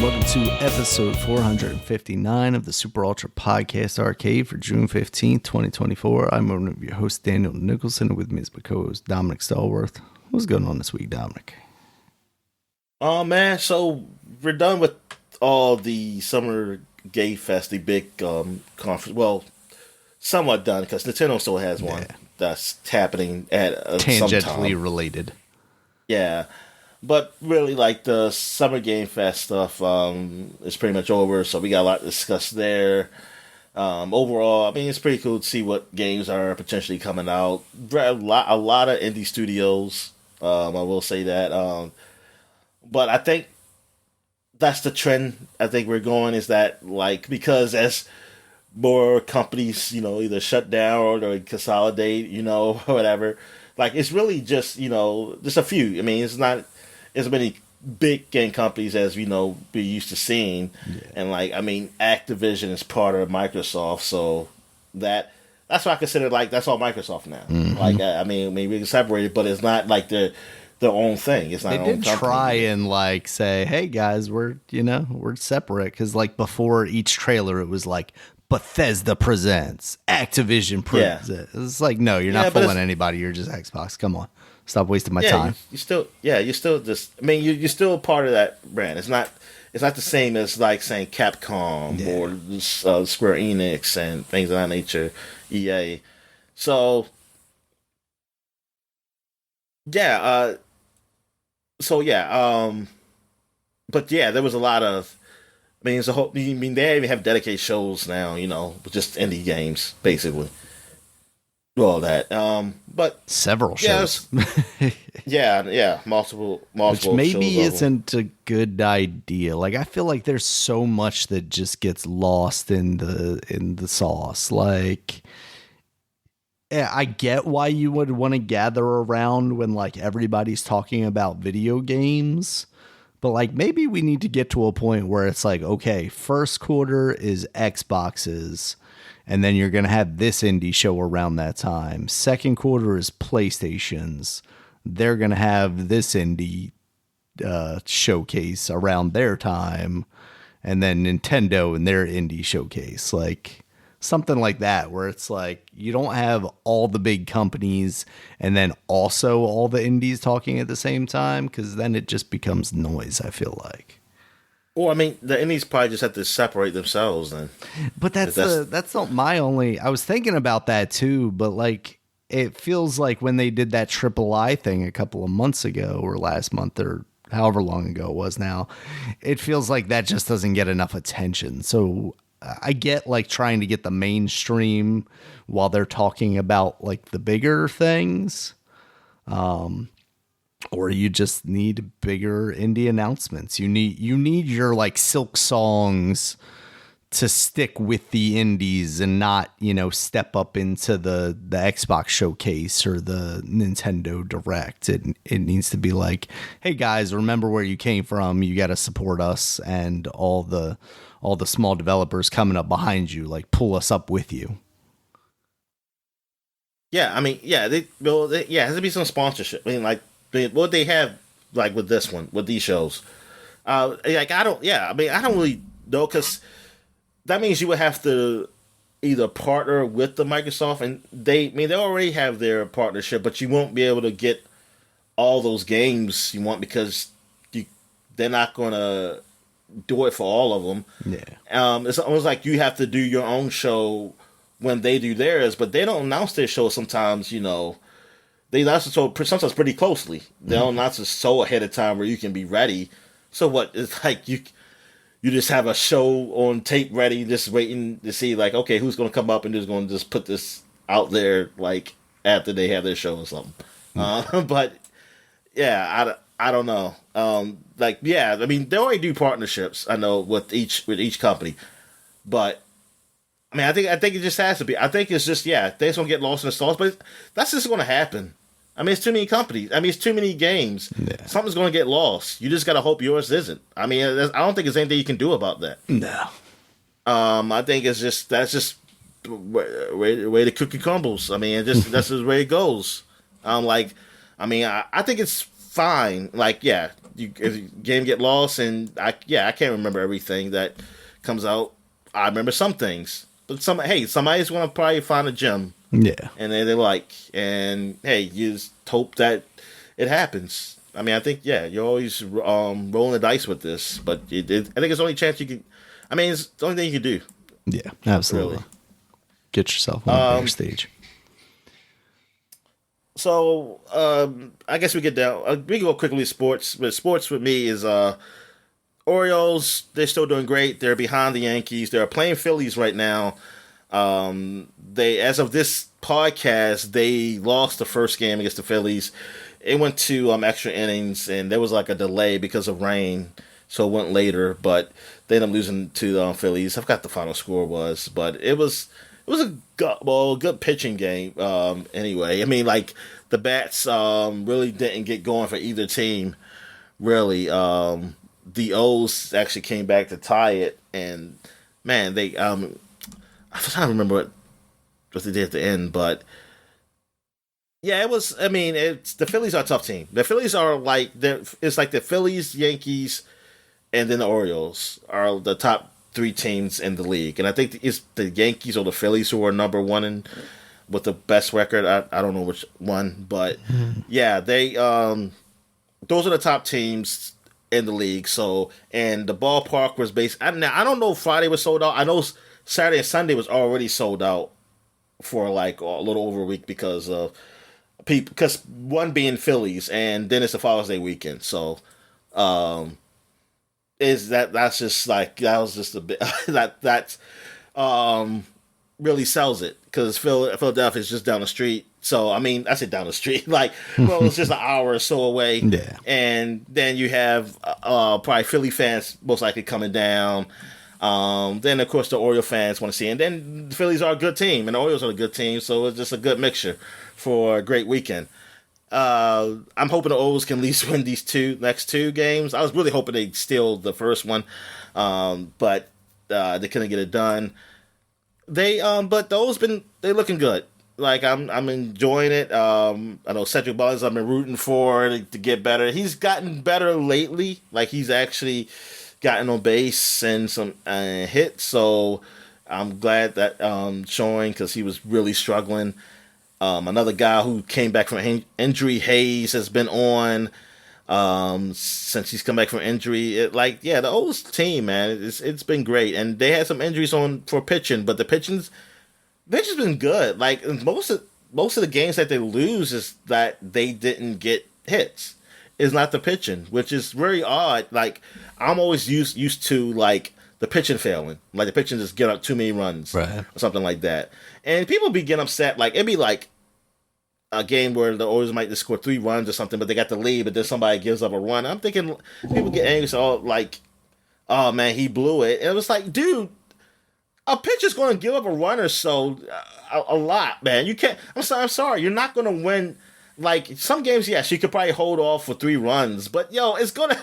welcome to episode 459 of the Super Ultra Podcast Arcade for June 15th, 2024. I'm one of your hosts, Daniel Nicholson, and with me is my co-host, Dominic Stallworth. What's going on this week, Dominic? Oh, man, so we're done with all the Summer Game Fest, the big conference. Well, somewhat done, because Nintendo still has one that's happening at tangentially some time. related. Yeah. But really, like, the Summer Game Fest stuff is pretty much over, so we got a lot to discuss there. Overall, I mean, it's pretty cool to see what games are potentially coming out. A lot of indie studios, I will say that. But I think that's the trend I think we're going, is that, like, because as more companies, either shut down or consolidate, or whatever, like, it's really just, just a few. I mean, it's not as many big game companies as we used to seeing, and like, I mean, Activision is part of Microsoft, so that's what I consider, like, that's all Microsoft now. Mm-hmm. Like, I mean, we can separate it, but it's not like their own thing. It's not. They did try and like say, "Hey guys, we're separate," because like before each trailer, it was like Bethesda presents, Activision presents. Yeah. It's like, no, you're not fooling anybody. You're just Xbox. Come on. Stop wasting my time. You're still just. I mean, you're still part of that brand. It's not the same as like saying Capcom or Square Enix and things of that nature, EA. So but there was a lot of. I mean, it's a whole. I mean, they even have dedicated shows now. With just indie games, basically. All that, but several shows. Multiple. Which maybe shows isn't a good idea. Like, I feel like there's so much that just gets lost in the sauce. Like, I get why you would want to gather around when like everybody's talking about video games, but like maybe we need to get to a point where it's like, okay, first quarter is Xboxes. And then you're going to have this indie show around that time. Second quarter is PlayStation's. They're going to have this indie showcase around their time. And then Nintendo and their indie showcase. Like something like that, where it's like you don't have all the big companies and then also all the indies talking at the same time, because then it just becomes noise, I feel like. Well, I mean, the indies probably just have to separate themselves then. But that's not my only. I was thinking about that too, but like it feels like when they did that III thing a couple of months ago or last month or however long ago it was now, it feels like that just doesn't get enough attention. So I get like trying to get the mainstream while they're talking about like the bigger things. Or you just need bigger indie announcements. You need your like Silk Songs to stick with the indies and not, step up into the Xbox showcase or the Nintendo Direct. It needs to be like, hey guys, remember where you came from. You got to support us, and all the small developers coming up behind you, like pull us up with you. Yeah, I mean, it has to be some sponsorship. I mean, like. What they have, like with this one, with these shows, I don't really know, because that means you would have to either partner with the Microsoft, and they already have their partnership, but you won't be able to get all those games you want because they're not going to do it for all of them. Yeah. It's almost like you have to do your own show when they do theirs, but they don't announce their show sometimes, They announce it sometimes pretty closely. They don't announce it so ahead of time where you can be ready. So what? It's like you just have a show on tape ready, just waiting to see, like, okay, who's going to come up and who's going to just put this out there, like, after they have their show or something. But yeah, I don't know. I mean, they already do partnerships, I know, with each company, but. I mean, I think it just has to be. I think it's just, they're just going to get lost in the sauce, but that's just going to happen. I mean, it's too many companies. I mean, it's too many games. Yeah. Something's going to get lost. You just got to hope yours isn't. I mean, I don't think there's anything you can do about that. No. I think that's just the way the cookie crumbles. I mean, that's just the way it goes. I think it's fine. Like, if the game get lost, and I can't remember everything that comes out. I remember some things, but somebody's gonna probably find a gem, Yeah. and they like, and hey, you just hope that it happens. I mean, I think you're always rolling the dice with this, but I think it's the only chance you can. I mean, it's the only thing you can do. Yeah, absolutely. Really. Get yourself on a bigger stage. So I guess we get down. We can go quickly to sports. But sports with me is Orioles. They're still doing great. They're behind the Yankees. They're playing Phillies right now. They, as of this podcast, they lost the first game against the Phillies. It went to extra innings, and there was like a delay because of rain, so it went later. But they ended up losing to the Phillies. I forgot the final score was, but it was a good pitching game. Anyway, I mean, like the bats really didn't get going for either team. Really, the O's actually came back to tie it, and man, they I'm trying to remember what they did at the end, but yeah, it was. I mean, it's the Phillies are a tough team. The Phillies are like it's like the Phillies, Yankees, and then the Orioles are the top three teams in the league, and I think it's the Yankees or the Phillies who are number one and with the best record. I don't know which one, but yeah, they those are the top teams in the league. So, and the ballpark was based. Now I don't know if Friday was sold out. I know Saturday and Sunday was already sold out for like a little over a week because of people. Because one being Phillies, and then it's the Father's Day weekend. So, that's just like that was just a bit that's really sells it because Philadelphia is just down the street. So I mean, I said down the street, like well, it's just an hour or so away. Yeah, and then you have probably Philly fans most likely coming down. Then of course the Orioles fans want to see, and then the Phillies are a good team, and the Orioles are a good team, so it's just a good mixture for a great weekend. I'm hoping the Orioles can at least win these next two games. I was really hoping they'd steal the first one, but they couldn't get it done. But those they're looking good. Like I'm enjoying it. I know Cedric Mullins I've been rooting for to get better. He's gotten better lately. Like he's actually gotten on base and some hits. So I'm glad that showing because he was really struggling. Another guy who came back from injury, Hayes, has been on since he's come back from injury. The O's team, man, it's been great, and they had some injuries on for pitching, but the pitching's just been good. Like most of the games that they lose is that they didn't get hits. It's not the pitching, which is very odd. Like I'm always used to like the pitching failing, like the pitching just get up too many runs, right, or something like that. And people be getting upset. Like it'd be like a game where the Orioles might just score 3 runs or something, but they got the lead, but then somebody gives up a run. I'm thinking people get angry, so like, oh man, he blew it. And it was like, dude, a pitcher's going to give up a run or so a lot, man. You can't. I'm sorry, you're not going to win. Like some games, yes, you could probably hold off for 3 runs, but it's gonna.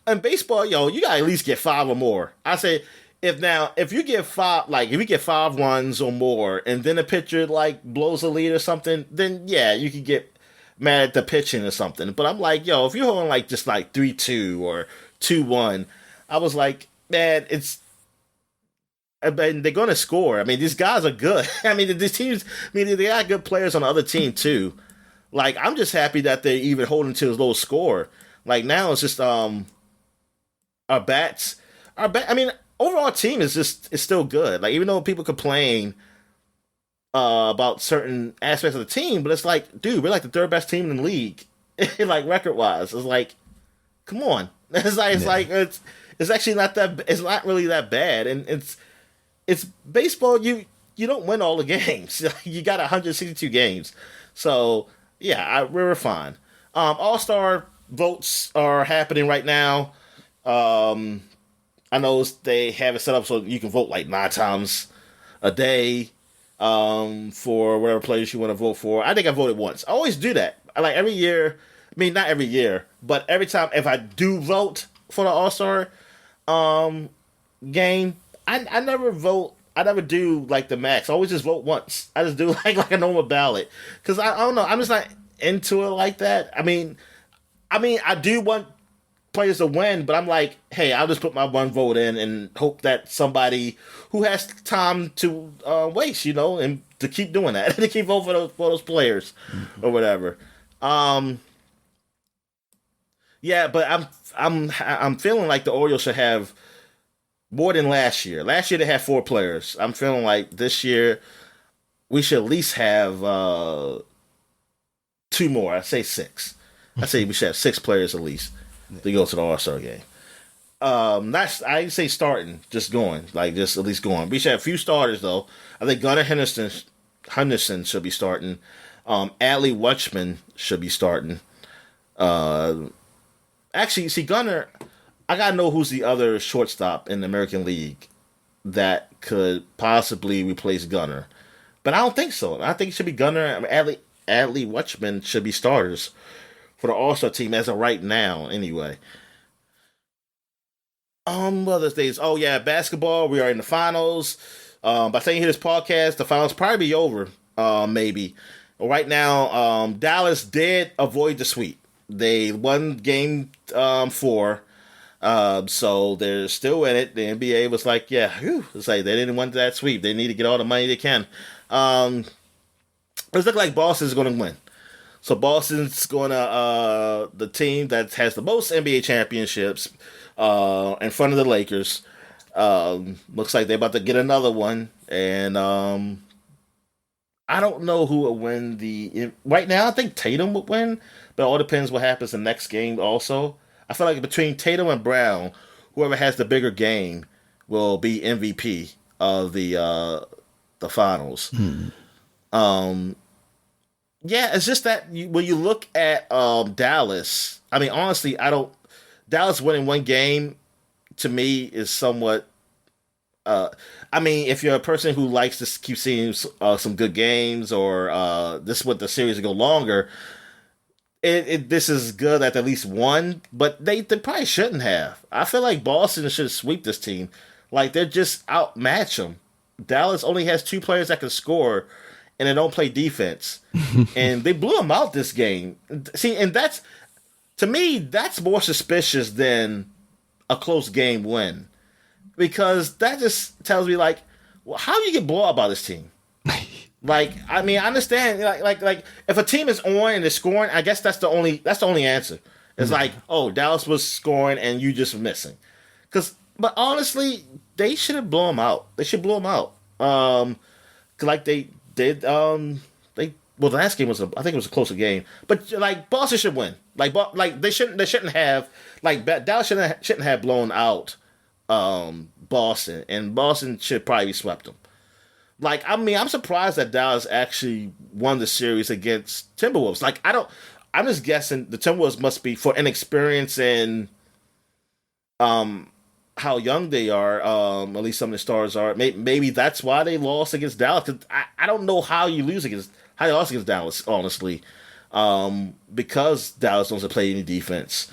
In baseball, you gotta at least get 5 or more. I say if you get 5, like if you get 5 runs or more, and then a pitcher like blows a lead or something, then yeah, you could get mad at the pitching or something. But I'm like, if you're holding like just like 3-2 or 2-1, I was like, man, they're gonna score. I mean, these guys are good. I mean, these teams. I mean, they got good players on the other team too. Like, I'm just happy that they're even holding to a low score. Like now, it's just our bats. I mean, overall team is still good. Like even though people complain about certain aspects of the team, but it's like, dude, we're like the 3rd best team in the league, like record wise. It's like, come on. It's actually not that. It's not really that bad, and it's baseball. You don't win all the games. You got 162 games, so yeah, we're fine. All-Star votes are happening right now. I know they have it set up so you can vote like 9 times a day for whatever players you want to vote for. I think I voted once. I always do that. I like every year. I mean, not every year, but every time if I do vote for the All-Star game, I never vote. I never do like the max. I always just vote once. I just do like a normal ballot because I don't know. I'm just not into it like that. I mean, I do want players to win, but I'm like, hey, I'll just put my one vote in and hope that somebody who has time to waste, and to keep doing that, to keep voting for those players or whatever. Yeah, but I'm feeling like the Orioles should have more than last year. Last year they had 4 players. I'm feeling like this year we should at least have 2 more. I say 6. I say we should have 6 players at least to go to the All-Star game. That's I say starting, just going, like just at least going. We should have a few starters though. I think Gunnar Henderson should be starting. Adley Rutschman should be starting. Actually, see Gunnar, I gotta know who's the other shortstop in the American League that could possibly replace Gunnar, but I don't think so. I think it should be Gunnar. Adley Rutschman should be starters for the All-Star team as of right now, anyway. Other things. Oh yeah, basketball. We are in the finals. By the time you hear this podcast, the finals probably be over. Maybe. Right now, Dallas did avoid the sweep. They won game 4. So they're still in it. The NBA was like, yeah, it's like they didn't want that sweep. They need to get all the money they can. It's looking like Boston's going to win. So Boston's going to the team that has the most NBA championships in front of the Lakers. Looks like they're about to get another one. And I don't know who will win right now, I think Tatum would win, but it all depends what happens in the next game also. I feel like between Tatum and Brown, whoever has the bigger game will be MVP of the finals. Yeah, it's just that when you look at Dallas, I mean, honestly, Dallas winning one game to me is somewhat. I mean, if you're a person who likes to keep seeing some good games, or this what the series will go longer, this is good at least one, but they probably shouldn't have. I feel like Boston should sweep this team. Like, they're just outmatch them. Dallas only has 2 players that can score, and they don't play defense. And they blew them out this game. See, and to me, that's more suspicious than a close game win. Because that just tells me, like, well, how do you get blown out by this team? Like, I mean, I understand, like if a team is on and they're scoring, I guess that's the only answer. It's like, oh, Dallas was scoring and you just missing. But honestly, they should have blown them out. They should blow them out. Like they did. The last game I think it was a closer game. But like Boston should win. Like they shouldn't have, like, Dallas shouldn't have blown out Boston, and Boston should probably swept them. Like, I mean, I'm surprised that Dallas actually won the series against Timberwolves. Like, I'm just guessing the Timberwolves must be, for inexperience and how young they are, at least some of the stars are. Maybe that's why they lost against Dallas. 'Cause I don't know how you lost against Dallas, honestly, because Dallas doesn't play any defense.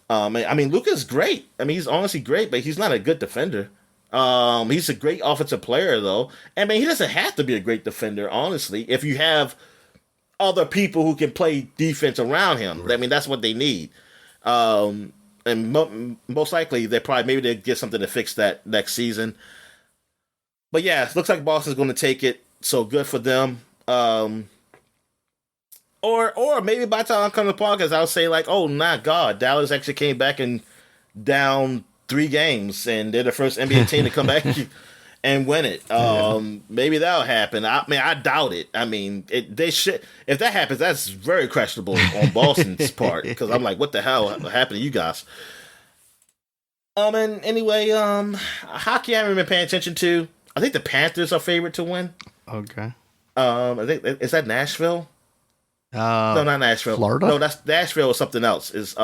I mean, Luka's great. I mean, he's honestly great, but he's not a good defender. He's a great offensive player, though. I mean, he doesn't have to be a great defender, honestly, if you have other people who can play defense around him. Right. I mean, that's what they need. And most likely, maybe they'll get something to fix that next season. But yeah, it looks like Boston's going to take it, so good for them. Or maybe by the time I come to the podcast, I'll say, like, oh, my God, Dallas actually came back and down 3 games, and they're the first NBA team to come back and win it. Maybe that'll happen. I mean, I doubt it. I mean, they should. If that happens, that's very questionable on Boston's part, because I'm like, what the hell happened to you guys? And anyway, hockey I haven't been paying attention to. I think the Panthers are favorite to win. Okay. I think, is that Nashville? No, not Nashville. Florida? No, that's Nashville or something else. Is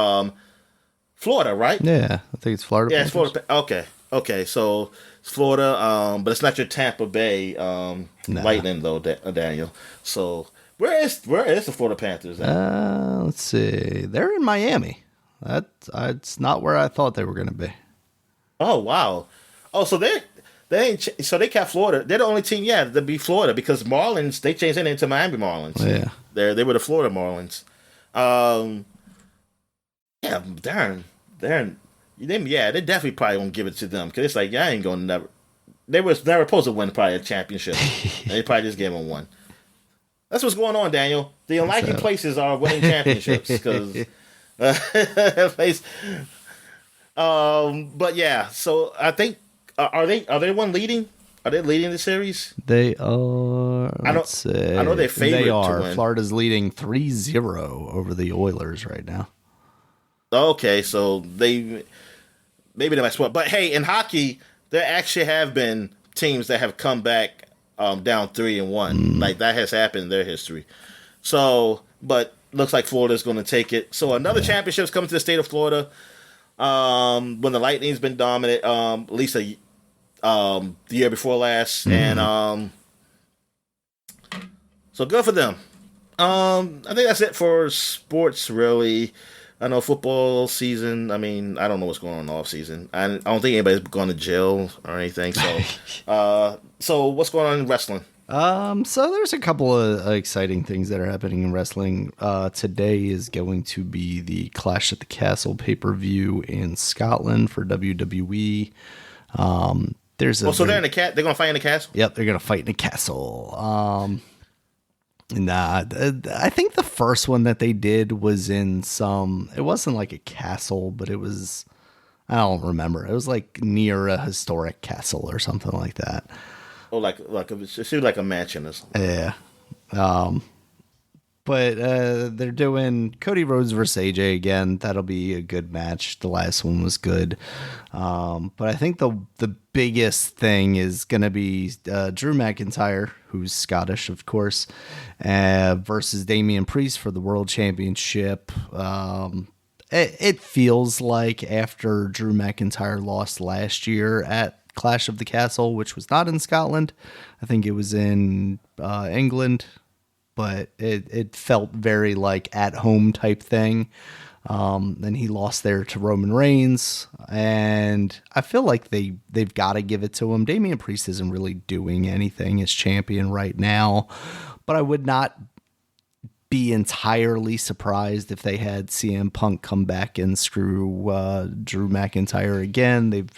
Florida, right? Yeah, I think it's Florida. Yeah, it's Florida. Okay, so it's Florida, but it's not your Tampa Bay Lightning though, Daniel. So where is the Florida Panthers at? Let's see. They're in Miami. It's not where I thought they were going to be. Oh wow. Oh, so they kept Florida. They're the only team, to be Florida, because Marlins, they changed their name to Miami Marlins. Yeah, they were the Florida Marlins. Yeah, darn. they're they definitely probably won't give it to them because it's like, yeah, I ain't gonna never. They was never supposed to win probably a championship, and they probably just gave them one. That's what's going on, Daniel. The unlikely places are winning championships because but yeah. So I think are they one leading? Are they leading the series? They are. Let's say. I know they're favored. They are. To win. Florida's leading 3-0 over the Oilers right now. Okay, so maybe they might split. But hey, in hockey, there actually have been teams that have come back down 3-1. Like that has happened in their history. So, but looks like Florida's going to take it. So another championship's coming to the state of Florida. When the Lightning's been dominant, at least the year before last, and so good for them. I think that's it for sports, really. I know football season. I mean, I don't know what's going on in the off season. I don't think anybody's gone to jail or anything. So, so what's going on in wrestling? So there's a couple of exciting things that are happening in wrestling. Today is going to be the Clash at the Castle pay-per-view in Scotland for WWE. So they're in the they're gonna fight in the castle. Yep, they're gonna fight in the castle. Nah, I think the first one that they did was in it wasn't like a castle, but it was, I don't remember. It was like near a historic castle or something like that. Oh, it seemed like a mansion or something. Yeah. But they're doing Cody Rhodes versus AJ again. That'll be a good match. The last one was good. But I think the biggest thing is going to be Drew McIntyre, who's Scottish, of course, versus Damian Priest for the World Championship. It feels like after Drew McIntyre lost last year at Clash of the Castle, which was not in Scotland. I think it was in England. But it felt very like at home type thing. Then he lost there to Roman Reigns, and I feel like they've got to give it to him. Damian Priest isn't really doing anything as champion right now, but I would not be entirely surprised if they had CM Punk come back and screw Drew McIntyre again. They've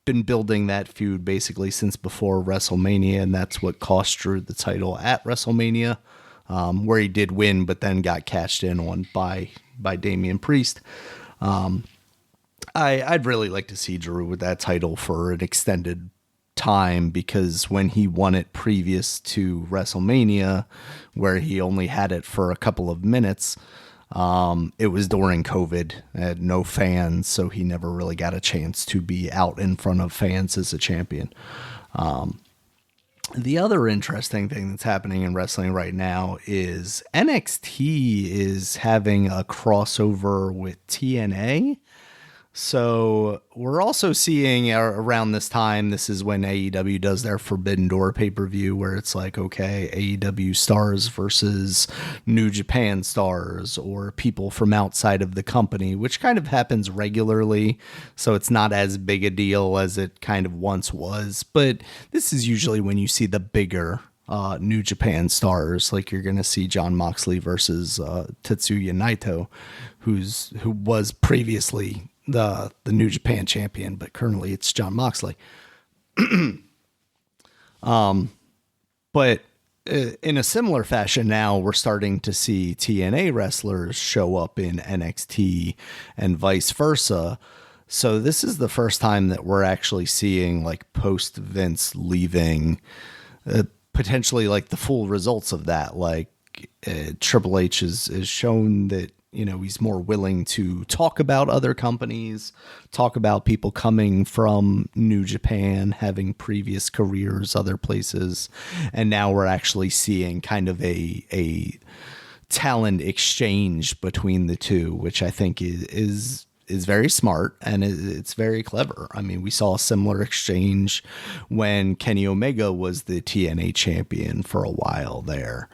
been building that feud basically since before WrestleMania, and that's what cost Drew the title at WrestleMania, where he did win, but then got cashed in on by Damian Priest. I'd really like to see Drew with that title for an extended time, because when he won it previous to WrestleMania, where he only had it for a couple of minutes, it was during COVID, had no fans, so he never really got a chance to be out in front of fans as a champion. The other interesting thing that's happening in wrestling right now is NXT is having a crossover with TNA. So we're also seeing around this time, this is when AEW does their Forbidden Door pay-per-view, where it's like, okay, AEW stars versus New Japan stars or people from outside of the company, which kind of happens regularly. So it's not as big a deal as it kind of once was. But this is usually when you see the bigger New Japan stars, like you're going to see Jon Moxley versus Tetsuya Naito, who was previously the New Japan champion, but currently it's Jon Moxley. But in a similar fashion now, we're starting to see TNA wrestlers show up in NXT and vice versa. So this is the first time that we're actually seeing, like, post Vince leaving, potentially like the full results of that. Like Triple H has shown that, you know, he's more willing to talk about other companies, talk about people coming from New Japan, having previous careers other places. And now we're actually seeing kind of a talent exchange between the two, which I think is very smart, and it's very clever. I mean, we saw a similar exchange when Kenny Omega was the TNA champion for a while there.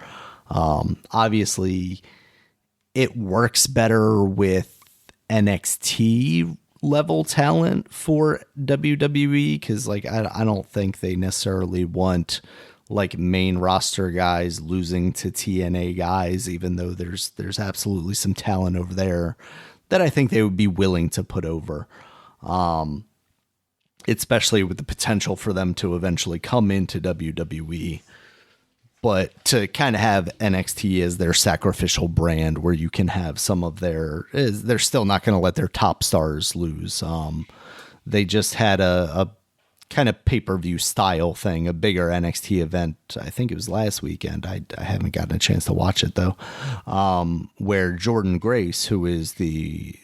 Obviously, it works better with NXT level talent for WWE, because, like, I don't think they necessarily want, like, main roster guys losing to TNA guys, even though there's absolutely some talent over there that I think they would be willing to put over. Especially with the potential for them to eventually come into WWE. But to kind of have NXT as their sacrificial brand where you can have some of they're still not going to let their top stars lose. They just had a kind of pay-per-view style thing, a bigger NXT event. I think it was last weekend. I haven't gotten a chance to watch it though. Where Jordynne Grace, who is the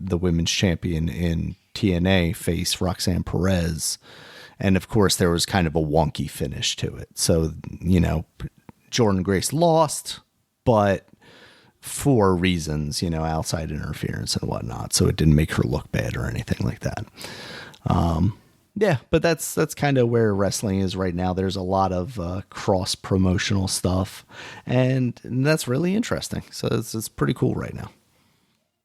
women's champion in TNA, faced Roxanne Perez. And of course there was kind of a wonky finish to it. So, Jordynne Grace lost, but for reasons, outside interference and whatnot. So it didn't make her look bad or anything like that. Yeah, but that's kind of where wrestling is right now. There's a lot of cross promotional stuff, and that's really interesting. So it's pretty cool right now.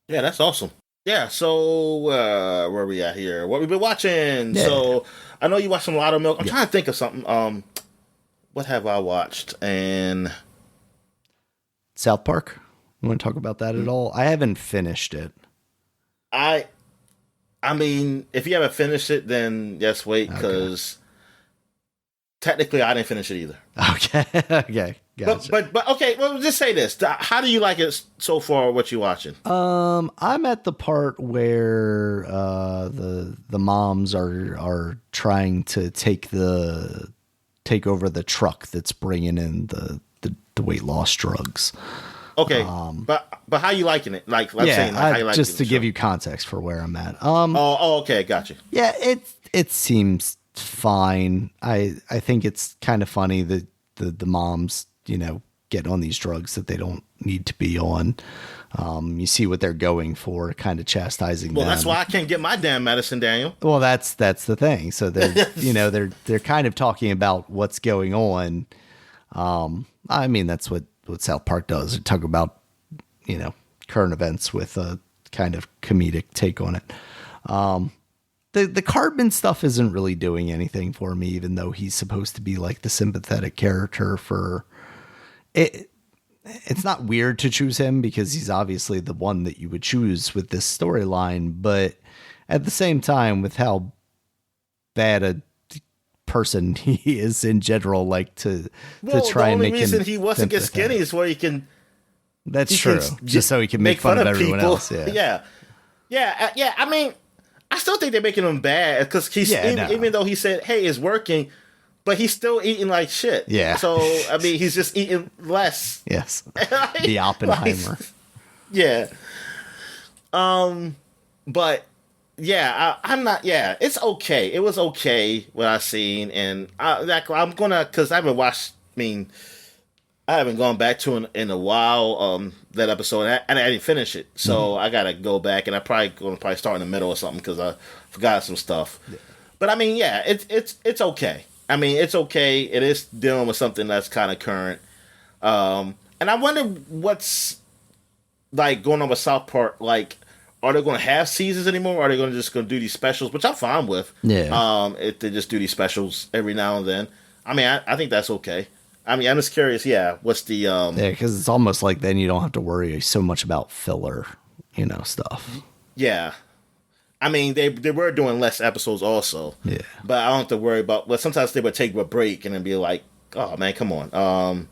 Yeah, that's awesome. Yeah, so where are we at here? What we've been watching? Yeah. So I know you watched a lot of Milk. I'm trying to think of something. What have I watched? And South Park. You want to talk about that at all? I haven't finished it. I mean, if you haven't finished it, then just wait, because technically I didn't finish it either. Okay. Okay. Gotcha. But okay, well, just say this. How do you like it so far, what you watching? I'm at the part where the moms are trying to take over the truck that's bringing in the weight loss drugs. Okay, but how you liking it? Like, let's say, how you just to give you context for where I'm at. Okay, gotcha. Yeah, it seems fine. I think it's kind of funny that the moms, get on these drugs that they don't need to be on. You see what they're going for, kind of chastising them. Well, that's why I can't get my damn medicine, Daniel. Well, that's the thing. So they're they're kind of talking about what's going on. I mean, that's what South Park does. They talk about, current events with a kind of comedic take on it. The Cartman stuff isn't really doing anything for me, even though he's supposed to be like the sympathetic character for it. It's not weird to choose him because he's obviously the one that you would choose with this storyline. But at the same time, with how bad a person he is in general, like to try and make him. The only reason he wants to get skinny is where he can. That's true. Just so he can make fun of everyone people. Else. Yeah. Yeah. I mean, I still think they're making him bad because he's even though he said, "Hey, it's working," but he's still eating like shit. Yeah. So I mean, he's just eating less. Yes. The Oppenheimer. Yeah. But yeah, I'm not. Yeah, it's okay. It was okay what I seen, and I'm gonna, because I haven't watched. I mean, I haven't gone back to it in a while. That episode, and I didn't finish it, so I gotta go back, and I'm probably gonna start in the middle or something because I forgot some stuff. Yeah. But I mean, yeah, it's okay. I mean, it's okay. It is dealing with something that's kind of current, and I wonder what's like going on with South Park. Like, are they going to have seasons anymore? Or are they going to do these specials, which I'm fine with? Yeah. If they just do these specials every now and then, I mean, I think that's okay. I mean, I'm just curious. Yeah, what's the Yeah, because it's almost like then you don't have to worry so much about filler, stuff. Yeah. I mean, they were doing less episodes also. Yeah. But I don't have to worry about. Well, sometimes they would take a break and then be like, "Oh man, come on."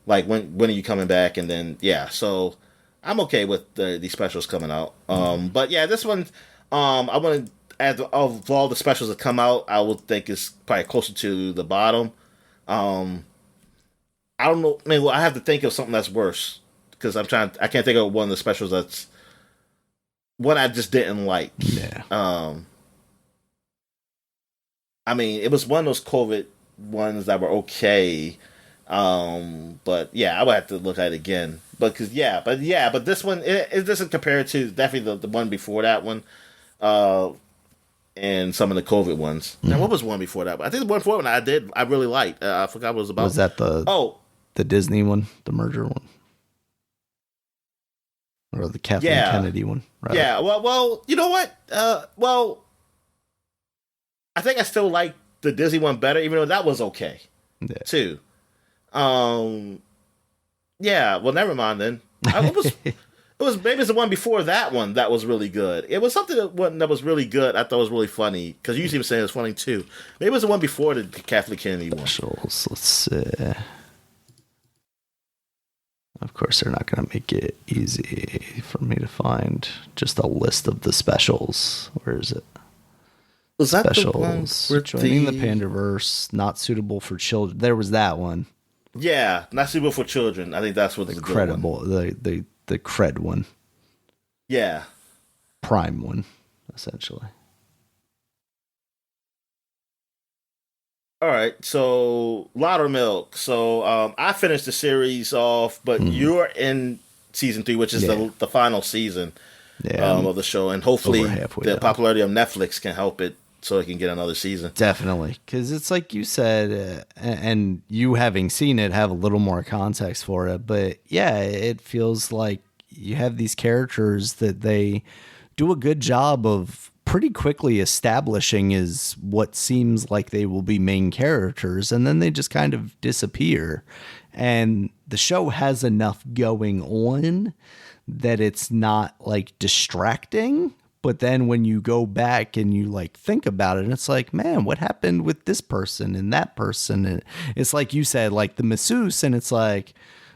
Like when are you coming back? And then so I'm okay with these specials coming out. But yeah, this one, I want to add of all the specials that come out, I would think is probably closer to the bottom. I don't know. I mean, I have to think of something that's worse because I can't think of one of the specials that's one I just didn't like. Yeah. I mean, it was one of those COVID ones that were okay. But yeah, I would have to look at it again. But this one it doesn't compare to definitely the one before that one, and some of the COVID ones. Now, what was one before that? I think the one before that I really liked. I forgot what it was about. Was that the Disney one, the merger one, or the Kathleen Kennedy one? Rather? Yeah. Well, you know what? I think I still like the Disney one better, even though that was okay too. Yeah, well, never mind then. It was maybe it's the one before that one that was really good. It was something that was really good. I thought was really funny because you usually saying it was funny too. Maybe it was the one before the Kathleen Kennedy one. Specials. Let's see. Of course, they're not going to make it easy for me to find just a list of the specials. Where is it? Was that specials? The one joining the Pandaverse, not suitable for children. There was that one. Yeah, not suitable for children. I think that's what the credible, the cred one. Yeah, prime one, essentially. All right, so Laudermilk. So I finished the series off, but you're in season 3, which is the final season of the show, and hopefully the popularity of Netflix can help it so it can get another season. Definitely, because it's like you said, and you having seen it have a little more context for it, but yeah, it feels like you have these characters that they do a good job of pretty quickly establishing is what seems like they will be main characters, and then they just kind of disappear. And the show has enough going on that it's not like distracting. But then when you go back and you like think about it, it's like, man, what happened with this person and that person? And it's like you said, like the masseuse, and it's like,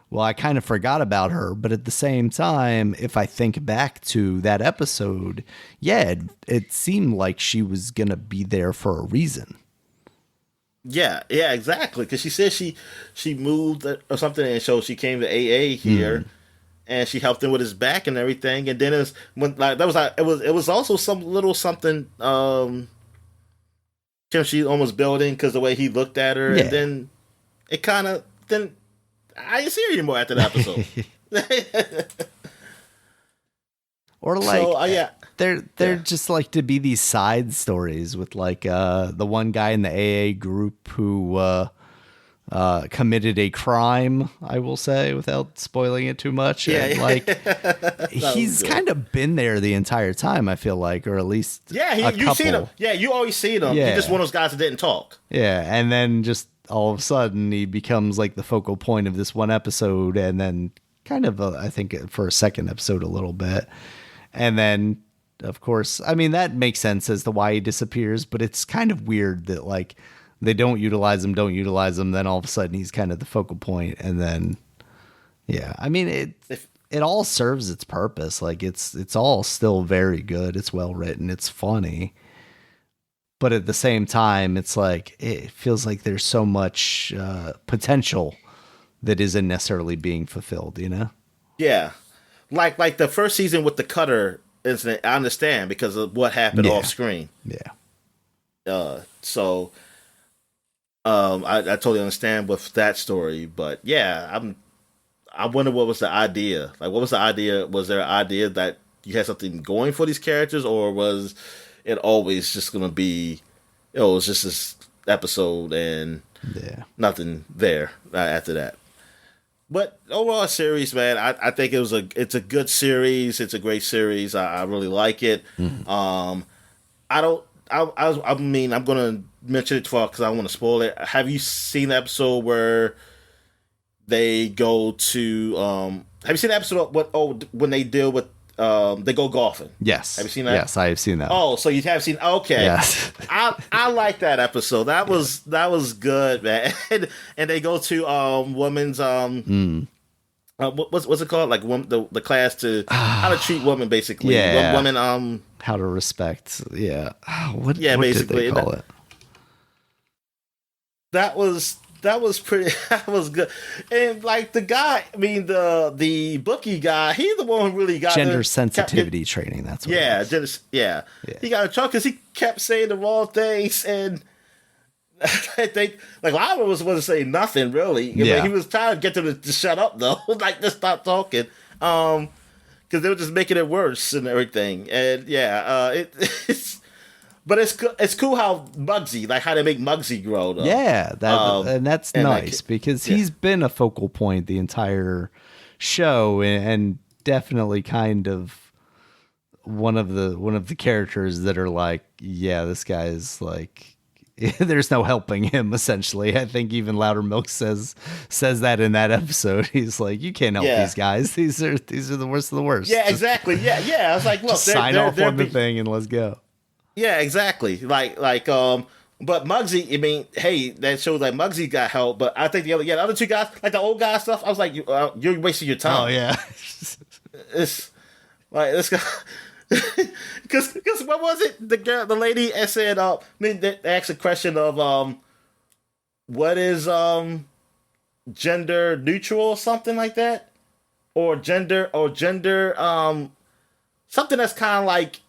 well, I kind of forgot about her, but at the same time, if I think back to that episode, yeah, it seemed like she was going to be there for a reason. Yeah, exactly. Because she said she moved or something, and so she came to AA here, and she helped him with his back and everything. And then it was also some little something. She almost building because the way he looked at her, and then it kind of I didn't see her anymore after that episode. Or like, they're just like to be these side stories with like the one guy in the AA group who committed a crime, I will say, without spoiling it too much. Yeah, and like he's kind of been there the entire time, I feel like, or at least you've seen him. Yeah, you always see him. Yeah. He's just one of those guys that didn't talk. Yeah, and then just all of a sudden he becomes like the focal point of this one episode, and then kind of I think for a second episode a little bit, and then of course, I mean, that makes sense as to why he disappears, but it's kind of weird that like they don't utilize him, then all of a sudden he's kind of the focal point, and then I mean it all serves its purpose. Like it's all still very good, it's well written, it's funny. But at the same time, it's like it feels like there's so much potential that isn't necessarily being fulfilled, you know? Yeah, like the first season with the Cutter incident, I understand because of what happened off screen. Yeah. So, I totally understand with that story, but yeah, I wonder what was the idea. Like, what was the idea? Was there an idea that you had something going for these characters, or was it always just going to be, it was just this episode and nothing there after that? But overall series, man, I think it's a good series. It's a great series. I really like it. Mm-hmm. I mean, I'm going to mention it because I don't want to spoil it. Have you seen the episode where they go to, have you seen the episode when they deal with, they go golfing? Yes. Have you seen that? Yes, I have seen that. Oh, so you have seen? Okay. Yes. I like that episode. That was good, man. And they go to women's what's it called? Like the class to how to treat women, basically. Yeah. Women how to respect. Yeah. What basically did they call it? That was pretty. That was good. And like the guy, I mean the bookie guy, he's the one who really got gender sensitivity training. That's what it is. He got in trouble because he kept saying the wrong things, and I think like Lava wasn't saying nothing really. Yeah. He was trying to get them to shut up though, like just stop talking, because they were just making it worse and everything. And it's. But it's cool how Muggsy, like how they make Muggsy grow, though. Yeah, and that's nice because he's been a focal point the entire show, and definitely kind of one of the characters that are like, yeah, this guy is like, there's no helping him. Essentially, I think even Loudermilk says that in that episode. He's like, you can't help these guys. These are the worst of the worst. Yeah, exactly. Yeah. I was like, look, sign off on the thing and let's go. Yeah, exactly. But Muggsy, I mean, hey, that shows that Muggsy got help. But I think the other two guys, like the old guy stuff, I was like, you're wasting your time. Oh yeah, it's like this guy. Because what was it? The lady said, they asked a question of what is gender neutral or something like that, or gender something that's kind of like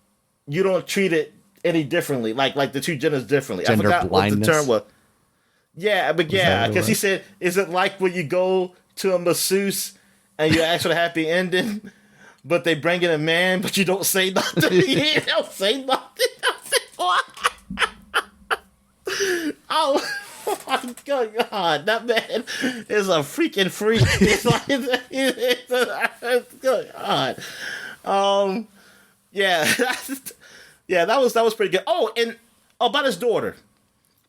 you don't treat it any differently, like the two genders differently. Gender I forgot blindness. what the term was. Yeah, but because he said, is it like when you go to a masseuse and you ask for the happy ending? But they bring in a man, but you don't say nothing. You don't say nothing. Oh my God, that man is a freaking freak. It's like, good God. Yeah, that was pretty good. Oh, and about his daughter,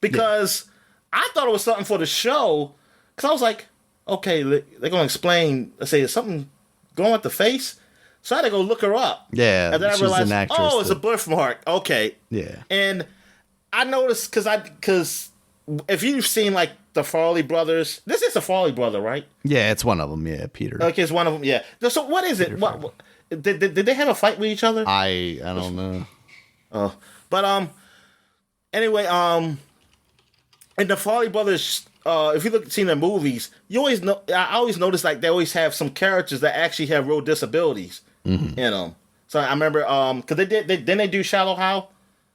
because I thought it was something for the show, because I was like, okay, they're gonna explain. Let's say, is something going with the face? So I had to go look her up. Yeah, and then I realized, it's a birthmark. Okay. Yeah. And I noticed because if you've seen like the Farley brothers, this is a Farley brother, right? Yeah, it's one of them. Yeah, Peter. Okay, it's one of them. Yeah. So what is it? What did they have a fight with each other? I don't know. Oh, but anyway, in the Farley brothers, if you see their movies, I always notice like they always have some characters that actually have real disabilities. Mm-hmm. You know, so I remember because didn't they do Shallow Hal?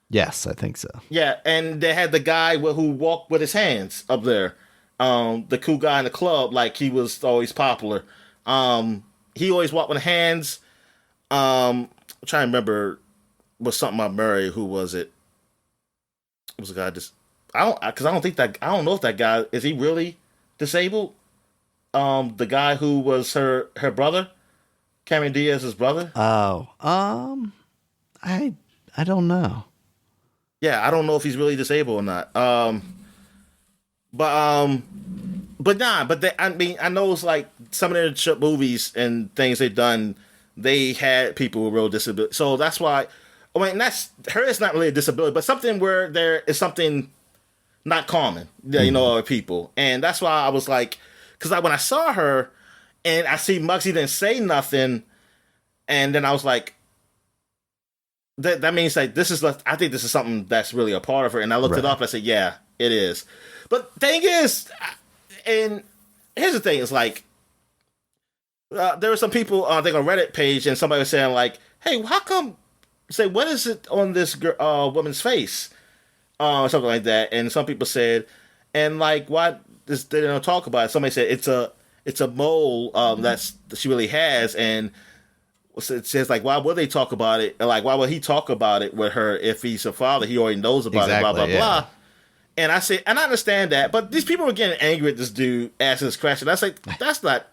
Yes, I think so. Yeah, and they had the guy who walked with his hands up there, the cool guy in the club, like he was always popular. He always walked with hands. I'm trying to remember, was something about Murray. Who was it? It was a guy I don't know if that guy is he really disabled. The guy who was her brother. Cameron Diaz's brother? Oh, I don't know. Yeah, I don't know if he's really disabled or not. I know it's like some of their movies and things they've done, they had people with real disability. So that's why, it's not really a disability, but something where there is something not common, other people. And that's why I was like, because when I saw her, and I see Muggsy didn't say nothing, and then I was like, that means like I think this is something that's really a part of her. And I looked it up, and I said, yeah, it is. But thing is, and here's the thing, is like, there were some people, I think on Reddit page, and somebody was saying like, hey, how come, what is it on this woman's face? Or something like that. And some people said, and like, why they don't talk about it? Somebody said it's a mole that she really has, and it says like, why would they talk about it? Like, why would he talk about it with her if he's a father? He already knows about it. Blah blah blah. And I said, and I understand that, but these people were getting angry at this dude asking this question. I was like, that's not.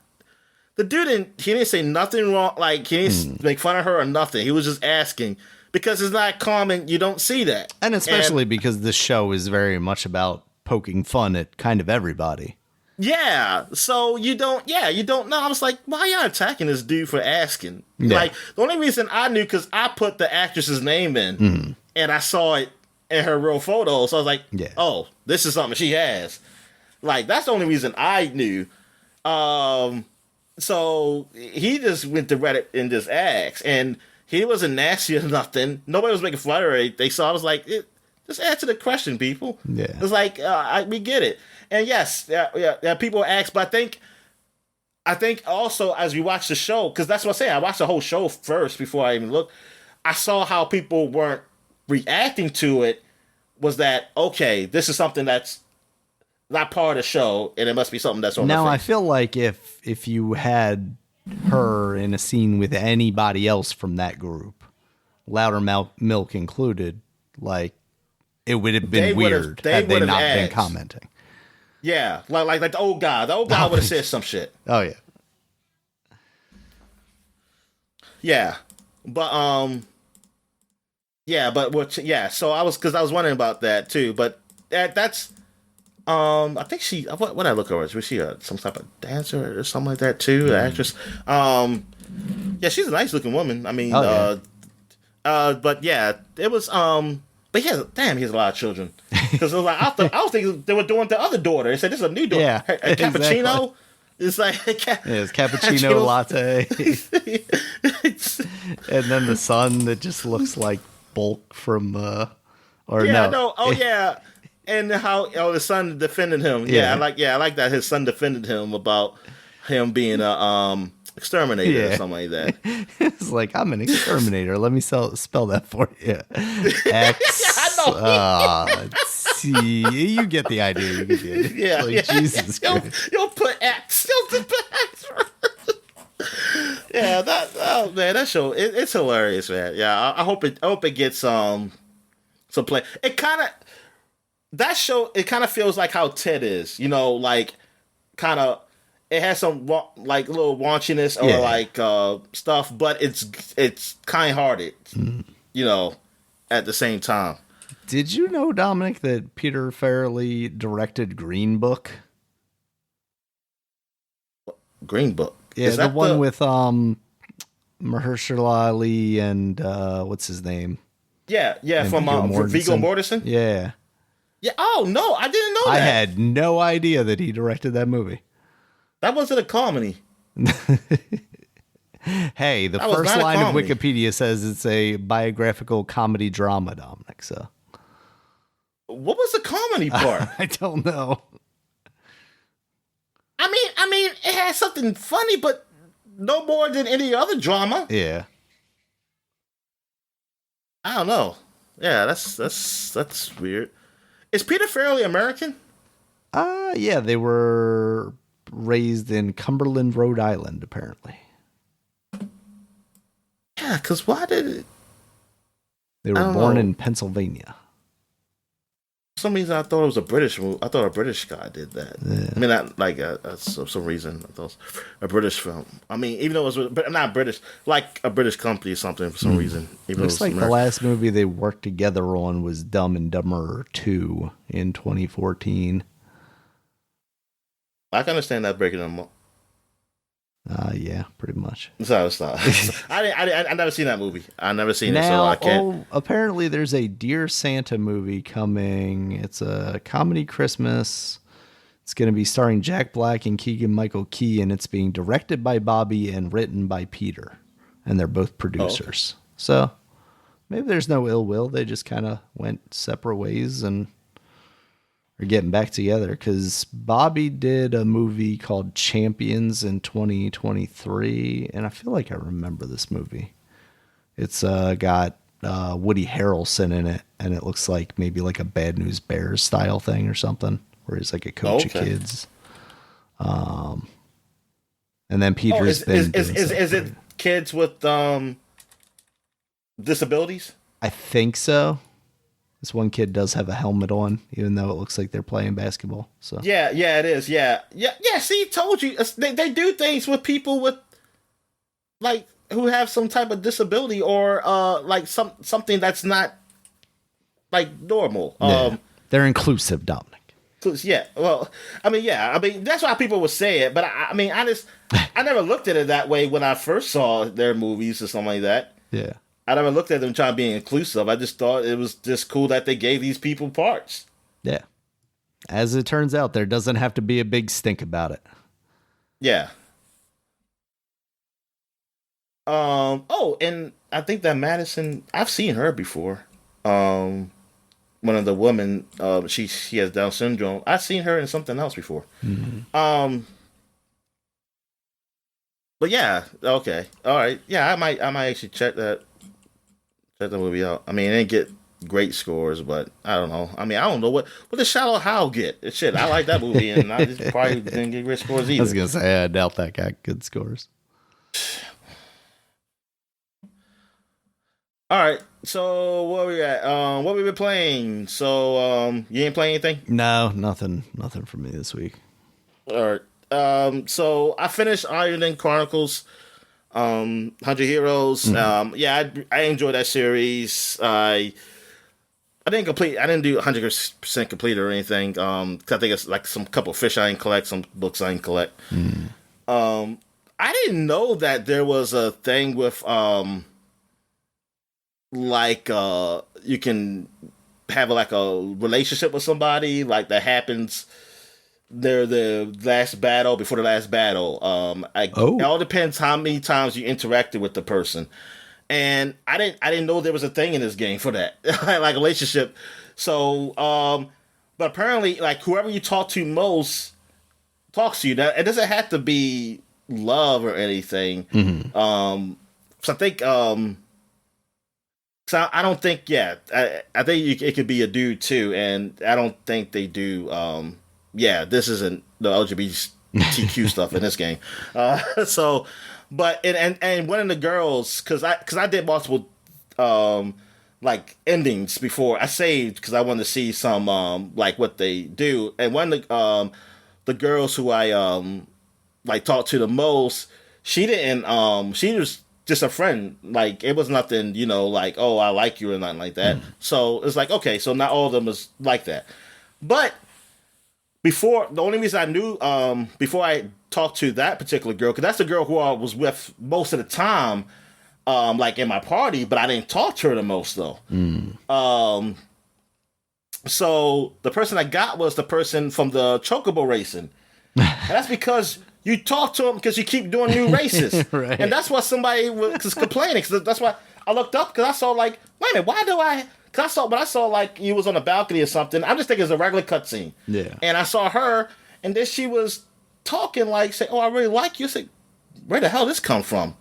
The dude didn't say nothing wrong. Like he didn't make fun of her or nothing. He was just asking because it's not common. You don't see that, and especially because this show is very much about poking fun at kind of everybody. Yeah, so you don't know. I was like, why are you attacking this dude for asking? Yeah. Like, the only reason I knew, because I put the actress's name in, and I saw it in her real photo, so I was like, oh, this is something she has. Like, that's the only reason I knew. So he just went to Reddit and just asked, and he wasn't nasty or nothing. Nobody was making fun of her. So I was like, just answer the question, people. Yeah. It's like, we get it. And yes, people ask, but I think also as we watch the show, because that's what I'm saying, I watched the whole show first before I even looked. I saw how people weren't reacting to it. Was that okay? This is something that's not part of the show, and it must be something that's on. Now the I feel like if you had her in a scene with anybody else from that group, Loudermilk included, like it would have been weird had they not been commenting. Yeah, like the old guy. The old guy would have said some shit. Oh yeah. Yeah, but So I was wondering about that too. But that's I think she what I look over was she some type of dancer or something like that too, the actress. Yeah, she's a nice looking woman. I mean, but yeah, it was but he has a lot of children because it was like I was thinking they were doing the other daughter. They said this is a new daughter, Yeah, a cappuccino. Exactly. It's like it's cappuccino latte, and then the son that just looks like Bulk from yeah. And how the son defended him. Yeah, I like that his son defended him about him being a exterminator or something like that. It's like, I'm an exterminator. Let me spell that for you. X. C. You get the idea. You get the idea. Yeah, like, Jesus Christ. You'll put X. Yeah, that show it's hilarious, man. Yeah, I hope it gets some play. It kind of. That show, it kind of feels like how Ted is, like kind of, it has some like little raunchiness or like stuff, but it's kind-hearted, at the same time. Did you know, Dominic, that Peter Farrelly directed Green Book? Green Book? Yeah, the one with Mahershala Ali and what's his name? Yeah, and from Viggo Mortensen? Yeah. Yeah. Oh no, I didn't know that. I had no idea that he directed that movie. That wasn't a comedy. Hey, the first line of Wikipedia says it's a biographical comedy drama, Dominic. So, what was the comedy part? I don't know. I mean, it had something funny, but no more than any other drama. Yeah. I don't know. Yeah, that's weird. Is Peter Farrelly American? Yeah, they were raised in Cumberland, Rhode Island, apparently. Yeah, because why did it... They were born in Pennsylvania. For some reason, I thought it was a British movie. I thought a British guy did that. Yeah. I mean, not like some reason. I thought it was a British film. I mean, even though it was not British, like a British company or something for some reason. Even Looks like the last movie they worked together on was Dumb and Dumber 2 in 2014. I can understand that breaking them up. Yeah, pretty much. So stop. I never seen that movie. I never seen it, so I can't. Apparently there's a Dear Santa movie coming. It's a comedy Christmas. It's going to be starring Jack Black and Keegan-Michael Key, and it's being directed by Bobby and written by Peter. And they're both producers. Oh, okay. So maybe there's no ill will. They just kind of went separate ways and are getting back together, because Bobby did a movie called Champions in 2023, and I feel like I remember this movie. It's got Woody Harrelson in it, and it looks like maybe like a Bad News Bears style thing or something, where he's like a coach of kids. And then Peter's been is it kids with disabilities? I think so. This one kid does have a helmet on, even though it looks like they're playing basketball. So yeah, it is. Yeah. See, told you they do things with people with like who have some type of disability or like something that's not like normal. They're inclusive, Dominic. Yeah. Well, I mean, that's why people would say it. But I never looked at it that way when I first saw their movies or something like that. Yeah. I never looked at them trying to be inclusive. I just thought it was just cool that they gave these people parts. Yeah. As it turns out, there doesn't have to be a big stink about it. Yeah. Oh, and I think that Madison, I've seen her before. One of the women, she has Down syndrome. I've seen her in something else before. Mm-hmm. But yeah, okay, all right, yeah, I might actually check the movie out. I mean, it didn't get great scores, but I don't know. I mean, I don't know what did Shallow Hal get? Shit, I like that movie, and I just probably didn't get great scores either. I was gonna say, I doubt that got good scores. All right, so where we at? What we been playing? So, you ain't playing anything? No, nothing for me this week. All right. So I finished Iron Man Chronicles. 100 Heroes. Yeah, I enjoyed that series. I I didn't complete. I didn't do 100% complete or anything. 'Cause I think it's like some couple fish I didn't collect, some books I didn't collect. I didn't know that there was a thing with you can have like a relationship with somebody like that happens. They're the last battle before the last battle. It all depends how many times you interacted with the person. And I didn't know there was a thing in this game for that, like a relationship. So, but apparently, like whoever you talk to most talks to you. Now, it doesn't have to be love or anything. So I think, so I don't think, I think it could be a dude too, and I don't think they do. This isn't the LGBTQ stuff in this game. So. But and one of the girls, cause I did multiple like endings before I saved because I wanted to see some like what they do, and one of the girls who I like talked to the most, she didn't she was just a friend, like it was nothing, you know, like oh I like you or nothing like that. So it's like okay, so not all of them is like that, but before the only reason I knew before I talked to that particular girl, because that's the girl who I was with most of the time, like in my party, but I didn't talk to her the most though. So the person I got was the person from the Chocobo racing, and that's because you talk to them because you keep doing new races, Right. And that's why somebody was complaining. Cause that's why I looked up because I saw like, wait a minute, why do I? Cause I saw like you was on a balcony or something. I'm just thinking it's a regular cutscene. Yeah. And I saw her, and then she was talking like, say, "Oh, I really like you." I said, "Where the hell did this come from?"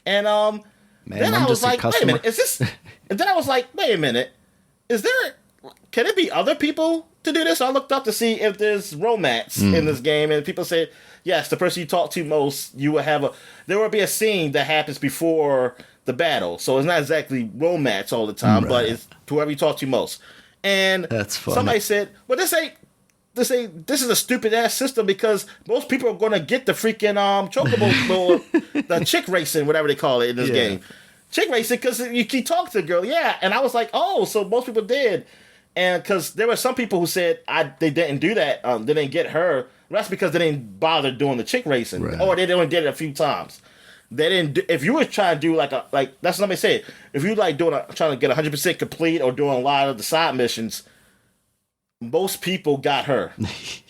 And Man, then I'm I was just a like, "Wait a customer." minute, is this?" And then I was like, "Wait a minute, is there? Can it be other people to do this?" So I looked up to see if there's romance in this game, and people said, "Yes, the person you talk to most, you will have there will be a scene that happens before the battle." So it's not exactly romance all the time, but it's whoever you talk to most. And That's funny. somebody said, "Well, this is a stupid ass system because most people are going to get the freaking chocobo, the chick racing, whatever they call it in this game, chick racing because you keep talking to the girl." Yeah, and I was like, "Oh, so most people did," and because there were some people who said they didn't do that, they didn't get her. That's because they didn't bother doing the chick racing, or they only did it a few times. They didn't. If you were trying to do like that's what somebody said. If you like trying to get 100% complete or doing a lot of the side missions, most people got her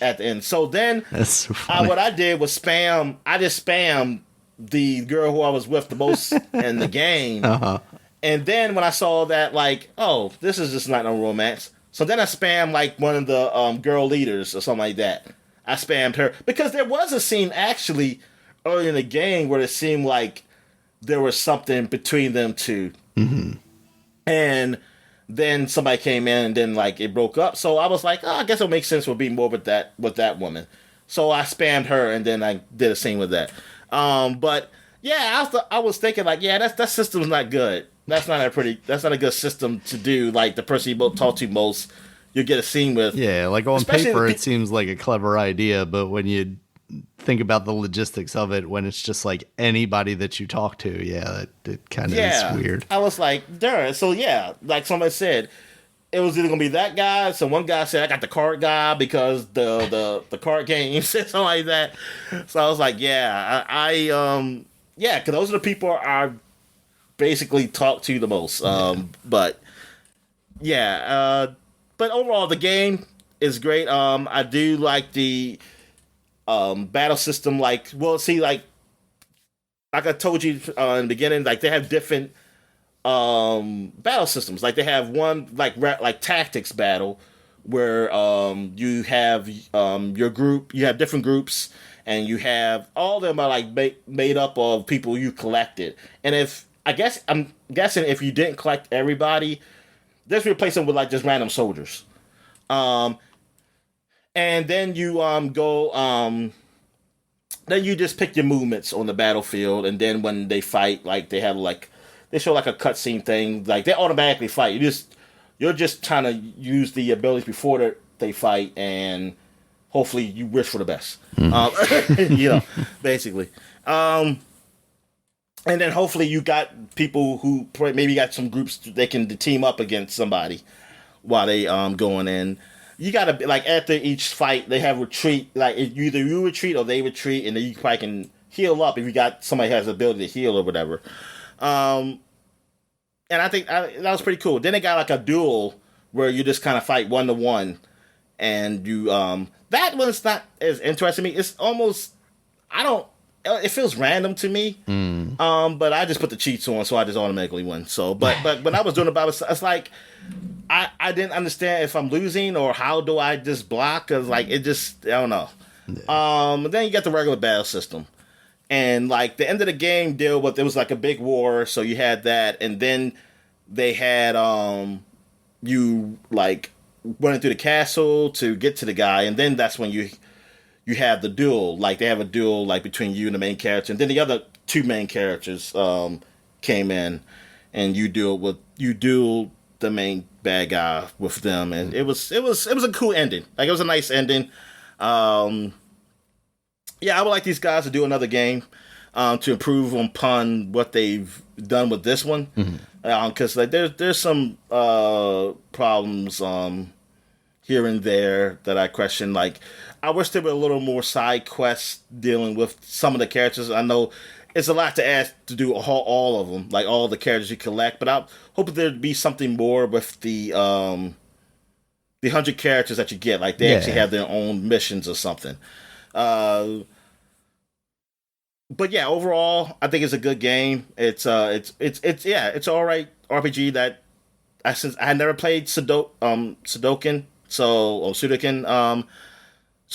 at the end. So then, That's so funny. what I did was spam. I just spammed the girl who I was with the most in the game. And then when I saw that, like, oh, this is just not no romance. So then I spammed like one of the girl leaders or something like that. I spammed her because there was a scene actually early in the game where it seemed like there was something between them two. And then somebody came in and then like it broke up. So I was like, oh, I guess it'll make sense we'll be more with that woman. So I spammed her and then I did a scene with that. But yeah, I was thinking like, yeah, that system's not good. That's not a good system to do. Like the person you talk to most, you get a scene with. Yeah, like on Especially paper it seems like a clever idea, but when you think about the logistics of it, when it's just like anybody that you talk to, it kind of is weird. I was like, darn. So yeah, like somebody said, it was either gonna be that guy. So one guy said I got the card guy because the card games said something like that. So I was like, I because those are the people I basically talk to the most. But but overall the game is great. I do like the battle system. Like I told you in the beginning, like they have different battle systems. Like they have one like tactics battle where you have your group, you have different groups, and you have all of them are like made up of people you collected. And I'm guessing if you didn't collect everybody, just replace them with like just random soldiers. And then you then you just pick your movements on the battlefield, and then when they fight, like they show like a cutscene thing, like they automatically fight. You're just trying to use the abilities before they fight, and hopefully you wish for the best. Basically. And then hopefully you got people who maybe got some groups they can team up against somebody. while they going in. You gotta be like after each fight, they have retreat. Like either you retreat or they retreat, and then you probably can heal up if you got somebody who has the ability to heal or whatever. Um, and I think that was pretty cool. Then they got like a duel where you just kind of fight 1-to-1, and you that one's not as interesting to me. It's almost I don't. It feels random to me. But I just put the cheats on, so I just automatically win. So, but when I was doing it, it's like I didn't understand if I'm losing or how do I just block? Cause like it just I don't know. Then you get the regular battle system, and like the end of the game deal with it was like a big war, so you had that, and then they had you like running through the castle to get to the guy, and then that's when you have the duel. Like they have a duel like between you and the main character, and then the other two main characters came in, and you duel the main bad guy with them, and it was a cool ending. Like it was a nice ending. Yeah, I would like these guys to do another game to improve upon what they've done with this one, because like there's some problems here and there that I question. Like I wish there were a little more side quests dealing with some of the characters. I know it's a lot to ask to do all of them, like all the characters you collect. But I hope there'd be something more with the 100 characters that you get. Like they actually have their own missions or something. But yeah, overall, I think it's a good game. It's all right RPG that since I had never played Sudoku, so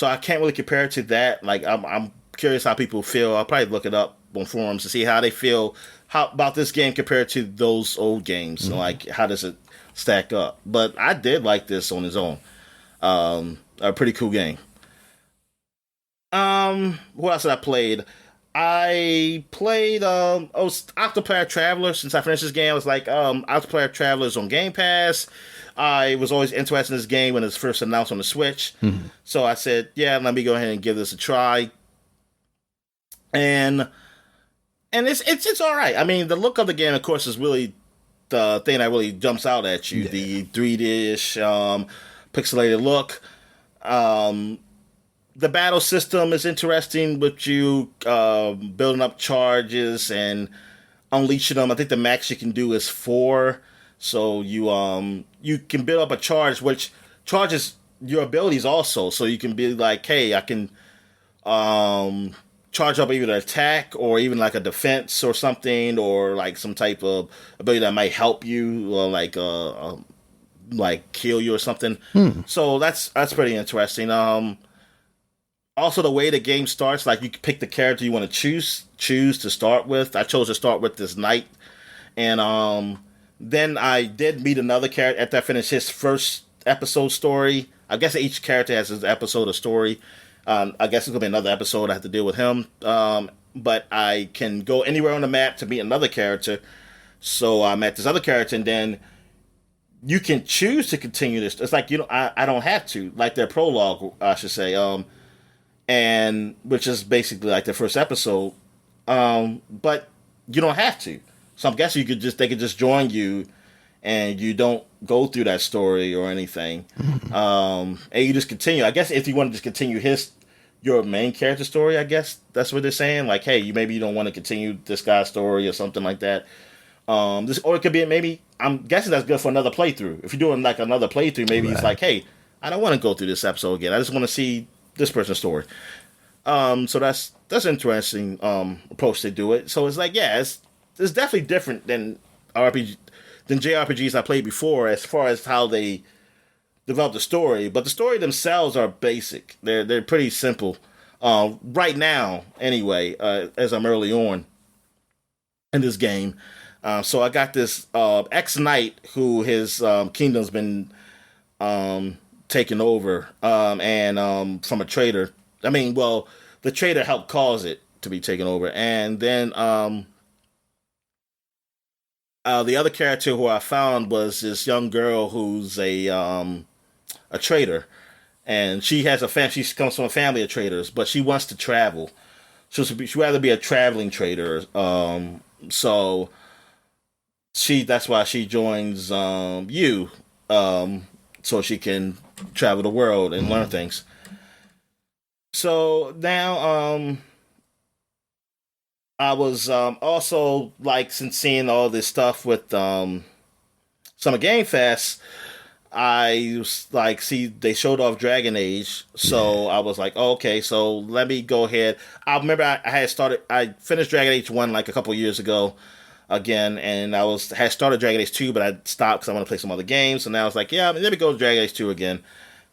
I can't really compare it to that. Like I'm curious how people feel. I'll probably look it up on forums to see how they feel about this game compared to those old games. And like how does it stack up? But I did like this on its own. A pretty cool game. What else did I played? I played Octopath Traveler. Since I finished this game, I was like, Octopath Traveler is on Game Pass. I was always interested in this game when it was first announced on the Switch. So I said, yeah, let me go ahead and give this a try. And it's all right. I mean, the look of the game, of course, is really the thing that really jumps out at you. Yeah. The 3D-ish pixelated look. The battle system is interesting with you building up charges and unleashing them. I think the max you can do is 4. So you can build up a charge, which charges your abilities also. So you can be like, hey, I can charge up either an attack or even like a defense or something, or like some type of ability that might help you, or like kill you or something. So that's pretty interesting. Also, the way the game starts, like you can pick the character you want to choose to start with. I chose to start with this knight, and then I did meet another character after I finished his first episode story. I guess each character has his episode of story. I guess it's gonna be another episode I have to deal with him. But I can go anywhere on the map to meet another character. So I met this other character, and then you can choose to continue this. It's like I don't have to, like their prologue, I should say. And which is basically like the first episode, but you don't have to. So I'm guessing they could just join you, and you don't go through that story or anything, and you just continue. I guess if you want to just continue your main character story, I guess that's what they're saying. Like, hey, maybe you don't want to continue this guy's story or something like that. Or it could be maybe I'm guessing that's good for another playthrough. If you're doing like another playthrough, maybe It's like, hey, I don't want to go through this episode again. I just want to see this person's story. So that's interesting approach to do it. So it's like, yeah, it's definitely different than JRPGs I played before as far as how they develop the story. But the story themselves are basic. They're pretty simple right now. Anyway, as I'm early on in this game, so I got this ex-knight who his kingdom's been taken over, and from a trader. I mean, well, the trader helped cause it to be taken over, and then the other character who I found was this young girl who's a trader, and she has a family. She comes from a family of traders, but she wants to travel. She'd rather be a traveling trader. So that's why she joins you. so she can travel the world and learn things. So now, I was also like, since seeing all this stuff with Summer Game Fest, I was like, see, they showed off Dragon Age, so I was like, oh, okay, so let me go ahead. I remember I finished Dragon Age 1 like a couple years ago again, and had started Dragon Age 2, but I stopped because I want to play some other games, so now I was like, yeah, let me go to Dragon Age 2 again,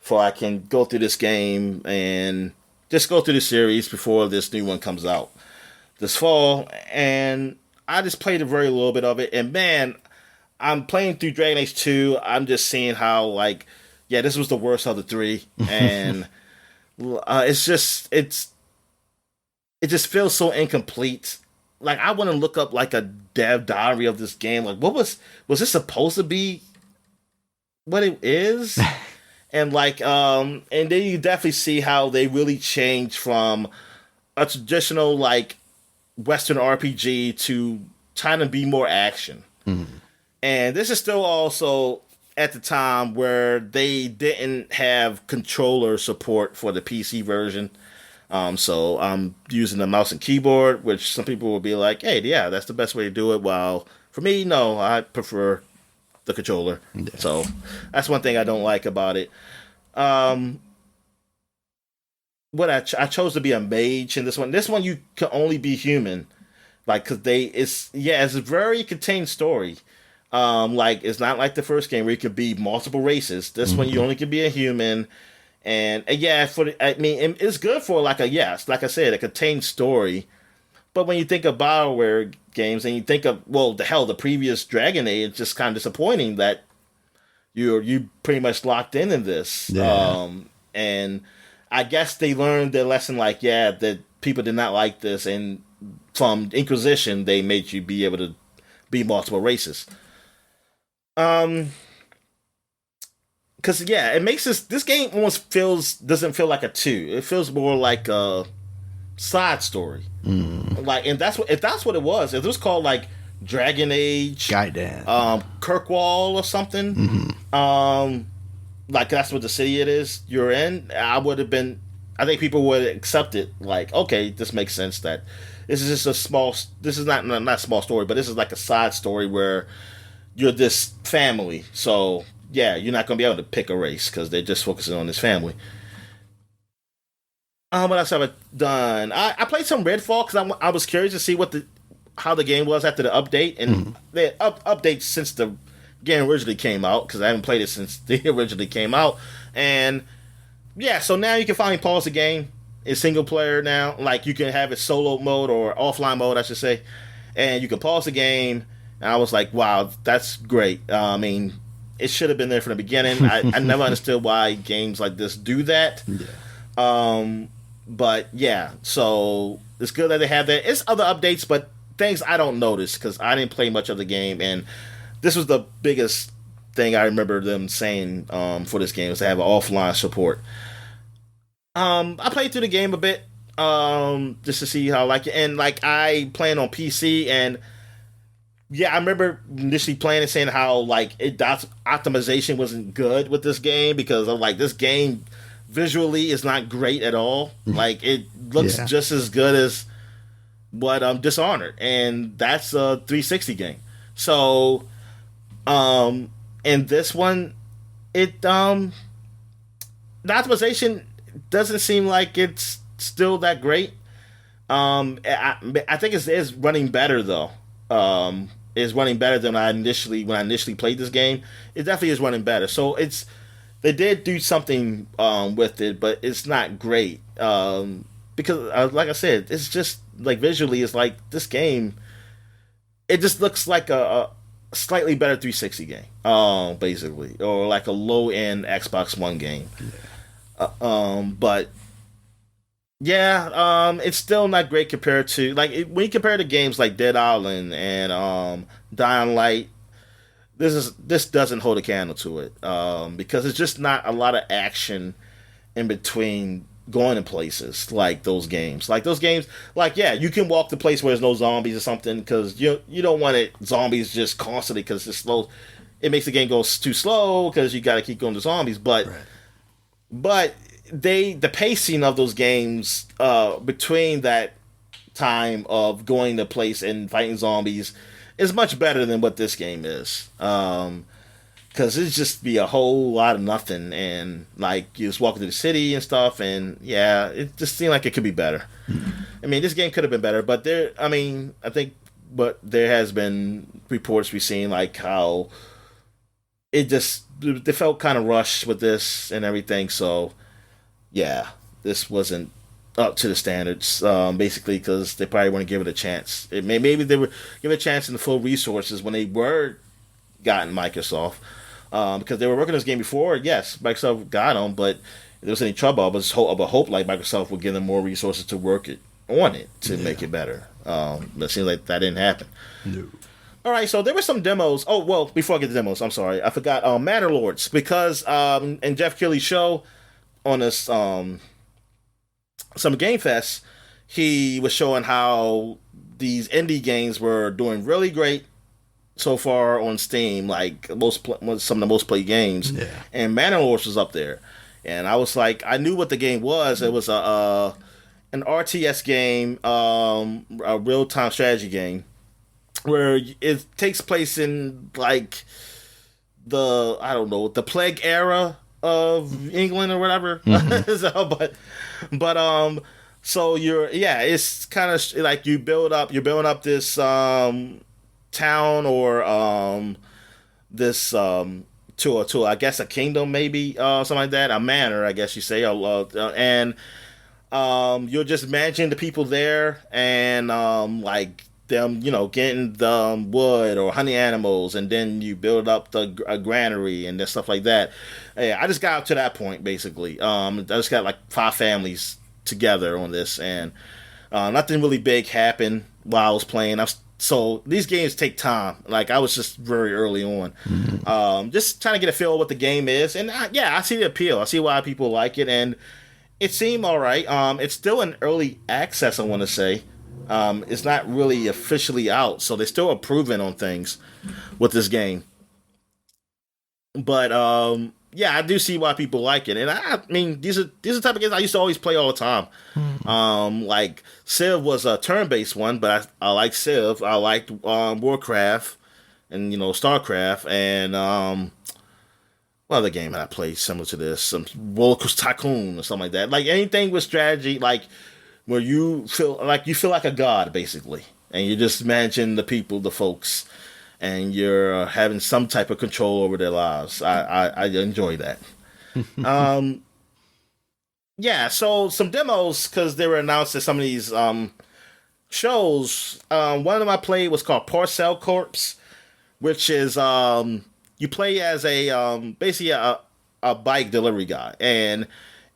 before I can go through this game and just go through the series before this new one comes out this fall. And I just played a very little bit of it, and man, I'm playing through Dragon Age 2. I'm just seeing how, like, yeah, this was the worst of the three, and it just feels so incomplete. Like, I want to look up like a dev diary of this game. Like, was this supposed to be what it is? And like, and then you definitely see how they really changed from a traditional like Western RPG to trying to be more action. Mm-hmm. And this is still also at the time where they didn't have controller support for the PC version. So I'm using the mouse and keyboard, which some people will be like, hey, yeah, that's the best way to do it. While for me, no, I prefer the controller. Yeah. So that's one thing I don't like about it. What I chose to be a mage in this one. This one you can only be human, like, cause it's a very contained story. Like, it's not like the first game where you could be multiple races. This one you only can be a human, and yeah, it's good for like I said, a contained story. But when you think of BioWare games and you think of, well, the previous Dragon Age, it's just kind of disappointing that you pretty much locked in this. Yeah. And I guess they learned their lesson, like, yeah, that people did not like this, and from Inquisition, they made you be able to be multiple races. Because, yeah, it makes this game almost doesn't feel like a 2. It feels more like a side story. Like, and if that's what it was, if it was called like Dragon Age, Kirkwall or something, like that's what the city it is you're in, I think people would accept it. Like, okay, this makes sense that this is just this is not a small story, but this is like a side story where you're this family. So yeah, you're not going to be able to pick a race because they're just focusing on this family. What else have I done? I played some Redfall because I was curious to see how the game was after the update, and the update since the game originally came out, because I haven't played it since it originally came out. And yeah, so now you can finally pause the game. It's single player now. Like, you can have it solo mode, or offline mode, I should say, and you can pause the game. And I was like, wow, that's great. I mean, it should have been there from the beginning. I never understood why games like this do that. Yeah. But yeah, so it's good that they have that. It's other updates, but things I don't notice because I didn't play much of the game, and this was the biggest thing I remember them saying for this game, was to have an offline support. I played through the game a bit just to see how I like it, and like, I playing on PC, and yeah, I remember initially playing and saying how like optimization wasn't good with this game, because of like, this game visually is not great at all. Like, it looks just as good as what Dishonored, and that's a 360 game. So in this one, the optimization doesn't seem like it's still that great. I think it's running better though. It's running better than when I initially played this game. It definitely is running better. So they did do something with it, but it's not great. Because like I said, it's just like, visually, it's like, this game, it just looks like a slightly better 360 game, basically, or like a low end Xbox One game. But yeah, it's still not great compared to, like, when you compare to games like Dead Island and Dying Light. This doesn't hold a candle to it, because it's just not a lot of action in between going to places like those games. Like, those games, like, yeah, you can walk to place where there's no zombies or something, because you don't want zombies just constantly, because it makes the game go too slow because you got to keep going to zombies. But the pacing of those games between that time of going to place and fighting zombies is much better than what this game is. Because it's just be a whole lot of nothing, and like you just walk into the city and stuff, and yeah, it just seemed like it could be better. I mean, this game could have been better, but I think, but there has been reports we've seen like how they felt kind of rushed with this and everything. So yeah, this wasn't up to the standards, basically because they probably want to give it a chance. Maybe they would give it a chance in the full resources when they were gotten Microsoft. Because they were working on this game before, yes, Microsoft got them, but if there was any trouble, I was hope like Microsoft would give them more resources to work on it to make it better. But it seems like that didn't happen. No. All right, so there were some demos. Oh, well, before I get to demos, I'm sorry, I forgot Manor Lords, because in Jeff Keighley's show on this Summer Game Fest, he was showing how these indie games were doing really great so far on Steam, like some of the most played games, and Manor Lords was up there, and I was like, I knew what the game was. It was an RTS game, a real time strategy game, where it takes place in like the plague era of England or whatever. So it's kind of like you're building up this town or this to I guess a kingdom, maybe something like that, a manor, I guess you say, and you're just managing the people there, and like them, getting the wood or honey animals, and then you build up a granary and stuff like that. Yeah, I just got up to that point basically. I just got like 5 families together on this, and nothing really big happened while I was playing. So these games take time. Like, I was just very early on. Just trying to get a feel of what the game is. And I see the appeal. I see why people like it. And it seemed all right. It's still in early access, I want to say. It's not really officially out. So they're still improving on things with this game. But, I do see why people like it. And I mean, these are the type of games I used to always play all the time. Like Civ was a turn-based one, but I like Civ. I liked Warcraft and StarCraft, and what other game had I played similar to this? Some Roller Coaster Tycoon or something like that. Like anything with strategy, like where you feel like a god basically, and you just managing the people, the folks, and you're having some type of control over their lives. I enjoy that. So some demos, because they were announced at some of these shows. One of them I played was called Parcel Corps, which is you play as a basically a bike delivery guy, and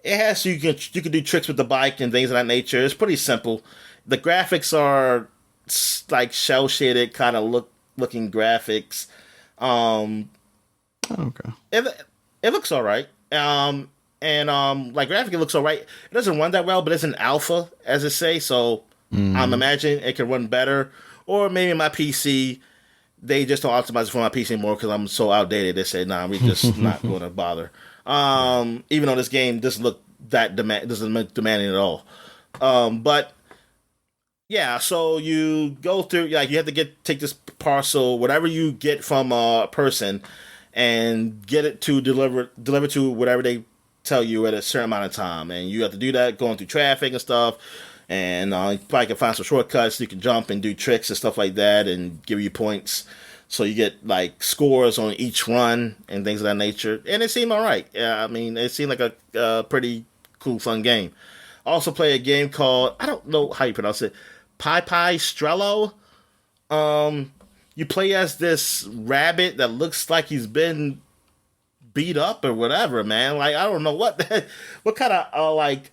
it has you can do tricks with the bike and things of that nature. It's pretty simple. The graphics are like shell shaded kind of looking graphics. Okay. It looks all right. Like graphically it looks all right. It doesn't run that well, but it's an alpha, as it say. So I'm imagining it can run better. Or maybe my PC, they just don't optimize it for my PC anymore because I'm so outdated. They say, nah, we're just not going to bother. Even though this game doesn't look doesn't look demanding at all. But yeah, so you go through, like, you have to take this parcel, whatever you get from a person, and get it to deliver to whatever they tell you at a certain amount of time. And you have to do that going through traffic and stuff. And you probably can find some shortcuts so you can jump and do tricks and stuff like that and give you points. So you get like scores on each run and things of that nature. And it seemed all right. I mean, it seemed like a pretty cool, fun game. I also play a game called, I don't know how you pronounce it, Pipistrello. You play as this rabbit that looks like he's been beat up or whatever, man. Like, I don't know what kind of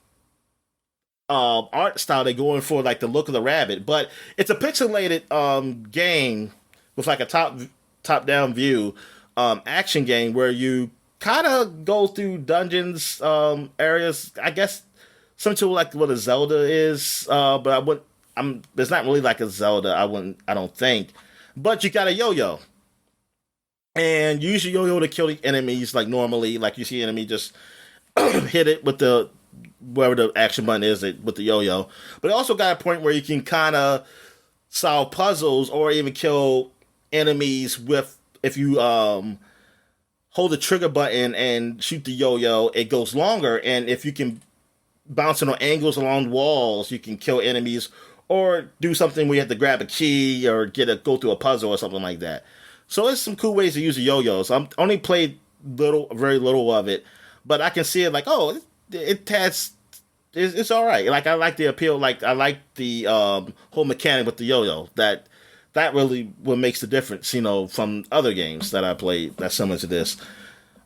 art style they're going for, like the look of the rabbit. But it's a pixelated game with like a top down view action game where you kind of go through dungeons, areas. I guess something to like what a Zelda is, but it's not really like a Zelda. I don't think. But you got a yo-yo. and use your yo-yo to kill the enemies like normally. Like you see enemy just hit it with the wherever the action button is with the yo-yo. But it also got a point where you can kind of solve puzzles or even kill enemies with if you hold the trigger button and shoot the yo-yo, it goes longer. And if you can bounce it on angles along walls, you can kill enemies or do something where you have to grab a key or go through a puzzle or something like that. So there's some cool ways to use the yo-yos. I'm only played very little of it, but I can see it like, oh, it has, it's all right. Like I like the appeal. Like I like the whole mechanic with the yo-yo. That really what makes the difference, from other games that I played that's similar to this.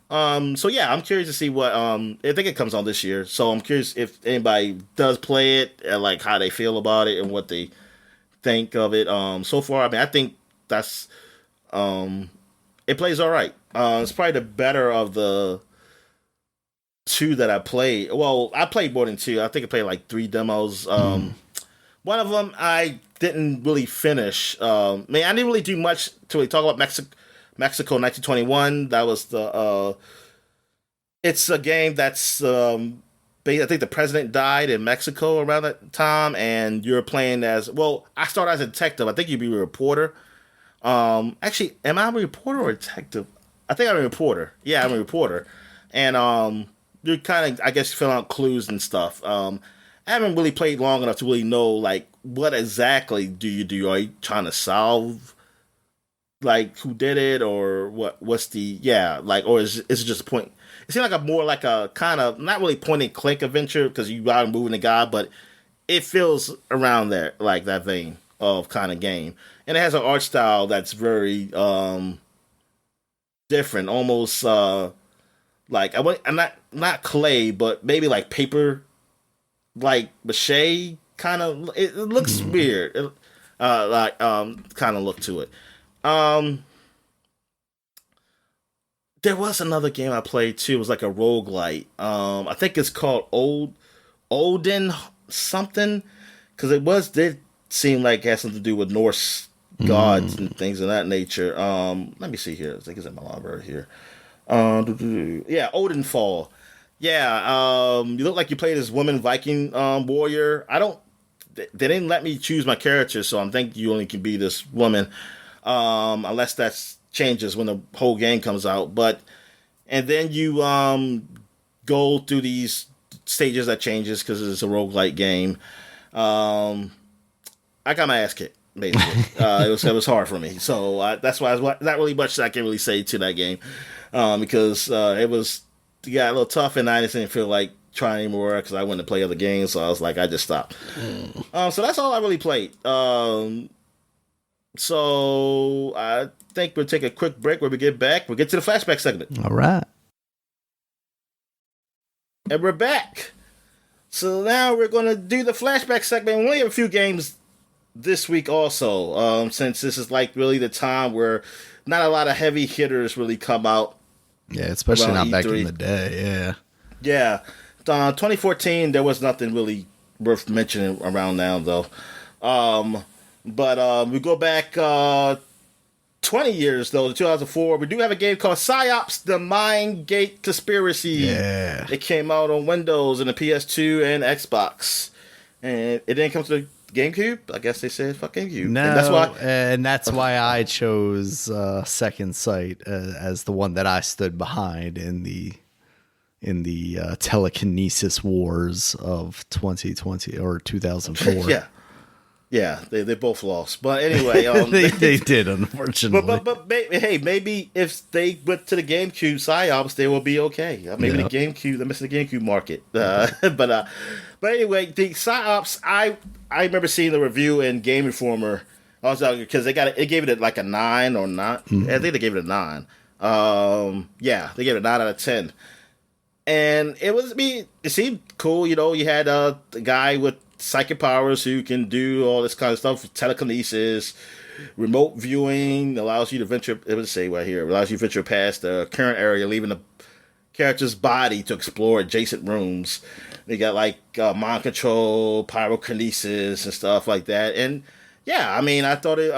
So yeah, I'm curious to see what I think it comes on this year. So I'm curious if anybody does play it and like how they feel about it and what they think of it. So far, I mean, I think that's it plays all right. It's probably the better of the two that I played. Well, I played more than two. I think I played like 3 demos. One of them I didn't really finish. I didn't really do much to really talk about Mexico 1921. That was the. It's a game that's. I think the president died in Mexico around that time, and you're playing as. Well, I started as a detective. I think you'd be a reporter. Actually, am I a reporter or a detective? I think I'm a reporter. Yeah, I'm a reporter, and you're kind of, I guess, filling out clues and stuff. I haven't really played long enough to really know like what exactly do you do? Are you trying to solve like who did it or what's the or is it just a point? It seems like more like a kind of not really point and click adventure because you are moving the guy, but it feels around there like that vein of kind of game, and it has an art style that's very different, almost I'm not clay, but maybe like paper, like mache kind of. It looks weird, kind of look to it. There was another game I played too. It was like a roguelite. I think it's called Olden something because did seem like it had something to do with Norse gods and things of that nature. Let me see here. I think it's in my library here. Yeah, Odin Fall. Yeah, you look like you played as woman Viking warrior. They didn't let me choose my character, so I think you only can be this woman, unless that changes when the whole game comes out. And then you go through these stages that changes because it's a roguelike game. I got my ass kicked. Basically, it was hard for me, so that's why not really much I can really say to that game, because it got a little tough, and I just didn't feel like trying anymore because I wanted to play other games, so I was like, I just stopped. So that's all I really played. So I think we'll take a quick break. When we get back, we'll get to the flashback segment. All right, and we're back. So now we're gonna do the flashback segment. We only have a few games this week also, since this is like really the time where not a lot of heavy hitters really come out. Yeah, especially not E3. back in the day. Yeah. 2014, there was nothing really worth mentioning around now, though. But we go back 20 years, though, to 2004. We do have a game called PsyOps, The Mind Gate Conspiracy. Yeah. It came out on Windows and the PS2 and Xbox. And it didn't come to the GameCube. I guess they said fuck GameCube. No, and that's why I chose Second Sight as the one that I stood behind in the telekinesis wars of 2020 or 2004. Yeah, they both lost. But anyway, they did, unfortunately. But maybe if they went to the GameCube PsyOps, they will be okay. Maybe the GameCube, they're missing the GameCube market. But anyway, the PsyOps, I remember seeing the review in Game Informer. I was because it gave it like a 9 or not. Mm-hmm. I think they gave it a 9. They gave it a 9 out of 10. And it seemed cool. You had the guy with psychic powers who can do all this kind of stuff, telekinesis, remote viewing, allows you to venture. It would say right here, allows you to venture past the current area, leaving the character's body to explore adjacent rooms. They got like mind control, pyrokinesis, and stuff like that. And yeah, I mean, I thought it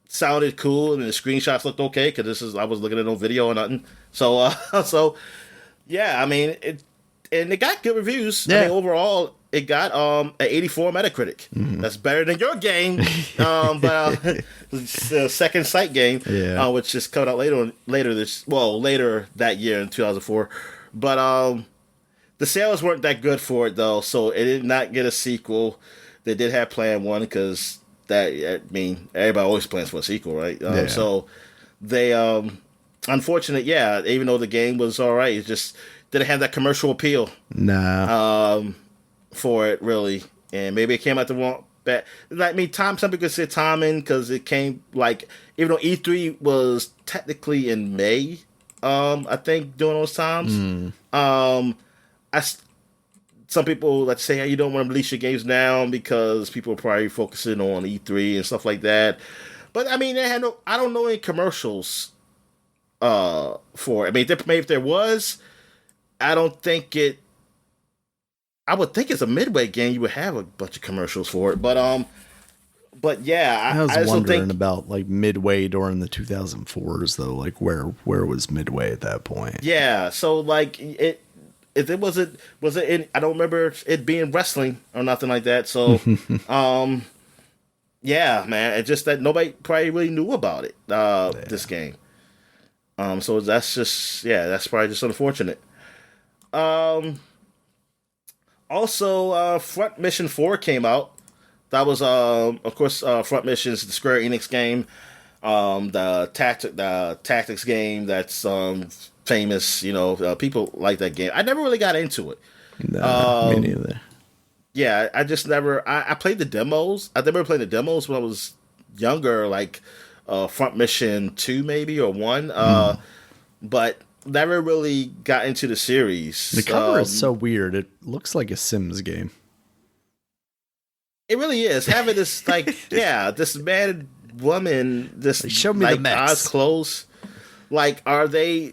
sounded cool, and the screenshots looked okay because I was looking at no video or nothing. So so yeah, I mean it got good reviews. I Yeah. mean overall it got an 84 Metacritic. That's better than your game, but it's the Second Sight game, Yeah. which is coming out later that year in 2004. But the sales weren't that good for it though, so it did not get a sequel. They did have Plan 1 because I mean everybody always plans for a sequel, right? Yeah. So they unfortunate, yeah. Even though the game was all right, it just didn't have that commercial appeal Nah. for it really, and maybe it came out the wrong. Like I mean, some people could say timing because it came like even though E3 was technically in May, I think during those times. I some people let's say hey, you don't want to release your games now because people are probably focusing on E3 and stuff like that. But I mean, they had no. I don't know any commercials for it. I mean, maybe if there was, I don't think it. I would think it's a midway game. You would have a bunch of commercials for it, but yeah, I was just don't wondering think about like Midway during the 2004s though. Like where was Midway at that point? yeah. So like it. If it was it in, I don't remember it being wrestling or nothing like that. So, yeah, man, it's just that nobody probably really knew about it. This game. So that's just that's probably just unfortunate. Also, Front Mission 4 came out. That was of course Front Mission's the Square Enix game, the tactics game that's famous. You know, people like that game. I never really got into it. Nah, me neither. Yeah, I just never. I played the demos. I never played the demos when I was younger, like Front Mission 2 maybe or 1. But never really got into the series. The cover is so weird. It looks like a Sims game. It really is. Having this like this mad woman, this Like, show me like the mechs. eyes closed. Like are their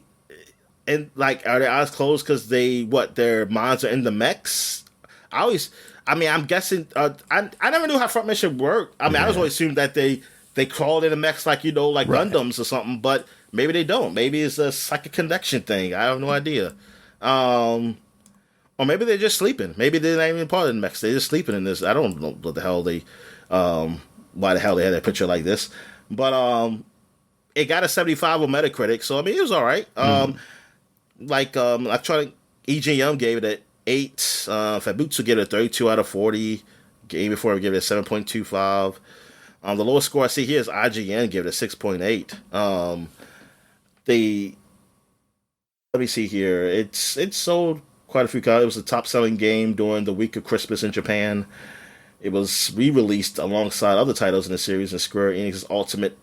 eyes closed because their minds are in the mechs? I'm guessing. I never knew how Front Mission worked. I mean, I just always assumed that they crawled in the mechs like like Right. Gundams or something. But maybe they don't. Maybe it's a psychic connection thing. I have no idea. Or maybe they're just sleeping. Maybe they're not even part of the mechs. They're just sleeping in this. I don't know what the hell why the hell they had that picture like this. But it got a 75 on Metacritic, so I mean it was all right. Electronic EGM gave it an 8. Fabutsu gave it a 32 out of 40. Game Before gave it a 7.25. The lowest score I see here is IGN gave it a 6.8. Let me see here. It's sold quite a few copies. It was the top selling game during the week of Christmas in Japan. It was re-released alongside other titles in the series in Square Enix's Ultimate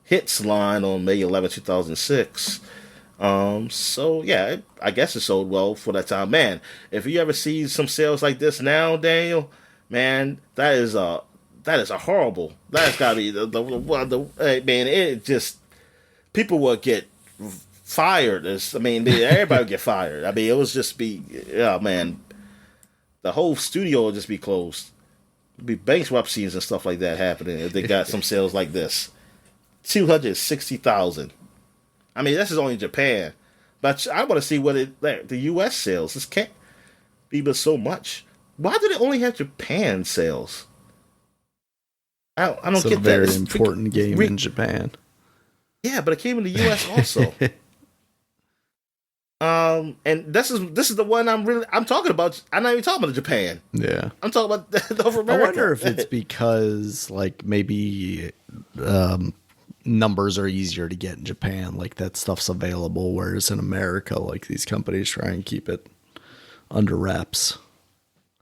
Hits line on May 11, 2006. So yeah, I guess it sold well for that time. Man, if you ever see some sales like this now, Daniel, man, that is a horrible. That's gotta be hey, man. It just people would get fired. Everybody would get fired. I mean, it was just man, the whole studio would just be closed. It'd be bankruptcies and stuff like that happening if they got some sales like this. 260,000. I mean, this is only Japan, but I want to see what the U.S. sales. This can't be but so much. Why do they only have Japan sales? I don't It's get a that. very It's important game in Japan. Yeah, but it came in the U.S. also. And this is the one I'm talking about. I'm not even talking about Japan. Yeah. I'm talking about North America. I wonder if it's because like maybe numbers are easier to get in Japan, like that stuff's available, whereas in America, like these companies try and keep it under wraps.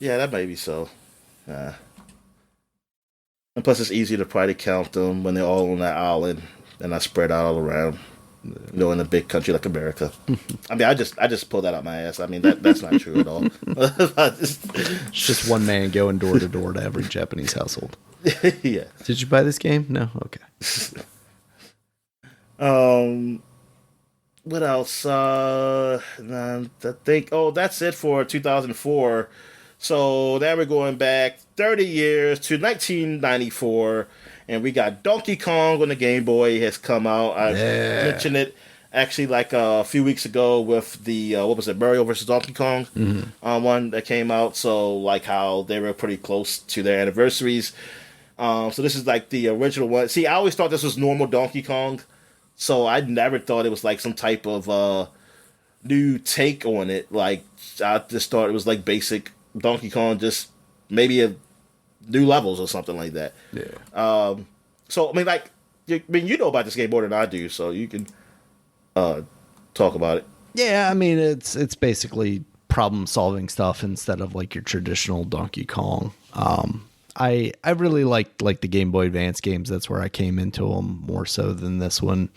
Yeah, that may be so. And plus, it's easy to probably count them when they're all on that island and not spread out all around. In a big country like America. I mean, I just pulled that out my ass. I mean, that's not true at all. It's just one man going door to door to every Japanese household. Yeah. Did you buy this game? No? Okay. What else? I think. Oh, that's it for 2004. So now we're going back 30 years to 1994, and we got Donkey Kong on the Game Boy has come out. I mentioned it actually like a few weeks ago with the what was it, Mario versus Donkey Kong one that came out. So like how they were pretty close to their anniversaries. So this is like the original one. See, I always thought this was normal Donkey Kong, so I never thought it was like some type of new take on it. Like I just thought it was like basic Donkey Kong, just maybe a new levels or something like that. Yeah. So I mean, like, you know about this game more than I do, so you can talk about it. Yeah, I mean it's basically problem solving stuff instead of like your traditional Donkey Kong. I really liked like the Game Boy Advance games. That's where I came into them more so than this one.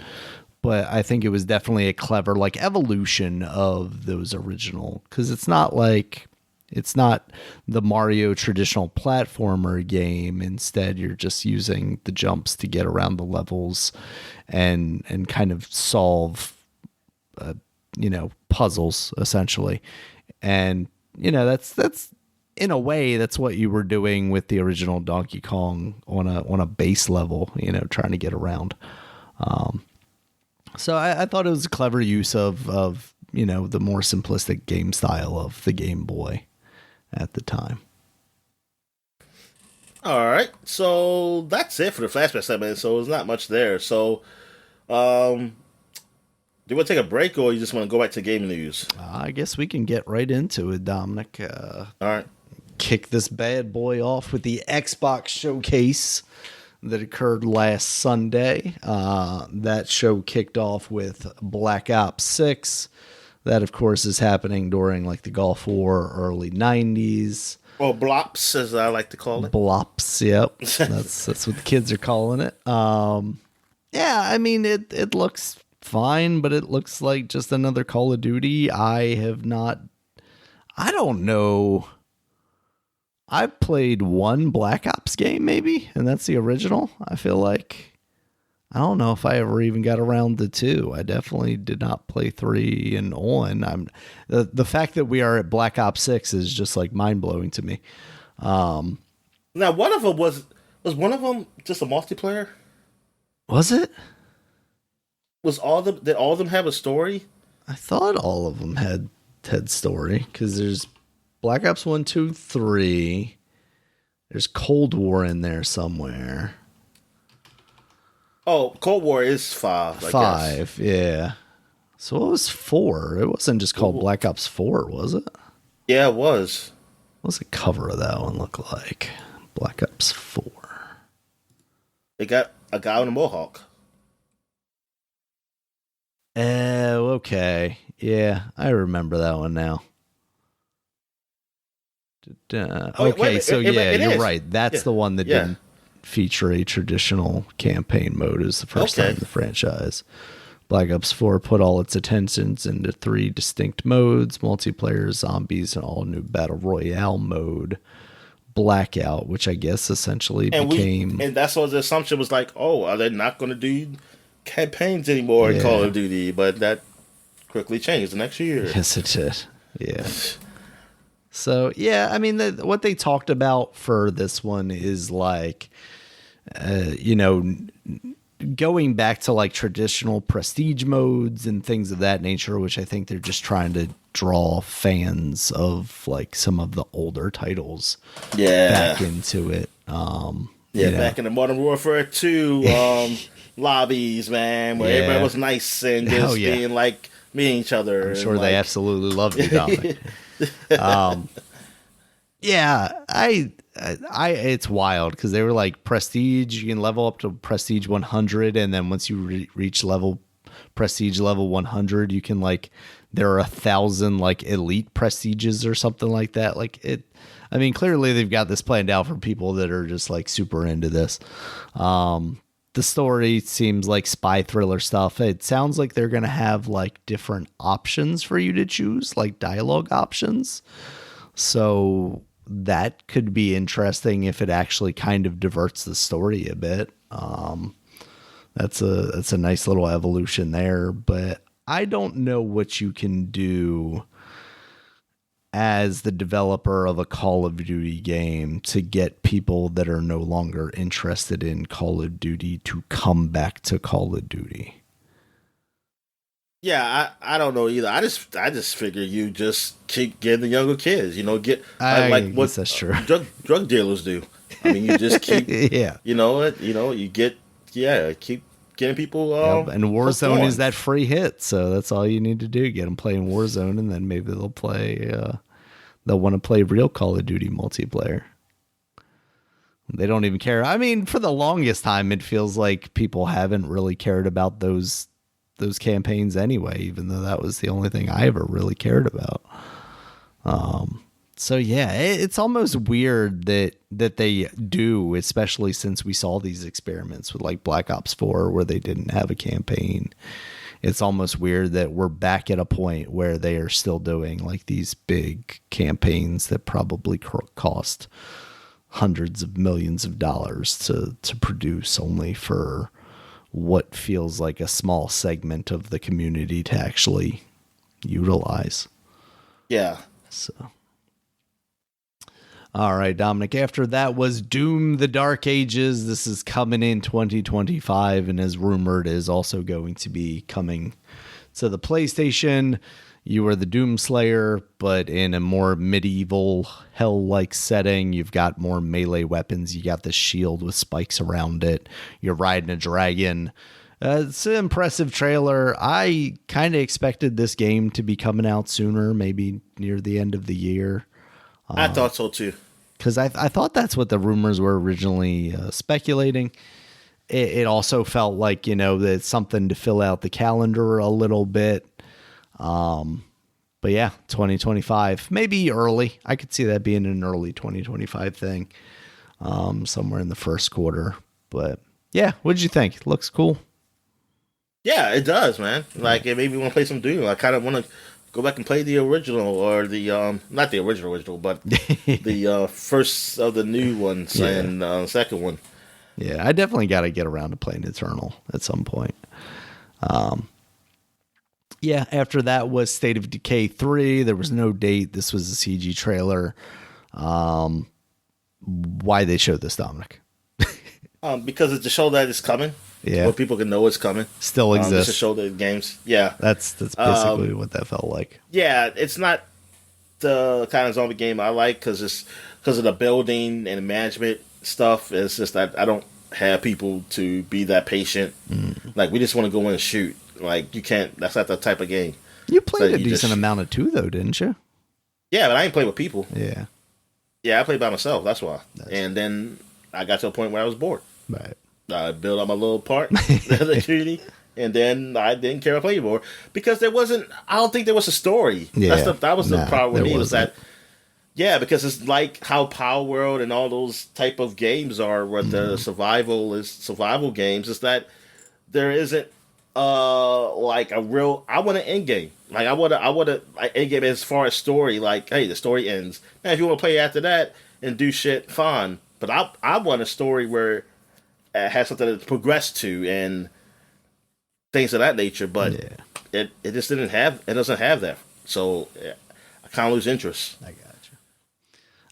But I think it was definitely a clever like evolution of those original, because it's not the Mario traditional platformer game. Instead, you're just using the jumps to get around the levels and kind of solve puzzles essentially. And that's in a way, that's what you were doing with the original Donkey Kong on a base level, trying to get around. So I thought it was a clever use of the more simplistic game style of the Game Boy at the time. All right, so that's it for the flashback segment. So there's not much there. So, do you want to take a break, or you just want to go back to gaming news? I guess we can get right into it, Dominic. All right. Kick this bad boy off with the Xbox showcase that occurred last Sunday. That show kicked off with Black Ops 6. That, of course, is happening during like the Gulf War, early 90s. Or Blops, as I like to call it. Blops, yep. That's what the kids are calling it. Yeah, I mean, it looks fine, but it looks like just another Call of Duty. I don't know. I've played one Black Ops game, maybe, and that's the original. I feel like I don't know if I ever even got around to 2. I definitely did not play 3 and on. The fact that we are at Black Ops 6 is just like mind blowing to me. Now, one of them was one of them just a multiplayer? Was it? Did all of them have a story? I thought all of them had story, because there's Black Ops 1, 2, 3. There's Cold War in there somewhere. Oh, Cold War is 5. 5, yeah. So what was 4? It wasn't just called Black Ops 4, was it? Yeah, it was. What's the cover of that one look like? Black Ops 4. They got a guy with a mohawk. Oh, okay. Yeah, I remember that one now. Okay, so you're right. That's the one that didn't feature a traditional campaign mode. It was the first time in the franchise. Black Ops 4 put all its attentions into 3 distinct modes: multiplayer, zombies, and all new battle royale mode, Blackout, which I guess essentially became... And that's what the assumption was, like, oh, are they not going to do campaigns anymore in Call of Duty? But that quickly changed the next year. Yes, it did. Yeah. So, yeah, I mean, what they talked about for this one is like, going back to like traditional prestige modes and things of that nature, which I think they're just trying to draw fans of like some of the older titles back into it. Back in the Modern Warfare 2 lobbies, man, where everybody was nice and just being like meeting each other. I'm sure they absolutely love you, Dominic. It's wild because they were like prestige. You can level up to prestige 100, and then once you reach prestige level 100, you can like there are 1,000 like elite prestiges or something like that. Like it. I mean, clearly they've got this planned out for people that are just like super into this. The story seems like spy thriller stuff. It sounds like they're going to have like different options for you to choose, like dialogue options. So that could be interesting if it actually kind of diverts the story a bit. That's a nice little evolution there, but I don't know what you can do as the developer of a Call of Duty game to get people that are no longer interested in Call of Duty to come back to Call of Duty? Yeah, I don't know either. I just figure you just keep getting the younger kids. Get I like what guess that's true. drug dealers do. I mean, you just keep Yeah. you get keep getting people. Yep. And hooked Warzone on. is that free hit, so that's all you need to do. Get them playing Warzone, and then maybe they'll play. They'll want to play real Call of Duty multiplayer. They don't even care. I mean, for the longest time, it feels like people haven't really cared about those campaigns anyway, even though that was the only thing I ever really cared about. So yeah, it's almost weird that they do, especially since we saw these experiments with like Black Ops 4 where they didn't have a campaign. It's almost weird that we're back at a point where they are still doing like these big campaigns that probably cost hundreds of millions of dollars to produce, only for what feels like a small segment of the community to actually utilize. Yeah. So, all right, Dominic, after that was Doom the Dark Ages. This is coming in 2025 and as rumored is also going to be coming to the PlayStation. You are the Doom Slayer, but in a more medieval hell-like setting. You've got more melee weapons. You got the shield with spikes around it. You're riding a dragon. It's an impressive trailer. I kind of expected this game to be coming out sooner, maybe near the end of the year. I thought so too. Because I thought that's what the rumors were originally speculating. It also felt like, that it's something to fill out the calendar a little bit. But yeah, 2025, maybe early. I could see that being an early 2025 thing, somewhere in the first quarter. But yeah, what did you think? Looks cool. Yeah, it does, man. Like, it made me want to play some Doom. I kind of want to go back and play the original, or the not the original, but the first of the new ones and second one. Yeah, I definitely got to get around to playing Eternal at some point. Yeah, after that was State of Decay 3. There was no date. This was a CG trailer. Why they showed this, Dominic? Because it's to show that it's coming. Yeah. Where people can know it's coming. Still exists. Just to show the games. Yeah. That's basically what that felt like. Yeah, it's not the kind of zombie game I like because of the building and management stuff. It's just that I don't have people to be that patient. Like, we just want to go in and shoot. Like, you can't. That's not the type of game. You played a decent amount of 2, though, didn't you? Yeah, but I ain't played with people. Yeah. Yeah, I played by myself. That's why. And then I got to a point where I was bored. Right. I built up my little part of the community, and then I didn't care to play anymore because there wasn't. I don't think there was a story. Yeah. That was the problem with me. Was wasn't. that? Yeah, because it's like how Power World and all those type of games are, where the survival games. Is that there isn't like a real. I want an end game. Like I want a like end game as far as story. Like, hey, the story ends. Now, if you want to play after that and do shit, fine. But I want a story where it has something to progress to and things of that nature. But it just didn't have. It doesn't have that. So I kind of lose interest. I got you.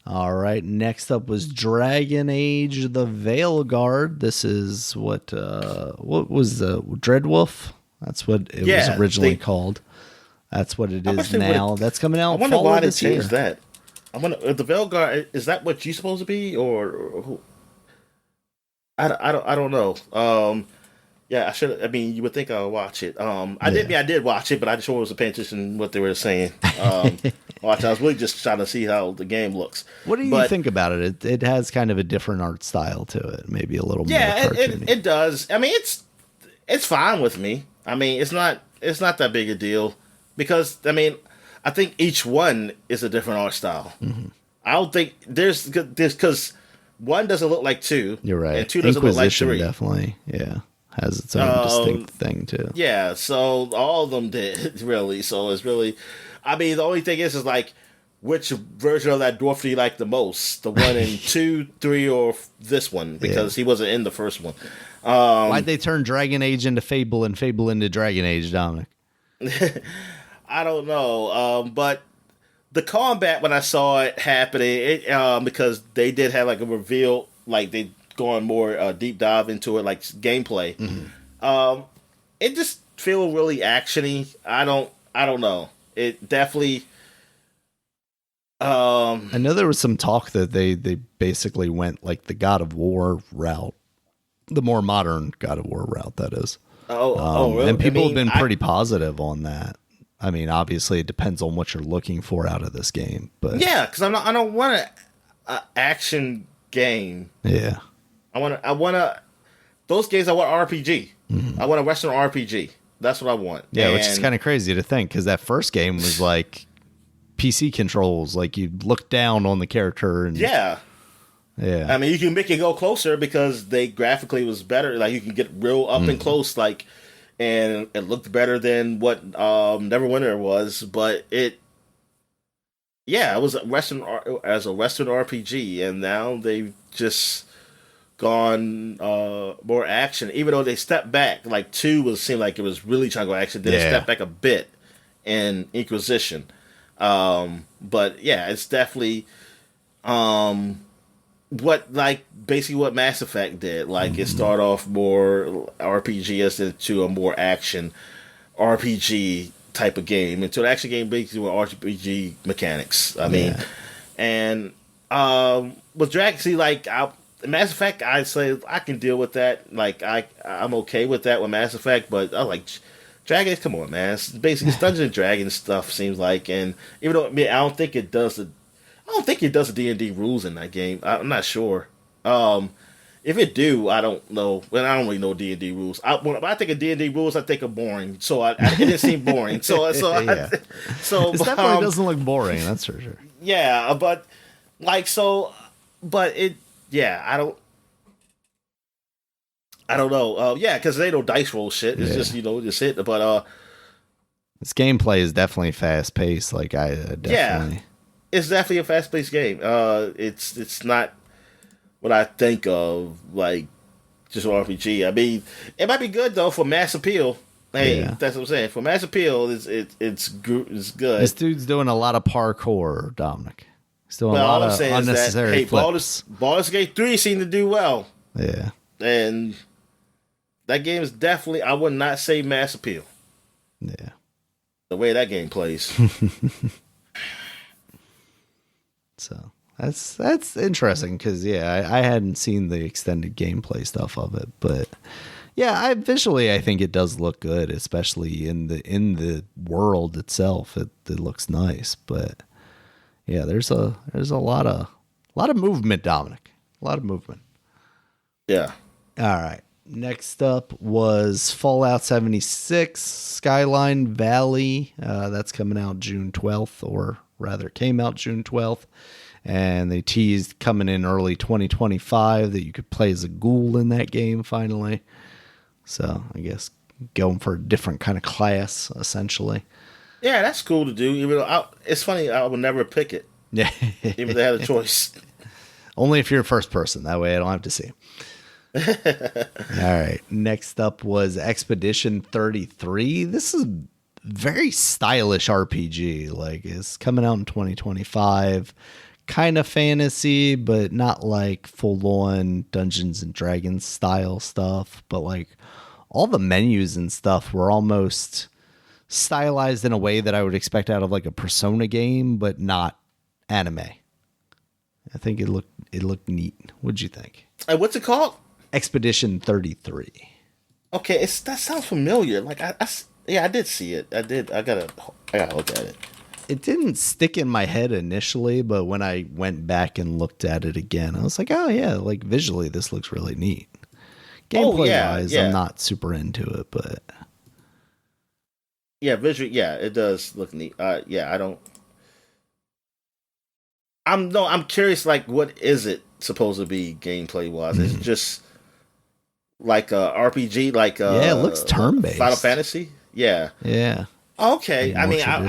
All right. Next up was Dragon Age: The Veilguard. This is what was the Dreadwolf? That's what it was originally called. That's what it is now. That's coming out. I wonder why they changed that. I wonder if the Veilguard, is that what you supposed to be, or who? I don't know. Yeah, I should. I mean, you would think I would watch it. I did watch it, but I just wasn't paying attention to what they were saying. I was really just trying to see how the game looks. What do you think about it? It has kind of a different art style to it, maybe a little more cartoony. It does. I mean, it's fine with me. I mean, it's not that big a deal because I mean, I think each one is a different art style. Mm-hmm. I don't think there's because one doesn't look like 2. You're right. And 2 doesn't look like 3. Definitely, has its own distinct thing too. Yeah, so all of them did really. So it's really, I mean, the only thing is like, which version of that dwarf do you like the most? The one in 2, 3, or this one? Because he wasn't in the first one. Why'd they turn Dragon Age into Fable and Fable into Dragon Age, Dominic? I don't know. But the combat when I saw it happening, because they did have like a reveal, like they going more deep dive into it, like gameplay. It just feel really actiony. I don't know. It definitely. I know there was some talk that they basically went like the God of War route, the more modern God of War route, that is. Really? And people have been pretty positive on that. I mean, obviously, it depends on what you're looking for out of this game, but yeah, because I don't want an action game. Yeah, I want those games. I want RPG. I want a Western RPG. That's what I want. Yeah, which is kind of crazy to think because that first game was like PC controls, like you look down on the character and yeah. I mean, you can make it go closer because they graphically was better. Like you can get real up and close, like, and it looked better than what Neverwinter was. But it was a Western RPG, and now they've just gone more action. Even though they stepped back, like 2 seemed like it was really trying to go action. Then it stepped back a bit in Inquisition. But yeah, it's definitely basically what Mass Effect did. Like it started off more RPG as into a more action RPG type of game. Until the action game basically with RPG mechanics. I mean, and with Dragon, see, like Mass Effect, I'd say I can deal with that. Like I'm okay with that with Mass Effect, but I like Dragon. Come on, man. It's basically it's Dungeons and Dragons stuff seems like, and even though I don't think it does the D&D rules in that game. I'm not sure. If it do, I don't know. Well, I don't really know D&D rules. When I think of D&D rules, I think of boring. So it didn't seem boring. So it definitely doesn't look boring. That's for sure. Yeah, but I don't know. Because they don't dice roll shit. It's just just hit. But this gameplay is definitely fast paced. Like I definitely. Yeah. It's definitely a fast-paced game. It's not what I think of, like, just an RPG. I mean, it might be good, though, for mass appeal. Hey, that's what I'm saying. For mass appeal, it's good. This dude's doing a lot of parkour, Dominic. He's doing a lot of unnecessary flips. Baldur's Gate 3 seemed to do well. Yeah. And that game is definitely, I would not say mass appeal. Yeah. The way that game plays. So that's interesting because I hadn't seen the extended gameplay stuff of it, but yeah, visually I think it does look good, especially in the world itself. It looks nice, but yeah, there's a lot of movement, Dominic, a lot of movement. Yeah. All right. Next up was Fallout 76 Skyline Valley. That's coming out June 12th, or rather came out June 12th. And they teased coming in early 2025 that you could play as a ghoul in that game finally. So I guess going for a different kind of class, essentially. Yeah, that's cool to do. Even though it's funny, I would never pick it. Yeah. Even if they had a choice. Only if you're a first person. That way I don't have to see. All right. Next up was Expedition 33. This is very stylish RPG. Like it's coming out in 2025. Kind of fantasy, but not like full on Dungeons and Dragons style stuff. But like all the menus and stuff were almost stylized in a way that I would expect out of like a Persona game, but not anime. I think it looked neat. What'd you think? What's it called? Expedition 33. Okay, that sounds familiar. Like I did see it. I gotta look at it. It didn't stick in my head initially, but when I went back and looked at it again, I was like, oh yeah, like visually this looks really neat. Gameplay wise, I'm not super into it, but yeah, visually, yeah, it does look neat. I'm curious, like, what is it supposed to be gameplay wise? Is it just like a RPG, like it looks turn based, Final Fantasy? Yeah. Okay, I mean, I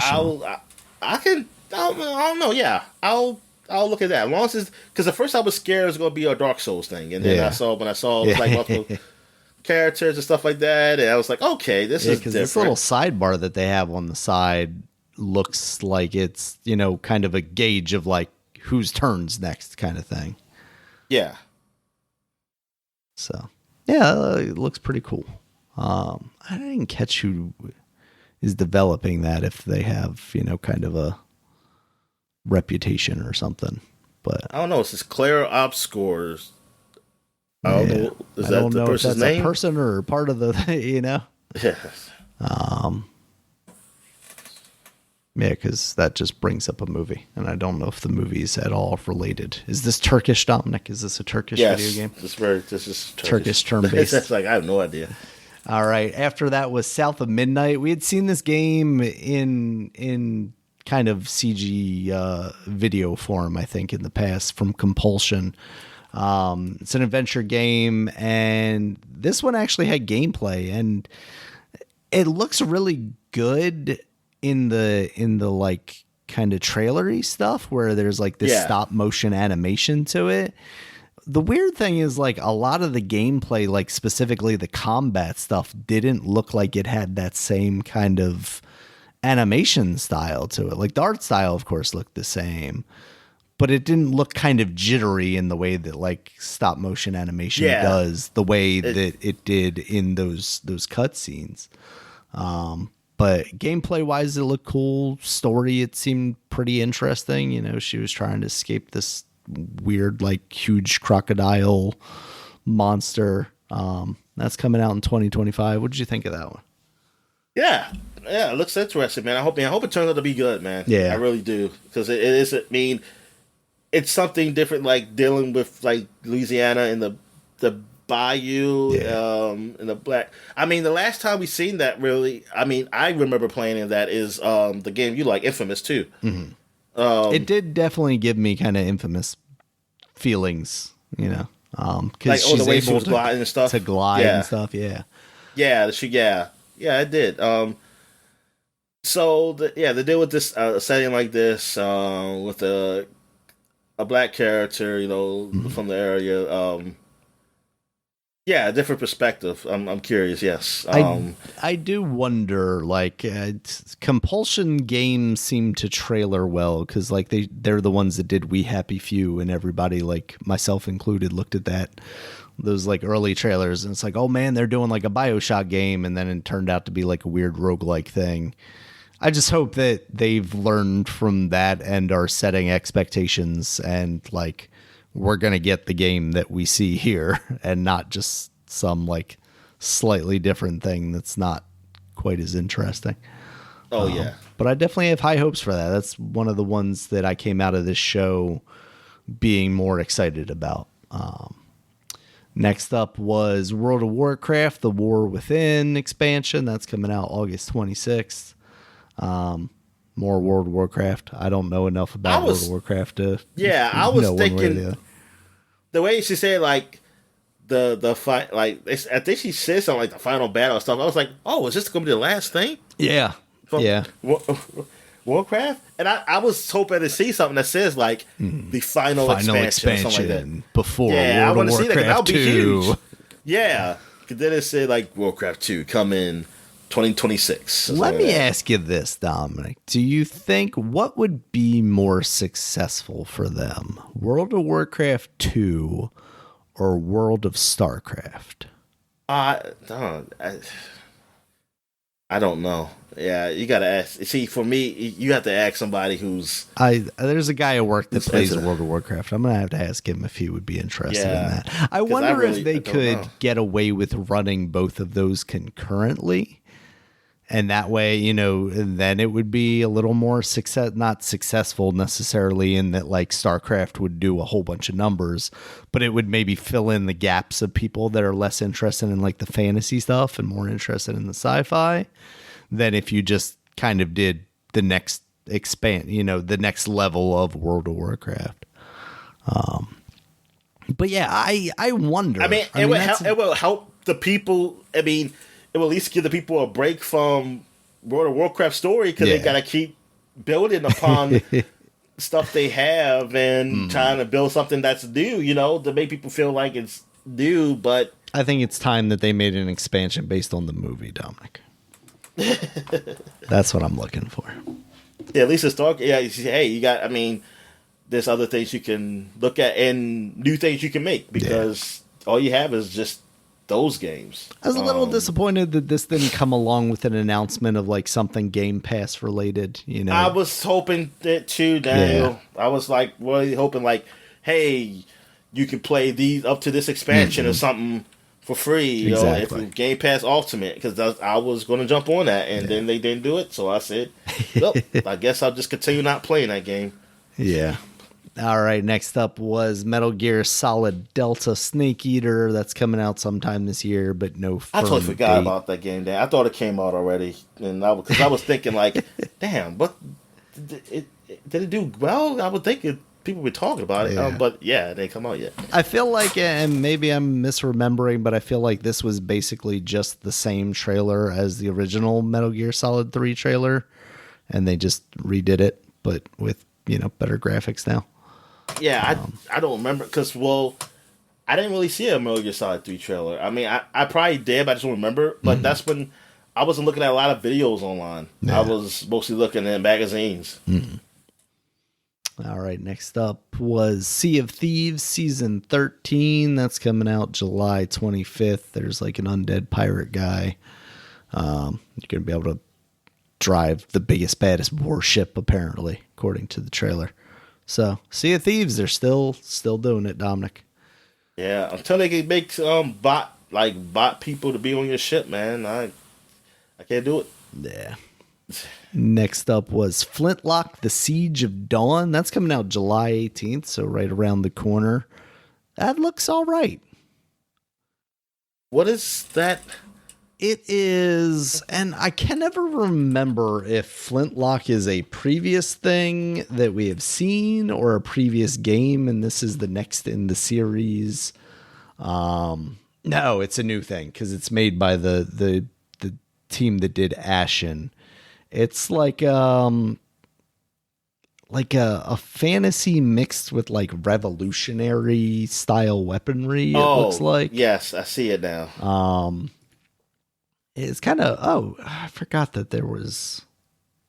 don't know. Yeah, I'll look at that. As long as it's because at first I was scared it was going to be a Dark Souls thing, and then when I saw like multiple characters and stuff like that, and I was like, okay, this is different. This little sidebar that they have on the side looks like it's, kind of a gauge of like whose turn's next kind of thing. Yeah. So, yeah, it looks pretty cool. I didn't catch who is developing that, if they have, kind of a reputation or something. But I don't know. It's this Claire Obscores. I don't know. Is I that don't the know person's if that's name? a person or part of the, Yes. Yeah, because that just brings up a movie, and I don't know if the movie is at all related. Is this Turkish, Dominic? Is this a Turkish video game? This is Turkish turn-based. That's like, I have no idea. All right. After that was South of Midnight. We had seen this game in kind of CG video form, I think, in the past from Compulsion. It's an adventure game, and this one actually had gameplay, and it looks really good in the like kind of trailery stuff where there's like this stop motion animation to it. The weird thing is, like, a lot of the gameplay, like specifically the combat stuff, didn't look like it had that same kind of animation style to it. Like, the art style, of course, looked the same, but it didn't look kind of jittery in the way that like stop motion animation does, the way that it did in those cutscenes. But gameplay wise, it looked cool. Story, it seemed pretty interesting. She was trying to escape this weird, like, huge crocodile monster. That's coming out in 2025. What did you think of that one? Yeah, it looks interesting, man. I hope it turns out to be good, man. Yeah, I really do, because it is. I mean, it's something different, like dealing with like Louisiana and the bayou, and the black. I mean, the last time we seen that, really, I mean, I remember playing in that is the game you like, Infamous 2. Mm-hmm. It did definitely give me kind of Infamous feelings, because like, she's the way able she was gliding and stuff. to glide and stuff. Yeah, it did. So the deal with this setting like this, with a black character, from the area, a different perspective. I'm curious. Yes, I do wonder. Like, Compulsion games seem to trailer well because, like, they're the ones that did We Happy Few, and everybody, like myself included, looked at those like early trailers, and it's like, oh man, they're doing like a BioShock game, and then it turned out to be like a weird roguelike thing. I just hope that they've learned from that and are setting expectations, and like, we're going to get the game that we see here and not just some like slightly different thing that's not quite as interesting. Oh, yeah. But I definitely have high hopes for that. That's one of the ones that I came out of this show being more excited about. Next up was World of Warcraft, The War Within expansion. That's coming out August 26th. More World of Warcraft. I don't know enough about World of Warcraft to I was thinking the way she said, like, the fight, like, I think she said something like the final battle and stuff. I was like, oh, is this going to be the last thing? Yeah. Warcraft? And I was hoping to see something that says, like, the final expansion or something like that. Before World of Warcraft 2. Huge. Yeah. Then it said, like, Warcraft 2 come in 2026. Let me ask you this, Dominic. Do you think what would be more successful for them? World of Warcraft 2 or World of StarCraft? I don't know. Yeah, you got to ask. See, for me, you have to ask somebody who's... There's a guy at work that plays World of Warcraft. I'm going to have to ask him if he would be interested in that. I wonder if they could get away with running both of those concurrently. And that way, then it would be a little more not successful necessarily in that, like, StarCraft would do a whole bunch of numbers, but it would maybe fill in the gaps of people that are less interested in, like, the fantasy stuff and more interested in the sci-fi than if you just kind of did the next the next level of World of Warcraft. But yeah, I wonder. I mean, it will help the people. I mean, it will at least give the people a break from World of Warcraft story because they got to keep building upon stuff they have and trying to build something that's new, to make people feel like it's new. But I think it's time that they made an expansion based on the movie, Dominic. That's what I'm looking for. Yeah, at least it's dark. Yeah, you see, hey, you got. I mean, there's other things you can look at and new things you can make because all you have is just those games. I was a little disappointed that this didn't come along with an announcement of like something Game Pass related. You know, I was hoping that too, Daniel. I was like really hoping like, hey, you can play these up to this expansion or something for free. You know, if Game Pass Ultimate, because I was going to jump on that, and then they didn't do it. So I said, well, I guess I'll just continue not playing that game. Yeah. All right, next up was Metal Gear Solid Delta Snake Eater. That's coming out sometime this year, but no firm I totally forgot date. about that game. I thought it came out already, and because I was thinking like, damn, what did it do well? I would think people were talking about it, but yeah, it didn't come out yet. I feel like, and maybe I'm misremembering, but I feel like this was basically just the same trailer as the original Metal Gear Solid 3 trailer, and they just redid it, but with, better graphics now. Yeah, I don't remember because I didn't really see a Metal Gear Solid 3 trailer. I mean, I probably did, but I just don't remember. But that's when I wasn't looking at a lot of videos online. Yeah. I was mostly looking at magazines. All right, next up was Sea of Thieves Season 13. That's coming out July 25th. There's like an undead pirate guy. You're going to be able to drive the biggest, baddest warship, apparently, according to the trailer. So, Sea of Thieves, they're still doing it, Dominic. Yeah, until they can make bot people to be on your ship, man. I can't do it. Yeah. Next up was Flintlock: The Siege of Dawn. That's coming out July 18th, so right around the corner. That looks all right. What is that? It is, and I can never remember if Flintlock is a previous thing that we have seen or a previous game, and this is the next in the series. No, it's a new thing because it's made by the team that did Ashen. It's like a fantasy mixed with like revolutionary style weaponry. It looks like. Yes, I see it now. It's kind of, I forgot that there was,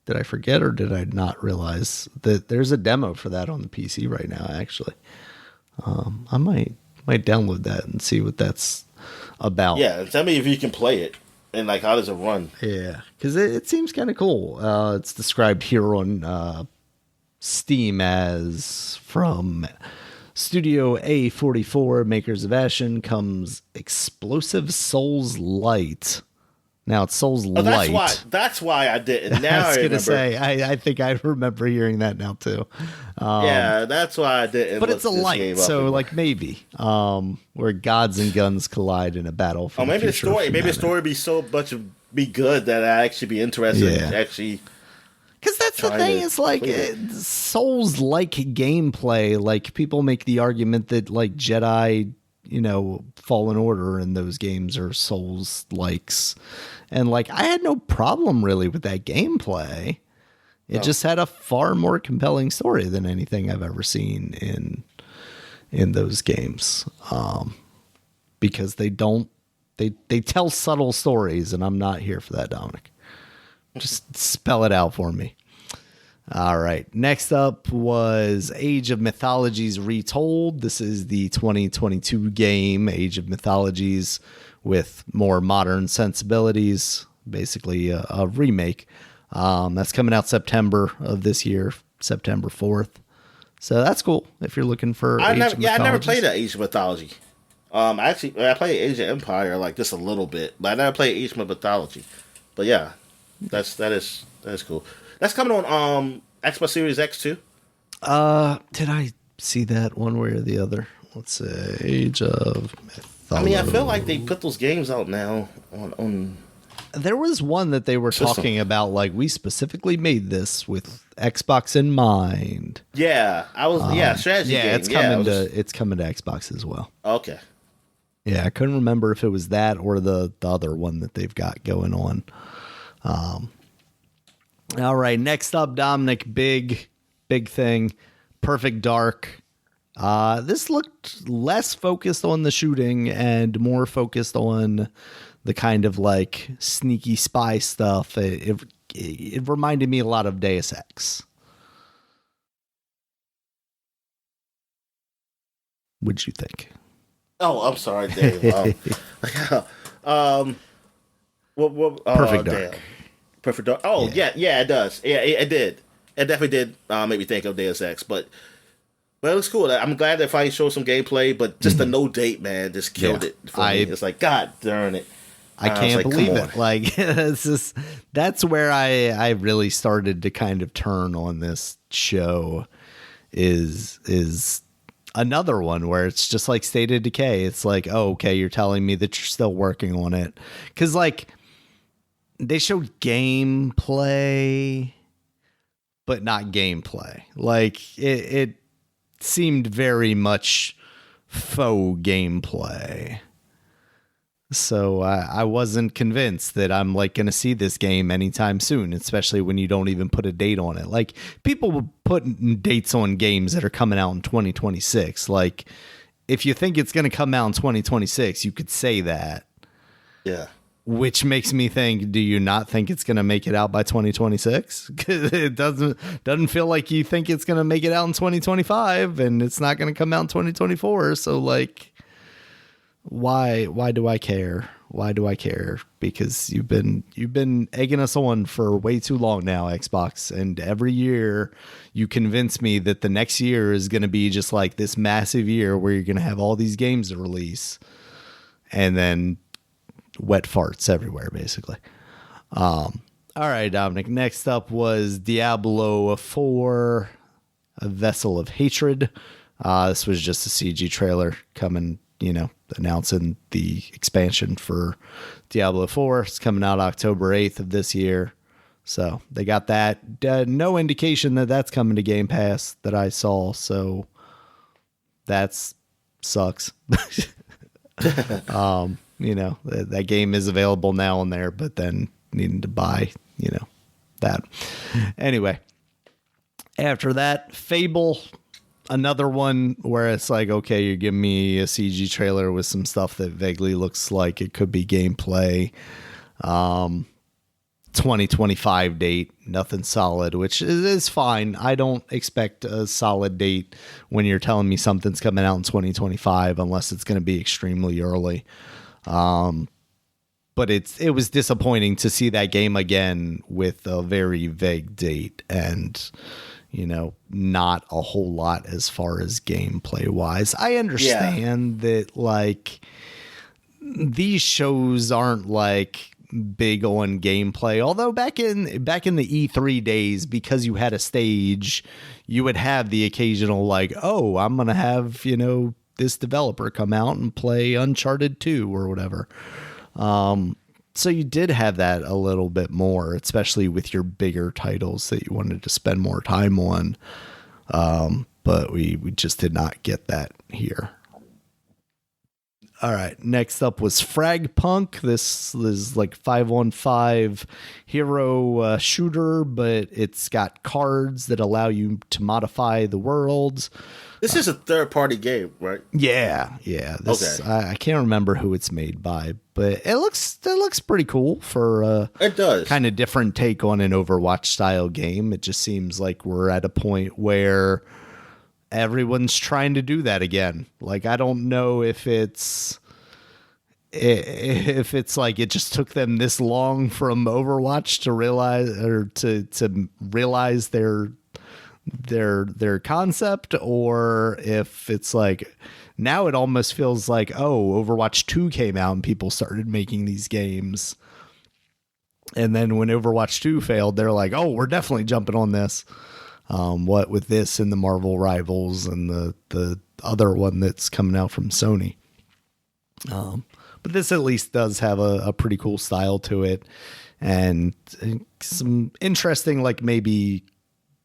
did I forget or did I not realize that there's a demo for that on the PC right now, actually. I might download that and see what that's about. Yeah, tell me if you can play it and like how does it run? Yeah, because it seems kind of cool. It's described here on Steam as from Studio A44, makers of Ashen, comes Explosive Souls Light. Now it's Souls Light. That's why I didn't. Now I was going to say, I think I remember hearing that now too. Yeah, that's why I didn't. But it's a light, so like maybe where gods and guns collide in a battle. For maybe the story, be so much be good that I actually be interested in actually. Because that's the thing, is like Souls-like gameplay. Like people make the argument that like Jedi, Fallen Order in those games are Souls-likes. And like I had no problem really with that gameplay. It just had a far more compelling story than anything I've ever seen in those games. Because they tell subtle stories, and I'm not here for that, Dominic. Just spell it out for me. All right. Next up was Age of Mythologies Retold. This is the 2022 game, Age of Mythologies, with more modern sensibilities. Basically a remake. That's coming out September of this year, September 4th. So that's cool if you're looking for I never played Age of Mythology. Actually, I played Age of Empire like just a little bit, but I never played Age of Mythology. But yeah. That is cool. That's coming on Xbox Series X too. Did I see that one way or the other? Let's say Age of Mythology. I mean, I feel like they put those games out now on. There was one that they were talking about, like we specifically made this with Xbox in mind. Yeah, strategy game. It's coming to Xbox as well. Okay. Yeah, I couldn't remember if it was that or the other one that they've got going on. All right, next up, Dominic, big thing, Perfect Dark. This looked less focused on the shooting and more focused on the kind of like sneaky spy stuff. It it reminded me a lot of Deus Ex. What'd you think? Oh, I'm sorry, Dave. Perfect Dark. Damn. Perfect Dark. Oh, yeah, it does. Yeah, it did. It definitely did make me think of Deus Ex, but it looks cool. I'm glad they finally showed some gameplay, but just the no date, man, just killed it for me. It's like, God darn it. I can't believe it. Like, that's where I really started to kind of turn on this show is another one where it's just like State of Decay. It's like, oh, okay, you're telling me that you're still working on it. Because, like, they showed gameplay, but not gameplay. Like, it seemed very much faux gameplay. So I wasn't convinced that I'm like going to see this game anytime soon, especially when you don't even put a date on it. Like, people will put dates on games that are coming out in 2026. Like, if you think it's going to come out in 2026, you could say that. Yeah. Which makes me think, do you not think it's going to make it out by 2026? Because it doesn't feel like you think it's going to make it out in 2025, and it's not going to come out in 2024. So, like, why do I care? Why do I care? Because you've been egging us on for way too long now, Xbox, and every year you convince me that the next year is going to be just like this massive year where you're going to have all these games to release, and then wet farts everywhere, basically. All right, Dominic. Next up was Diablo 4, A Vessel of Hatred. This was just a CG trailer coming, announcing the expansion for Diablo 4. It's coming out October 8th of this year. So they got that. No indication that that's coming to Game Pass that I saw. So that's sucks. That game is available now on there, but then needing to buy, that. Anyway, after that, Fable, another one where it's like, okay, you're giving me a CG trailer with some stuff that vaguely looks like it could be gameplay. 2025 date, nothing solid, which is fine. I don't expect a solid date when you're telling me something's coming out in 2025, unless it's going to be extremely early. But it was disappointing to see that game again with a very vague date and, not a whole lot as far as gameplay wise. I understand that, like, these shows aren't like big on gameplay, although back in the E3 days, because you had a stage, you would have the occasional like, oh, I'm gonna have this developer come out and play Uncharted 2 or whatever. So you did have that a little bit more, especially with your bigger titles that you wanted to spend more time on. But we just did not get that here. All right. Next up was Fragpunk. This is like 5-on-5 hero shooter, but it's got cards that allow you to modify the worlds. This is a third-party game, right? Yeah. Okay. I can't remember who it's made by, but it looks pretty cool for it does kind of different take on an Overwatch style game. It just seems like we're at a point where everyone's trying to do that again. Like, I don't know if it's like it just took them this long from Overwatch to realize their concept, or if it's like now it almost feels like, oh, Overwatch 2 came out and people started making these games, and then when Overwatch 2 failed, they're like, oh, we're definitely jumping on this. What with this and the Marvel Rivals and the other one that's coming out from Sony. But this at least does have a pretty cool style to it, and some interesting, like, maybe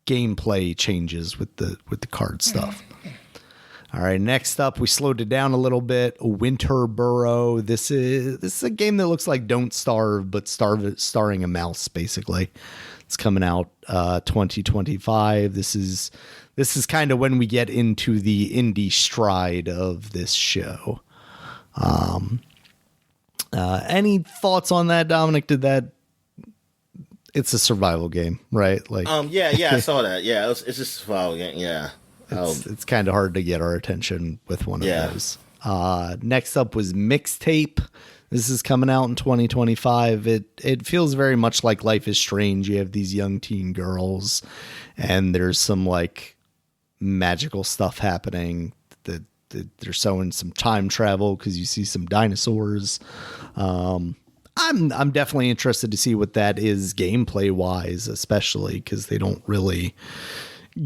gameplay changes with the card stuff. All right, next up, we slowed it down a little bit. Winterboro. This is a game that looks like Don't Starve, but starring a mouse, basically. It's coming out 2025. This is kind of when we get into the indie stride of this show. Any thoughts on that, Dominic? Did that It's a survival game, right? Like, yeah, I saw that. Yeah, it's just a survival game. Yeah, it's kind of hard to get our attention with one of Yeah. those. Next up was Mixtape. This is coming out in 2025. It feels very much like Life is Strange. You have these young teen girls, and there's some like magical stuff happening. That they're showing some time travel because you see some dinosaurs. I'm definitely interested to see what that is gameplay wise, especially because they don't really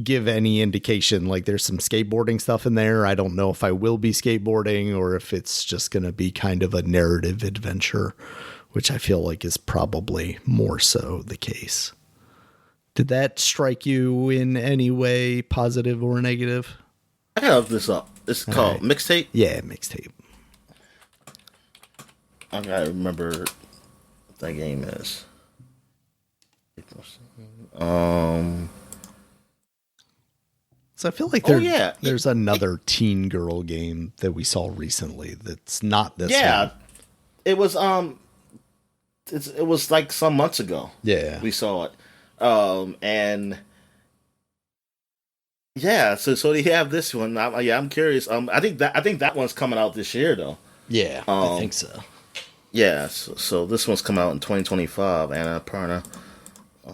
give any indication. Like there's some skateboarding stuff in there. I don't know if I will be skateboarding or if it's just going to be kind of a narrative adventure, which I feel like is probably more so the case. Did that strike you in any way, positive or negative? I gotta look this up. It's called Mixtape. Yeah, Mixtape. I gotta remember what that game is. So I feel like there's another teen girl game that we saw recently that's not this one. It was it was like some months ago. Yeah. We saw it. And yeah, so they have this one. I'm curious. I think that one's coming out this year though. Yeah, I think so. Yeah, so this one's coming out in 2025. Anna Parna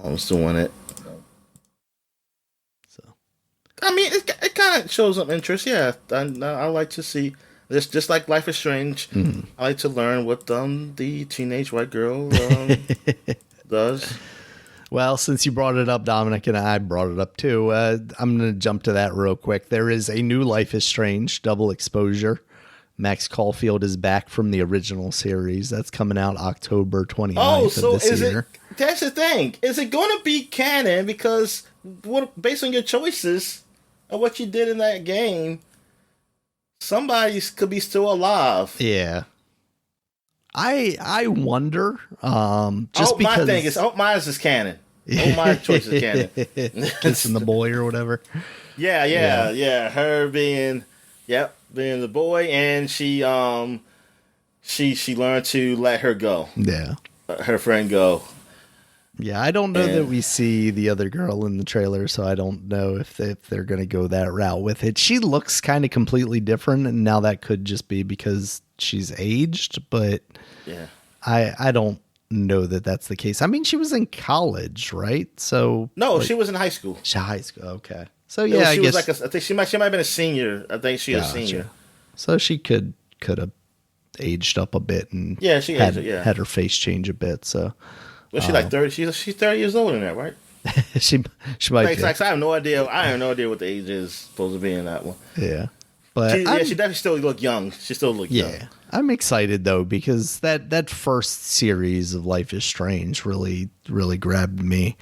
is doing it. So, I mean, it kind of shows some interest. Yeah, I like to see this. Just like Life is Strange, I like to learn what the teenage white girl does. Well, since you brought it up, Dominic, and I brought it up too, I'm going to jump to that real quick. There is a new Life is Strange, Double Exposure. Max Caulfield is back from the original series. That's coming out October 29th of this year. That's the thing. Is it going to be canon? Because based on your choices of what you did in that game, somebody could be still alive. Yeah. I wonder. Just because my thing is, mine is canon. My choice is canon. Kissing the boy or whatever. Yeah. Her being the boy, and she learned to let her go. Yeah, her friend go. Yeah, I don't know that we see the other girl in the trailer, so I don't know if they're going to go that route with it. She looks kind of completely different, and now that could just be because she's aged, but yeah, I don't know that that's the case. I mean, she was in college, right? So no, she was in high school. High school, okay. So yeah, I guess was I think she might have been a senior. I think she was a senior. So she could have aged up a bit and she had her face change a bit. So was she like 30? She's 30 years older than that, right? she might be. Like, I have no idea. I have no idea what the age is supposed to be in that one. Yeah, but she definitely still look young. She still look young. Yeah, I'm excited though because that first series of Life is Strange really grabbed me.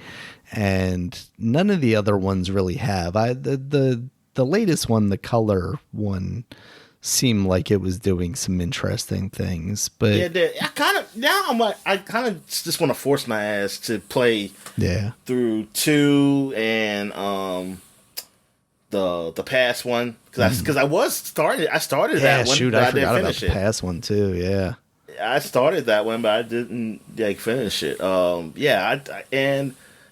And none of the other ones really have. The latest one, the color one, seemed like it was doing some interesting things. But I kind of just want to force my ass to play through 2 and the past one because I started that one. Shoot, I forgot about the past one too. Yeah, I started that one, but I didn't finish it.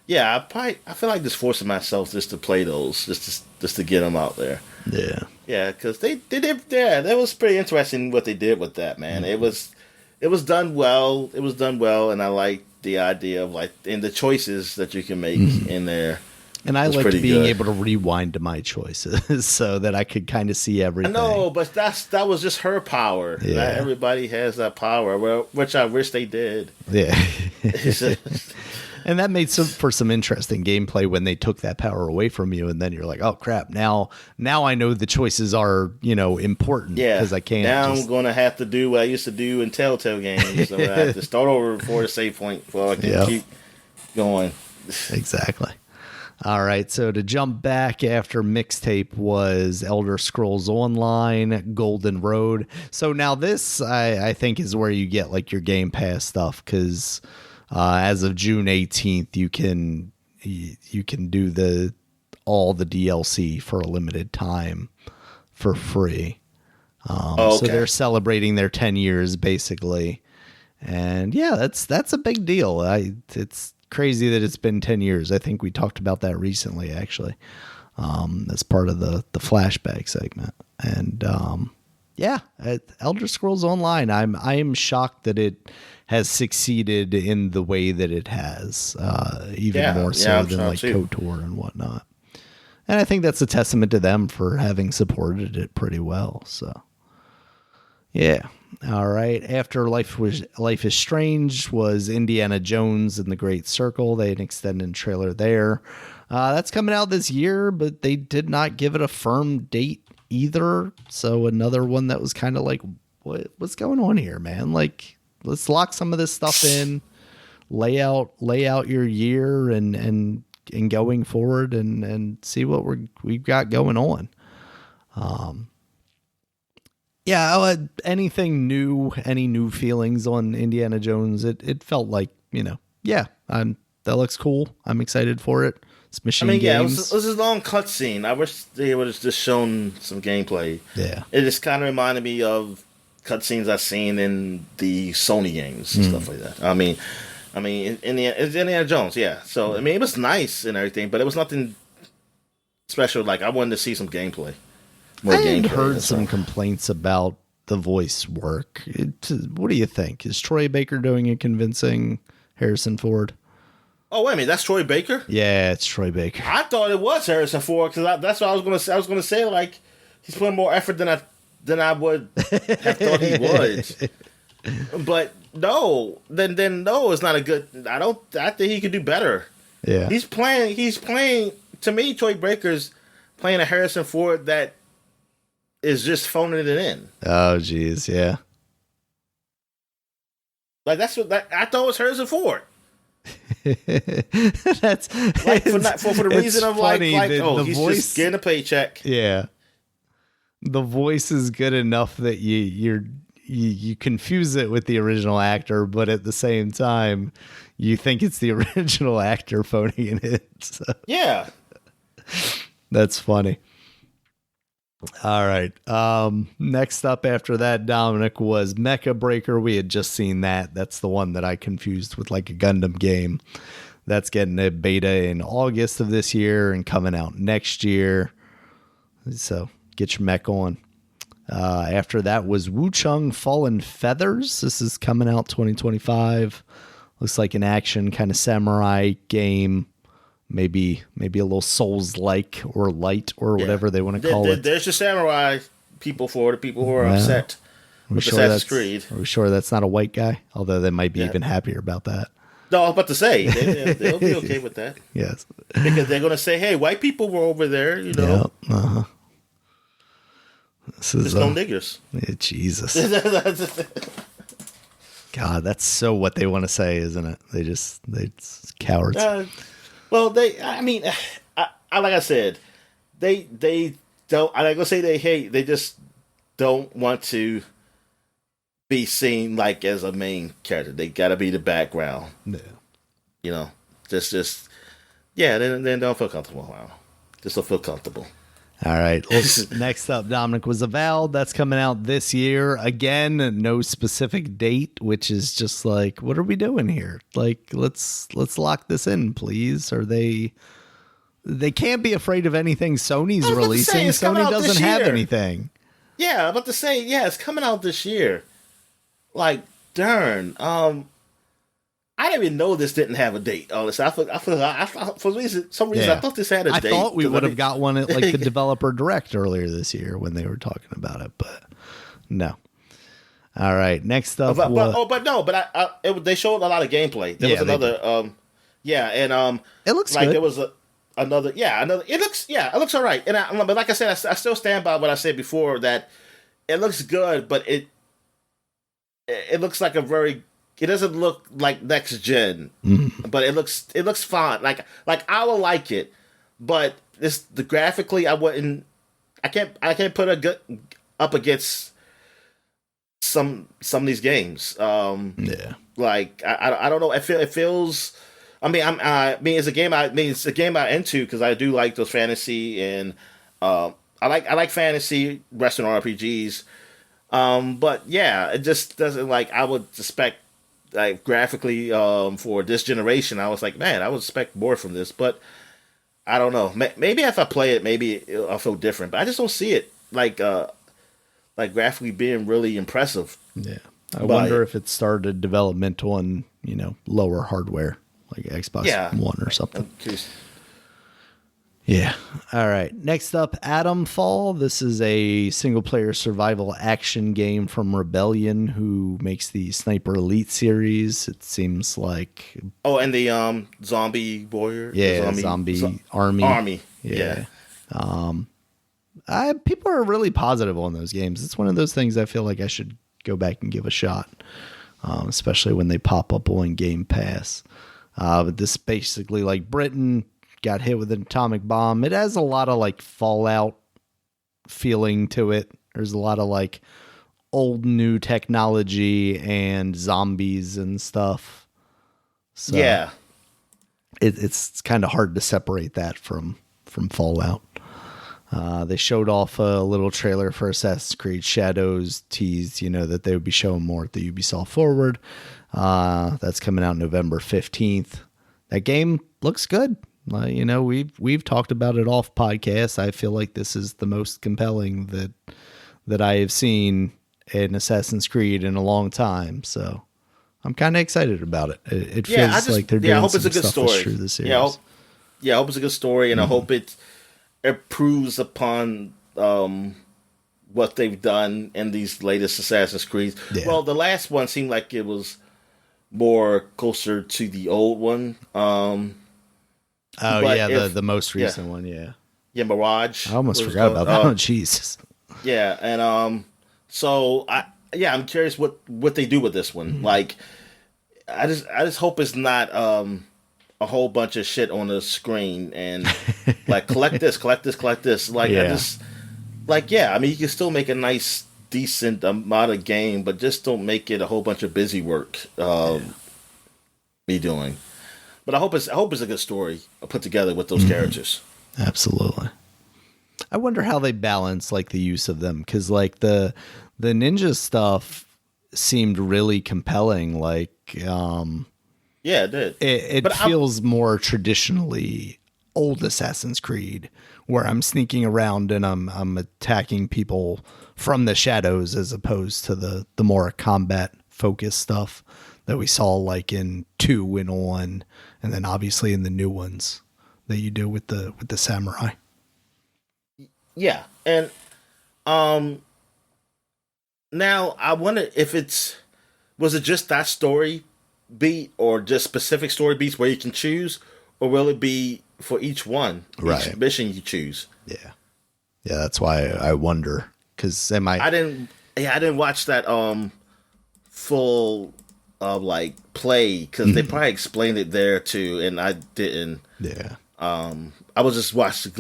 I feel like just forcing myself just to play those, just to get them out there. Yeah, because they did. Yeah, that was pretty interesting what they did with that, man. Mm-hmm. It was done well. It was done well, and I like the idea of and the choices that you can make in there. And I liked being able to rewind to my choices so that I could kind of see everything. I know, but that was just her power. Yeah. Not everybody has that power, which I wish they did. Yeah. And that made for some interesting gameplay when they took that power away from you, and then you're like, "Oh crap! Now I know the choices are important because I can't." Now I'm going to have to do what I used to do in Telltale games. So I have to start over before the save point, so I can keep going. Exactly. All right, so to jump back after Mixtape was Elder Scrolls Online, Golden Road. So now this, I think, is where you get like your Game Pass stuff because. As of June 18th, you can do all the DLC for a limited time for free. So they're celebrating their 10 years basically, and yeah, that's a big deal. It's crazy that it's been 10 years. I think we talked about that recently, actually, as part of the flashback segment. And Elder Scrolls Online, I am shocked that it has succeeded in the way that it has, even more so than like KOTOR and whatnot. And I think that's a testament to them for having supported it pretty well. So, yeah. All right. After Life is Strange was Indiana Jones and the Great Circle. They had an extended trailer there. That's coming out this year, but they did not give it a firm date either. So another one that was kind of like, what's going on here, man? Like, let's lock some of this stuff in, lay out your year and going forward and see what we've got going on. Anything new, any new feelings on Indiana Jones? It felt like, that looks cool. I'm excited for it. It's machine games. It was a long cutscene. I wish they would have just shown some gameplay. Yeah. It just kind of reminded me of cutscenes I've seen in the Sony games and stuff like that. I mean, it's Indiana Jones, yeah. So, it was nice and everything, but it was nothing special. Like, I wanted to see some gameplay. I had heard some complaints about the voice work. What do you think? Is Troy Baker doing a convincing Harrison Ford? Oh, wait a minute. That's Troy Baker? Yeah, it's Troy Baker. I thought it was Harrison Ford because that's what I was going to say. I was going to say, like, he's putting more effort than I would have thought he would. But no, then no, it's not a good. I think he could do better. Yeah, he's playing. To me, Troy Baker's playing a Harrison Ford that is just phoning it in. Oh, geez, yeah. Like that's what I thought was Harrison Ford. That's like for the reason of like the he's voice, just getting a paycheck. Yeah, the voice is good enough that you confuse it with the original actor, but at the same time, you think it's the original actor phoning it. So. Yeah, that's funny. All right. Next up after that, Dominic, was Mecha Breaker. We had just seen that. That's the one that I confused with like a Gundam game. That's getting a beta in August of this year and coming out next year. So get your mech on. After that was Wuchang Fallen Feathers. This is coming out 2025. Looks like an action kind of samurai game. Maybe a little Souls-like or light or whatever they want to call it. There's your samurai people for the people who are upset with Assassin's Creed. Are we sure that's not a white guy? Although they might be even happier about that. No, I was about to say, they'll be okay with that. Yes. Because they're going to say, hey, white people were over there, you know. Yeah, uh-huh. There's no niggers. Yeah, Jesus. God, that's so what they want to say, isn't it? They cowards. Well, like I said, they don't. I'm not gonna say they hate. They just don't want to be seen like as a main character. They gotta be the background. Yeah. You know, just yeah. Then don't feel comfortable. Wow. Just don't feel comfortable. All right. Well, next up, Dominic, was Avowed. That's coming out this year. Again, no specific date, which is just like, what are we doing here? Like, let's lock this in, please. Or they can't be afraid of anything Sony's releasing. Sony doesn't have anything. Yeah, I'm about to say, yeah, it's coming out this year. Like, darn. I didn't even know this didn't have a date. Honestly, for some reason, I thought this had a date. I thought we would have got one at like the developer direct earlier this year when they were talking about it, but no. All right, next up. They showed a lot of gameplay. There was another, it looks like good. There was another. It looks all right. But like I said, I still stand by what I said before that it looks good, but it looks like a very. It doesn't look like next gen, but it looks fine. Like I will like it, but graphically I wouldn't. I can't put a good up against some of these games. Like I don't know. It feels. It's a game. It's a game I'm into because I do like those fantasy and I like fantasy Western RPGs. But yeah, it just doesn't like I would expect like graphically for this generation, I was like, man, I would expect more from this, but I don't know. Maybe if I play it, maybe I'll feel different. But I just don't see it like graphically being really impressive. Yeah, I wonder if it started developmental on lower hardware like Xbox One or something. Yeah. All right. Next up, Atomfall. This is a single-player survival action game from Rebellion, who makes the Sniper Elite series. It seems like... Oh, and the Zombie Warrior? Yeah, Zombie Army. Yeah. People are really positive on those games. It's one of those things I feel like I should go back and give a shot, especially when they pop up on Game Pass. But this basically, like, Britain got hit with an atomic bomb. It has a lot of like Fallout feeling to it. There's a lot of like old new technology and zombies and stuff. So yeah, it's kind of hard to separate that from Fallout. They showed off a little trailer for Assassin's Creed Shadows, teased that they would be showing more at the Ubisoft Forward. That's coming out November 15th. That game looks good. We've talked about it off podcast. I feel like this is the most compelling that I have seen in Assassin's Creed in a long time. So I'm kind of excited about it. It feels like they're doing some stuff that's true to the series. I hope it's a good story, and I hope it improves upon what they've done in these latest Assassin's Creed. Yeah. Well, the last one seemed like it was more closer to the old one. The most recent one, yeah. Yeah, Mirage. I almost forgot about that one. Jesus. Yeah, and so I'm curious what they do with this one. Mm-hmm. Like, I just hope it's not a whole bunch of shit on the screen and like collect this. Like I mean, you can still make a nice, decent amount of game, but just don't make it a whole bunch of busy work. Me doing. But I hope it's a good story put together with those characters. Absolutely. I wonder how they balance like the use of them, because like the ninja stuff seemed really compelling. Like, it did. It feels more traditionally old Assassin's Creed, where I'm sneaking around and I'm attacking people from the shadows, as opposed to the more combat focused stuff that we saw like in 2 and on, and then obviously in the new ones that you do with the samurai. Yeah, and now I wonder if was it just that story beat or just specific story beats where you can choose, or will it be for each one, each mission you choose? Yeah, that's why I wonder, because I didn't watch that full like play, because they probably explained it there too, and I didn't. Yeah. I was just watching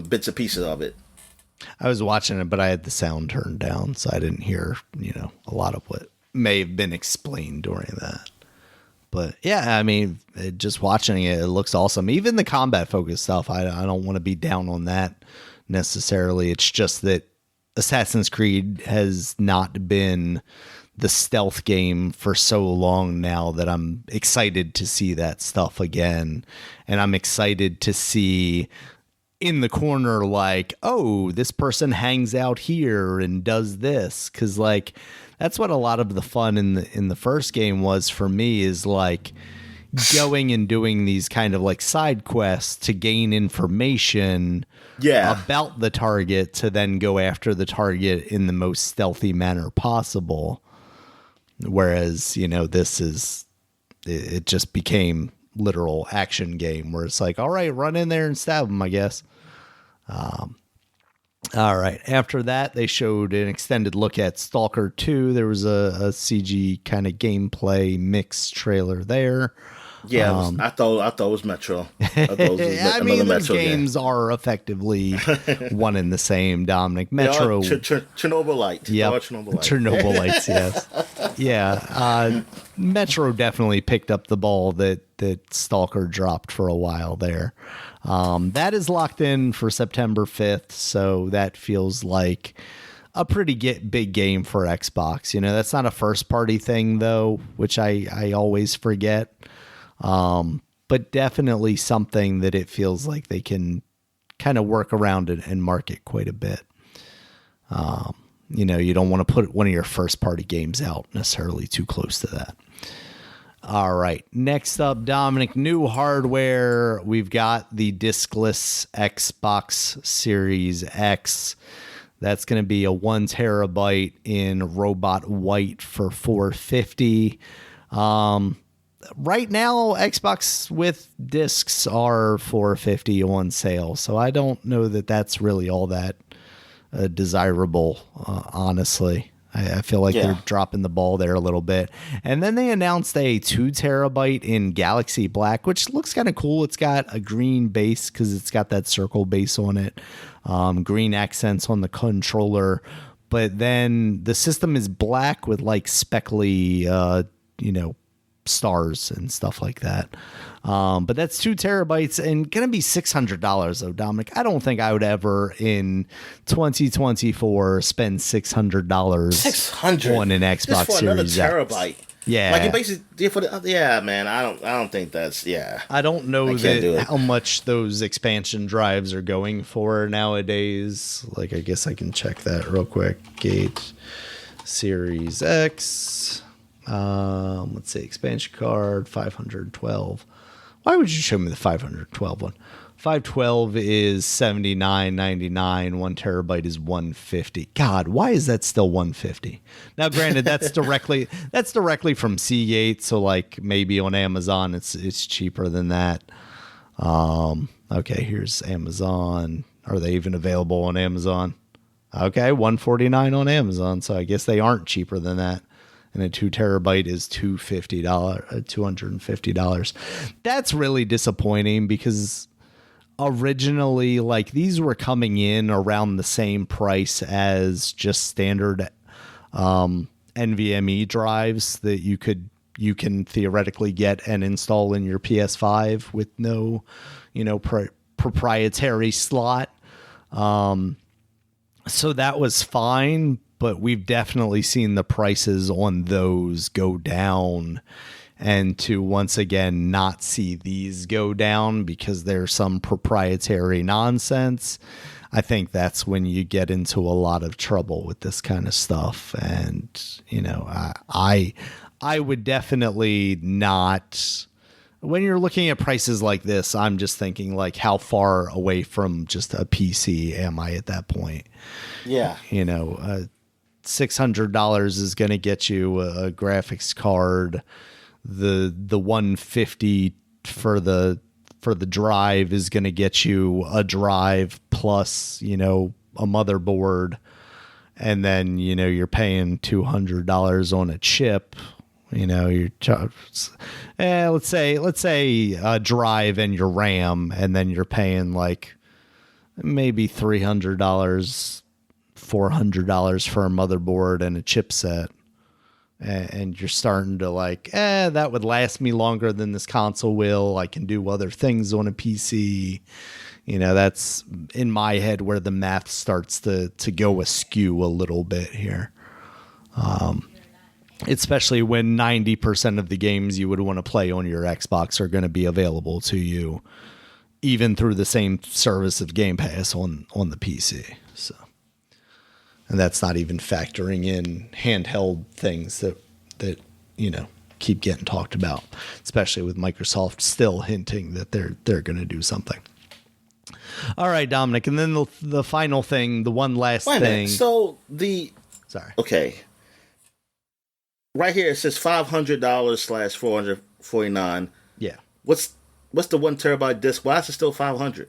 bits and pieces of it. I was watching it, but I had the sound turned down, so I didn't hear a lot of what may have been explained during that. But yeah, I mean, just watching it, it looks awesome. Even the combat focused stuff, I don't want to be down on that necessarily. It's just that Assassin's Creed has not been the stealth game for so long now that I'm excited to see that stuff again. And I'm excited to see in the corner, like, oh, this person hangs out here and does this. 'Cause like, that's what a lot of the fun in the first game was for me, is like going and doing these kind of like side quests to gain information about the target, to then go after the target in the most stealthy manner possible. Whereas, it just became literal action game where it's like, all right, run in there and stab them, I guess. All right. After that, they showed an extended look at Stalker 2. There was a CG kind of gameplay mix trailer there. Yeah, I thought it was Metro. I mean, those games are effectively one and the same, Dominic. Metro. Chernobyl-lites. Yeah, Chernobyl-lites, yes. Yeah. Metro definitely picked up the ball that Stalker dropped for a while there. That is locked in for September 5th, so that feels like a pretty big game for Xbox. You know, that's not a first party thing though, which I always forget. But definitely something that it feels like they can kind of work around it and market quite a bit. You know, you don't want to put one of your first party games out necessarily too close to that. All right. Next up, Dominic, new hardware. We've got the diskless Xbox Series X. That's going to be a 1 terabyte in robot white for $450. Right now, Xbox with discs are $450 on sale. So I don't know that that's really all that desirable, honestly. I feel like they're dropping the ball there a little bit. And then they announced a 2 terabyte in Galaxy Black, which looks kind of cool. It's got a green base because it's got that circle base on it. Green accents on the controller. But then the system is black with like speckly, stars and stuff like that. But that's 2 terabytes and going to be $600 though, Dominic. I don't think I would ever in 2024 spend $600 on an Xbox just for Series another terabyte. X. Yeah. Like it basically man, I don't think that's I don't know how much those expansion drives are going for nowadays. Like I guess I can check that real quick. Gate Series X. Let's say expansion card 512. Why would you show me the 512 one? 512 is $79.99. 1 terabyte is $150. God, why is that still $150? Now, granted, that's directly from Seagate, so like maybe on Amazon it's cheaper than that. Okay, here's Amazon. Are they even available on Amazon? Okay, $149 on Amazon, so I guess they aren't cheaper than that. And a 2 terabyte is $250. That's really disappointing because originally, like, these were coming in around the same price as just standard NVMe drives that you can theoretically get and install in your PS5 with no, proprietary slot. So that was fine. But we've definitely seen the prices on those go down, and to once again not see these go down because there's some proprietary nonsense. I think that's when you get into a lot of trouble with this kind of stuff. And, I would definitely not, when you're looking at prices like this, I'm just thinking like, how far away from just a PC am I at that point? Yeah. $600 is going to get you a graphics card. The $150 for the drive is going to get you a drive plus, a motherboard. And then, you're paying $200 on a chip. Let's say a drive and your RAM, and then you're paying like maybe $300, $400 for a motherboard and a chipset, and you're starting to like, that would last me longer than this console will. I can do other things on a PC. That's in my head where the math starts to go askew a little bit here. Especially when 90% of the games you would want to play on your Xbox are going to be available to you, even through the same service of Game Pass on the PC. So. And that's not even factoring in handheld things that keep getting talked about, especially with Microsoft still hinting that they're going to do something. All right, Dominic, and then the final thing, the one last thing. So okay, right here it says $500/449. Yeah. What's the 1 terabyte disk? Why is it still $500?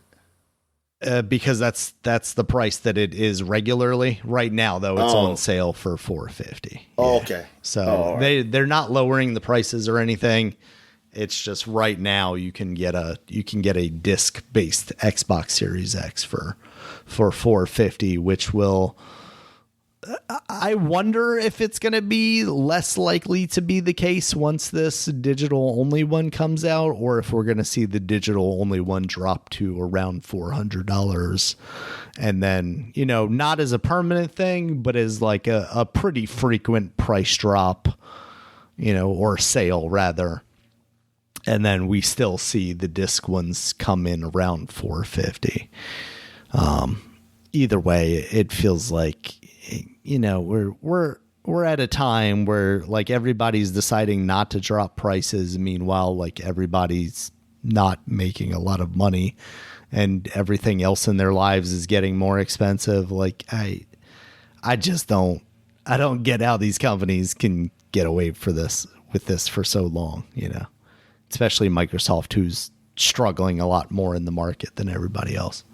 Because that's the price that it is regularly. Right now, though, it's on sale for $450. Oh, okay. So they're not lowering the prices or anything. It's just right now you can get a disc based Xbox Series X for $450, which will I wonder if it's going to be less likely to be the case once this digital only one comes out, or if we're going to see the digital only one drop to around $400. And then, not as a permanent thing, but as like a pretty frequent price drop, or sale rather. And then we still see the disc ones come in around $450. Either way, it feels like, we're at a time where like everybody's deciding not to drop prices. Meanwhile, like everybody's not making a lot of money and everything else in their lives is getting more expensive. Like I don't get how these companies can get away with this for so long, especially Microsoft, who's struggling a lot more in the market than everybody else.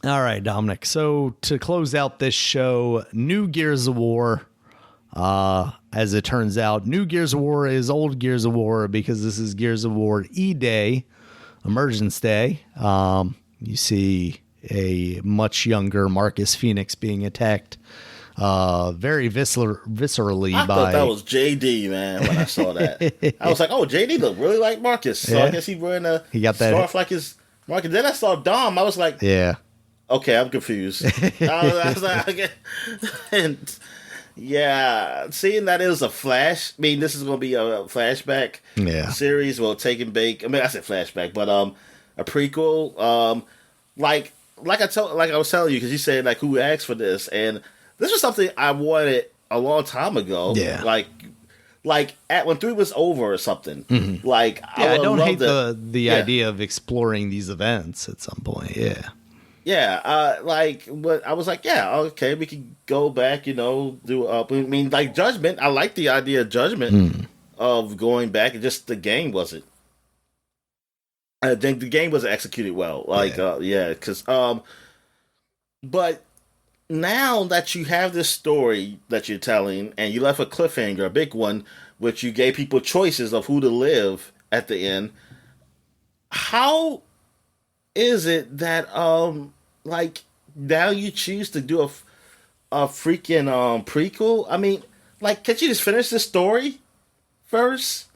All right, Dominic. So to close out this show, new Gears of War. As it turns out, new Gears of War is old Gears of War because this is Gears of War E-Day, Emergence Day. You see a much younger Marcus Phoenix being attacked very viscerally I by... thought that was JD, man, when I saw that. I was like, oh, JD looked really like Marcus. So I guess he's wearing he got that scarf like his Marcus. Then I saw Dom. I was like... Yeah. Okay, I'm confused. I was like, okay. And yeah, seeing that it was a flash. I mean, this is going to be a flashback series. Well, Take and Bake. I mean, I said flashback, but a prequel. Like I was telling you, because you said like who asked for this, and this was something I wanted a long time ago. Yeah, like at when 3 was over or something. Mm-hmm. Like I don't hate the idea of exploring these events at some point. Yeah. Yeah, but I was like, yeah, okay, we can go back, do up. I mean, like Judgment, I like the idea of Judgment of going back, and just the game wasn't. I think the game wasn't executed well. Because but now that you have this story that you're telling, and you left a cliffhanger, a big one, which you gave people choices of who to live at the end. How is it that like now you choose to do a freaking prequel? I mean, like, can't you just finish the story first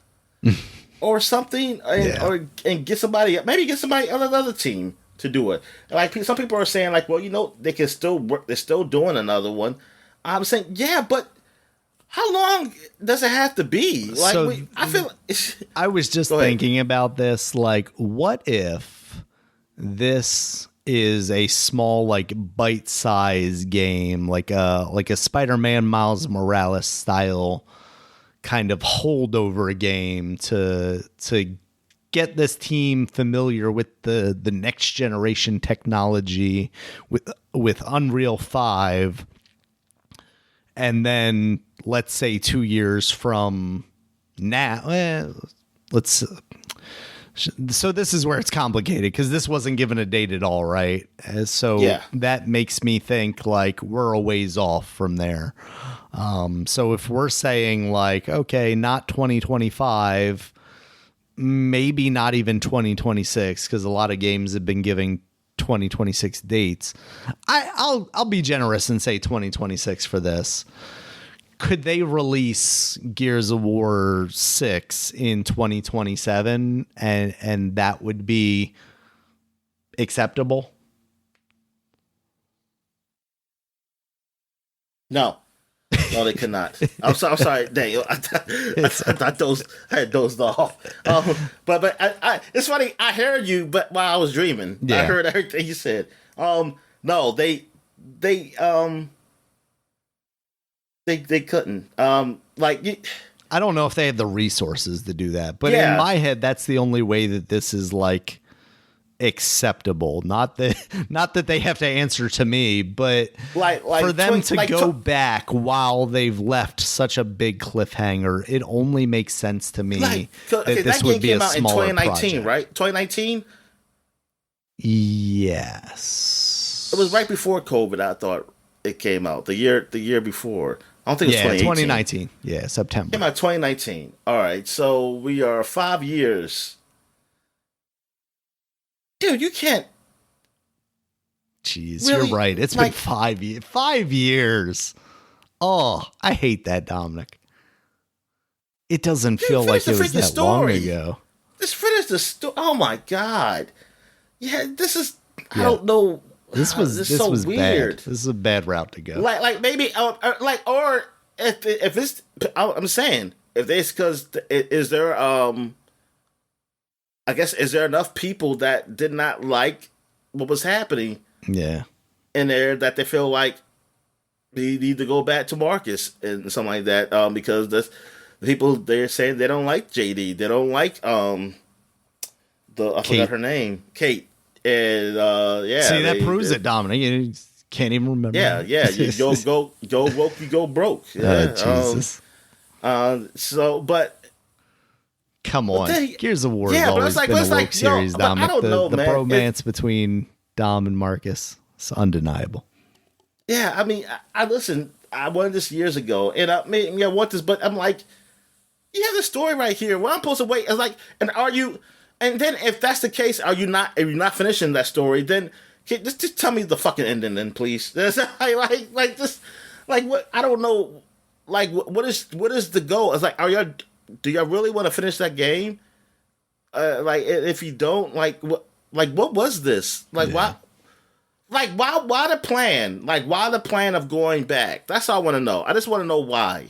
or something, and get somebody, maybe get somebody on another team to do it? Like some people are saying, like, well, they can still work. They're still doing another one. I'm saying, yeah, but how long does it have to be? Like, I feel. I was just thinking about this. Like, what if this is a small, like, bite-sized game, like a Spider-Man Miles Morales style kind of holdover game to get this team familiar with the next generation technology with Unreal 5, and then let's say 2 years from now, so this is where it's complicated because this wasn't given a date at all, right? So that makes me think like we're a ways off from there. So if we're saying like, okay, not 2025, maybe not even 2026, because a lot of games have been giving 2026 dates. I'll be generous and say 2026 for this. Could they release Gears of War 6 in 2027 and that would be acceptable? No, they could not. I'm sorry, Daniel. I had dozed off. But it's funny. I heard you, but while I was dreaming, I heard everything you said. No, they couldn't. I don't know if they have the resources to do that, but in my head, that's the only way that this is like acceptable. Not that they have to answer to me, but for them to go back while they've left such a big cliffhanger, it only makes sense to me that this would be a smaller in 2019, project. Right? 2019. Yes, it was right before COVID. I thought it came out the year before. I don't think it was 2019. Yeah, September. It came out 2019. All right, so we are 5 years. Dude, you can't. Jeez, Really? you're right. It's Like, been 5 years. 5 years. Oh, I hate that, Dominic. It doesn't feel like it was that long ago. Just finish the story. Oh my god. Yeah, this is. I Yeah. don't know. This was so weird. bad. This is a bad route to go. Like maybe or if it's. I'm saying if it's because is there I guess is there enough people that did not like what was happening Yeah. in there that they feel like they need to go back to Marcus and something like that because the people they're saying they don't like JD, they don't like I forgot her name, Kate, and yeah. See, that proves it, Dominic. You can't even remember. Yeah, you go woke, you go broke. Yeah. Jesus. So, but come on, Gears of War has yeah, always been a woke series, no, Dominic. I don't know, the man. bromance between Dom and Marcus is undeniable. Yeah, I mean, I listened. I wanted this years ago, and I want this, but I'm like, you have the story right here. What I'm supposed to wait? It's like, and are you? And then if that's the case, are you not? If you're not finishing that story, then just tell me the fucking ending, then please. Just like what? I don't know. Like what is the goal? It's like, do y'all really want to finish that game? Like if you don't, like what was this? Like why? Like why the plan? Like why the plan of going back? That's all I want to know. I just want to know why.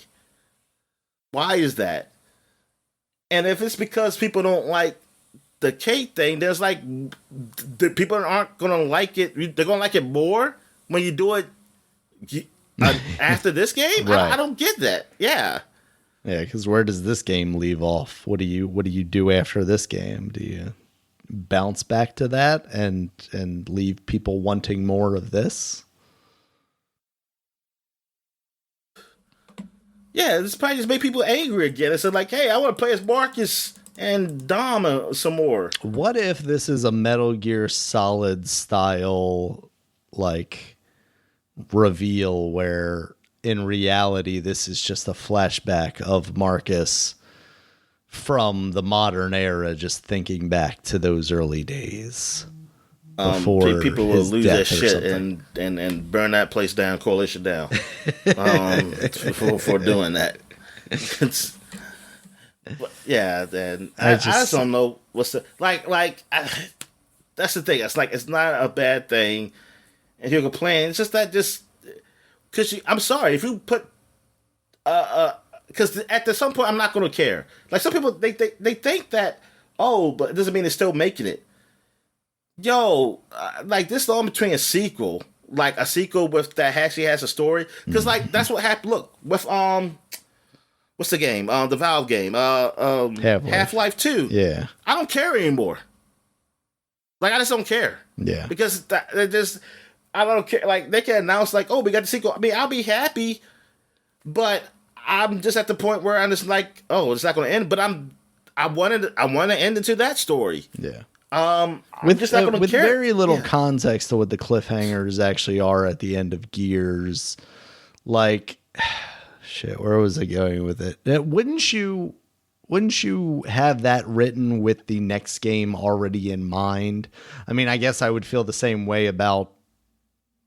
Why is that? And if it's because people don't like the Kate thing, there's like the people aren't gonna like it. They're gonna like it more when you do it after this game. Right. I don't get that. Yeah. Yeah, because where does this game leave off? What do you do after this game? Do you bounce back to that and leave people wanting more of this? Yeah, this probably just made people angry again. It said like, hey, I want to play as Marcus and Dom some more. What if this is a Metal Gear Solid style like reveal where in reality this is just a flashback of Marcus from the modern era, just thinking back to those early days before people will lose their shit something. and burn that place down, Coalition down, for doing that. Yeah, then I just don't know what's the that's the thing. It's like it's not a bad thing, and you're complaining. It's just that because I'm sorry if you put because at some point I'm not going to care. Like some people they think that but it doesn't mean they're still making it. Yo, like this is all between a sequel, like a sequel with that actually has a story. Because like that's what happened. Look with what's the game? The Valve game, Half-Life 2. Yeah, I don't care anymore. Like I just don't care. Yeah, because I don't care. Like they can announce like, oh, we got the sequel. I mean, I'll be happy, but I'm just at the point where I'm just like, oh, it's not going to end. But I want to end into that story. Yeah. With just not with care. very little context to what the cliffhangers actually are at the end of Gears, like shit. Where was I going with it? Wouldn't you have that written with the next game already in mind? I mean, I guess I would feel the same way about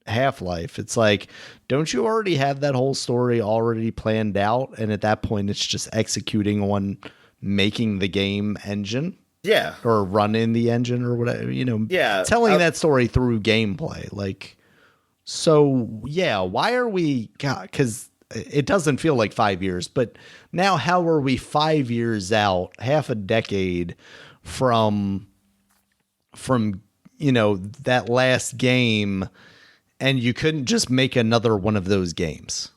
Half-Life. It's like, don't you already have that whole story already planned out? And at that point, it's just executing on making the game engine. Yeah. Or run in the engine or whatever, Yeah. Telling that story through gameplay. Like, so yeah, why are we, because it doesn't feel like 5 years, but now how are we 5 years out, half a decade from that last game, and you couldn't just make another one of those games?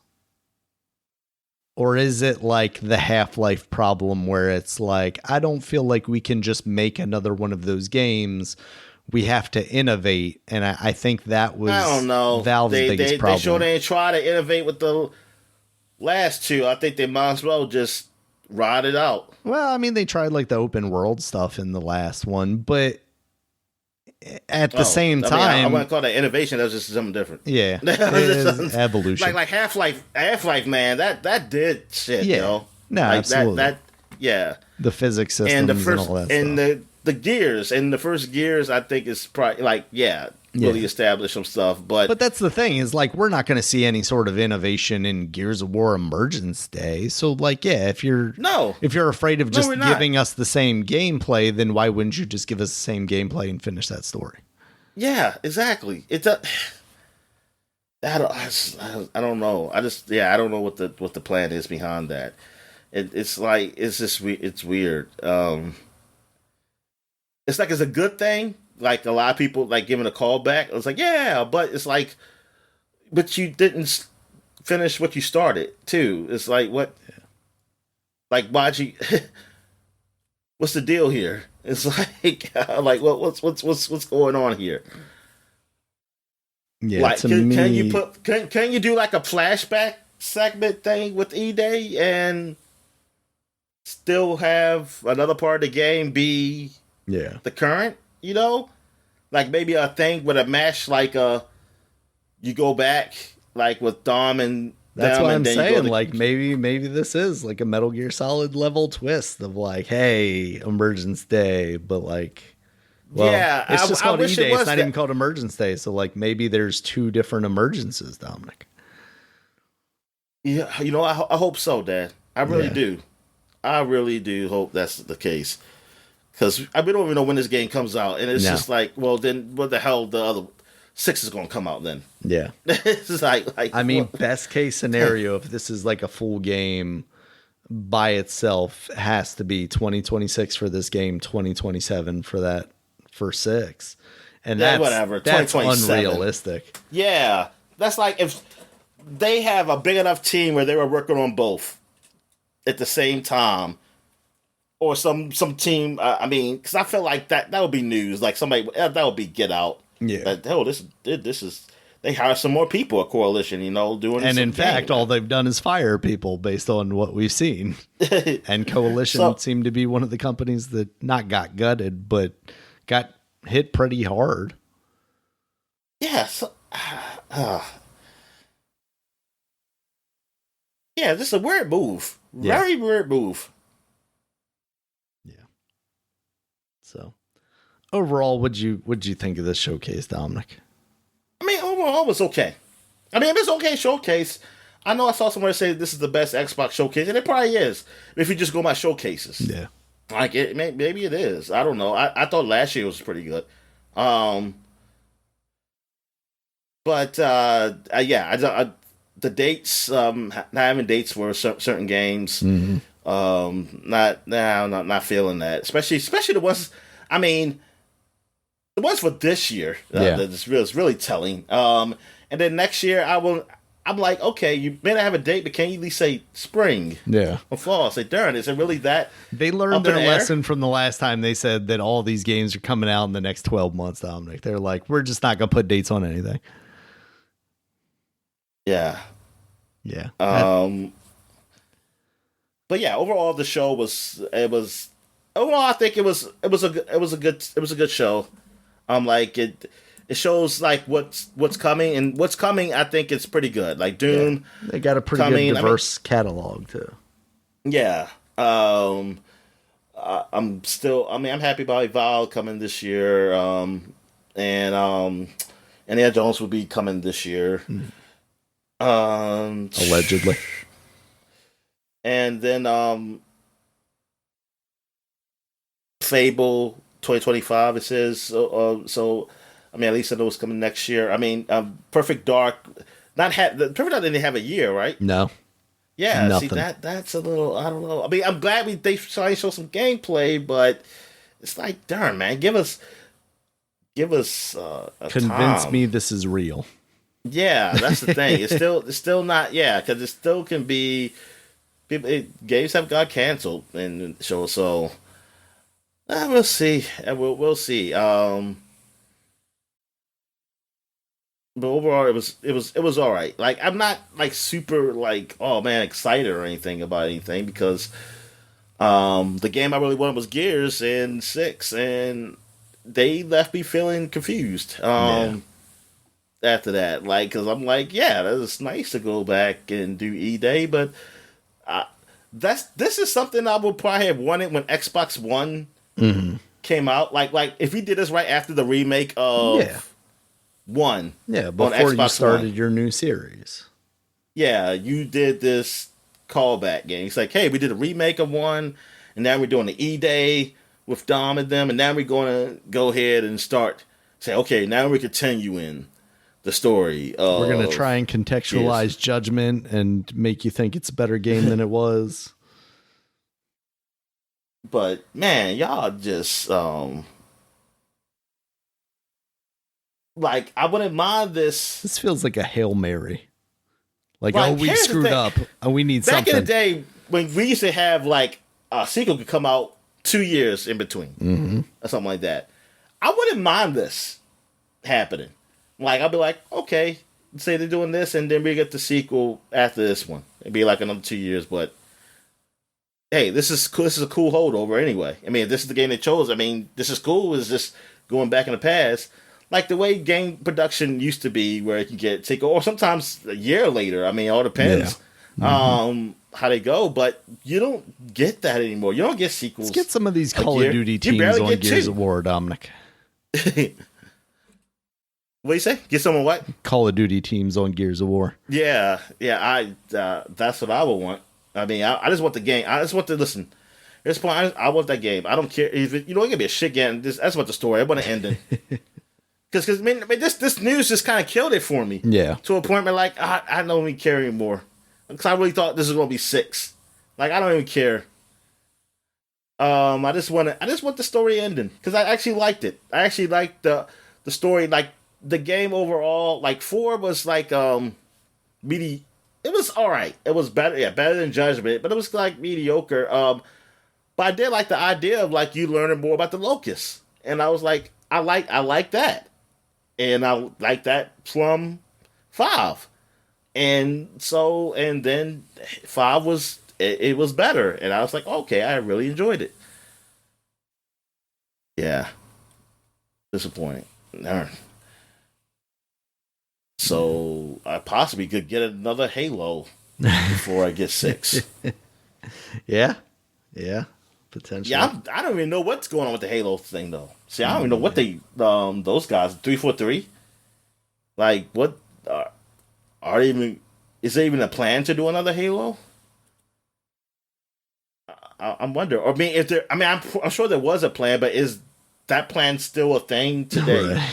Or is it like the Half-Life problem where it's like, I don't feel like we can just make another one of those games. We have to innovate. And I think that was I don't know. Valve's biggest problem. They sure didn't try to innovate with the last two. I think they might as well just ride it out. Well, I mean, they tried like the open world stuff in the last one, but at the same time, I wouldn't call that innovation. That was just something different. Yeah, evolution. Like Half-Life, man. That did shit, yo. No, like absolutely. Yeah. The physics systems and the first and all that and stuff. the gears and the first Gears, I think is probably like really establish some stuff. But that's the thing is, like, we're not going to see any sort of innovation in Gears of War Emergence Day. So, like, yeah, if you're afraid of just giving us the same gameplay, then why wouldn't you just give us the same gameplay and finish that story? Yeah, exactly. I don't know. I don't know what the plan is behind that. It's weird. It's like it's a good thing. Like a lot of people like giving a call back. It's like, yeah, but it's like, but you didn't finish what you started too. It's like, what? Yeah. Like, why'd you? What's the deal here? It's like, what's going on here? Yeah, like, can you do like a flashback segment thing with E-Day and still have another part of the game be the current? You know, like maybe a thing with a mesh, like you go back like with Dom and that's what I'm saying. Like maybe this is like a Metal Gear Solid level twist of like, hey, Emergence Day, but like, well, yeah, it's just called E-Day. It's not even called Emergence Day. So like maybe there's two different emergences, Dominic. Yeah, you know, I hope so, Dad. I really do. I really do hope that's the case. Because we don't even know when this game comes out. And it's just like, well, then what the hell the other 6 is going to come out then? Yeah. It's like I mean, best case scenario, if this is like a full game by itself, has to be 2026 for this game, 2027 for 6. And that's unrealistic. Yeah. That's like if they have a big enough team where they were working on both at the same time. Or some team, I mean, because I feel like that would be news. Like somebody, that would be Get Out. Yeah. That, this is, they hire some more people, a coalition, you know, doing and in fact, all they've done is fire people based on what we've seen. And Coalition seemed to be one of the companies that not got gutted, but got hit pretty hard. Yeah. Yeah, this is a weird move. Very weird move. So, overall, what'd you think of this showcase, Dominic? I mean, overall, it was okay. I mean, it was okay showcase. I know I saw somewhere say this is the best Xbox showcase, and it probably is. If you just go by showcases, yeah, like maybe it is. I don't know. I thought last year was pretty good. The dates, not having dates for certain games. Mm-hmm. Not feeling that. Especially the ones. I mean, the ones for this year. That's really telling. And then next year, I'm like, okay, you may not have a date, but can you at least say spring? Yeah. Or fall? Say, darn, is it really that? They learned their lesson from the last time they said that all these games are coming out in the next 12 months, Dominic. They're like, we're just not gonna put dates on anything. Yeah. Yeah. But yeah, overall the show was overall I think it was a good show. Like it shows like what's coming, and what's coming I think it's pretty good. Like Doom, they got a pretty good diverse catalog too. Yeah. I'm happy about Evolve coming this year. And Indiana Jones will be coming this year. Allegedly. And then Fable 2025 it says. So I mean, at least I know it's coming next year. I mean, Perfect Dark Perfect Dark didn't have a year, right? No. Yeah, nothing. See that's a little, I don't know. I mean, I'm glad they try to show some gameplay, but it's like, darn man, give us a convince time. Me this is real. Yeah, that's the thing. It's still not. Yeah, because it still can be. Games have got canceled and so we'll see. We'll see. But overall, it was all right. Like I'm not like super like excited or anything about anything because the game I really wanted was Gears and 6, and they left me feeling confused. After that, like, because I'm like, yeah, it's nice to go back and do E-Day, but this is something I would probably have wanted when Xbox One came out. Like if we did this right after the remake of 1 Yeah, on before you Xbox started One. your new series. Yeah, you did this callback game. It's like, hey, we did a remake of 1, and now we're doing the E-Day with Dom and them, and now we're going to go ahead and start, say, okay, now we're continuing the story We're going to try of and Gears. contextualize Judgment and make you think it's a better game than it was. But, man, y'all just, like, I wouldn't mind this. This feels like a Hail Mary. Like, Like, oh, we've here's the screwed thing. up. Oh, we need Back something. in the day, when we used to have, like, a sequel could come out 2 years in between, or something like that, I wouldn't mind this happening. Like, I'd be like, okay, say they're doing this, and then we get the sequel after this one. It'd be like another 2 years, but hey, this is cool. This is a cool holdover anyway. I mean, if this is the game they chose, I mean, this is cool. It's just going back in the past. Like the way game production used to be, where it can get take, or sometimes a year later. I mean, it all depends how they go. But you don't get that anymore. You don't get sequels. Let's get some of these a Call year. of Duty You teams barely on get Gears 2. of War, Dominic. What do you say? Get someone what? Call of Duty teams on Gears of War. Yeah. I that's what I would want. I mean, I just want the game. I just want to listen. At this point, I want that game. I don't care if it, it can be a shit game. That's what the story. I want to end it. Because I mean, this news just kind of killed it for me. Yeah. To a point where like I don't even care anymore. Because I really thought this was gonna be 6. Like I don't even care. I just want the story ending because I actually liked it. I actually liked the story. Like the game overall. Like 4 was like medi. It was all right. It was better. Yeah, better than Judgment, but it was like mediocre. But I did like the idea of like you learning more about the locusts, and I was like, I like that. And I like that from 5. And so, and then 5 was, it was better. And I was like, okay, I really enjoyed it. Yeah. Disappointing. Darn. So, I possibly could get another Halo before I get 6. Yeah. Potentially. Yeah, I don't even know what's going on with the Halo thing, though. See, I don't even know what they, those guys, 343, like, what, are they even, is there even a plan to do another Halo? I'm wondering. Or, I mean, if there, I mean, I'm sure there was a plan, but is that plan still a thing today? Right.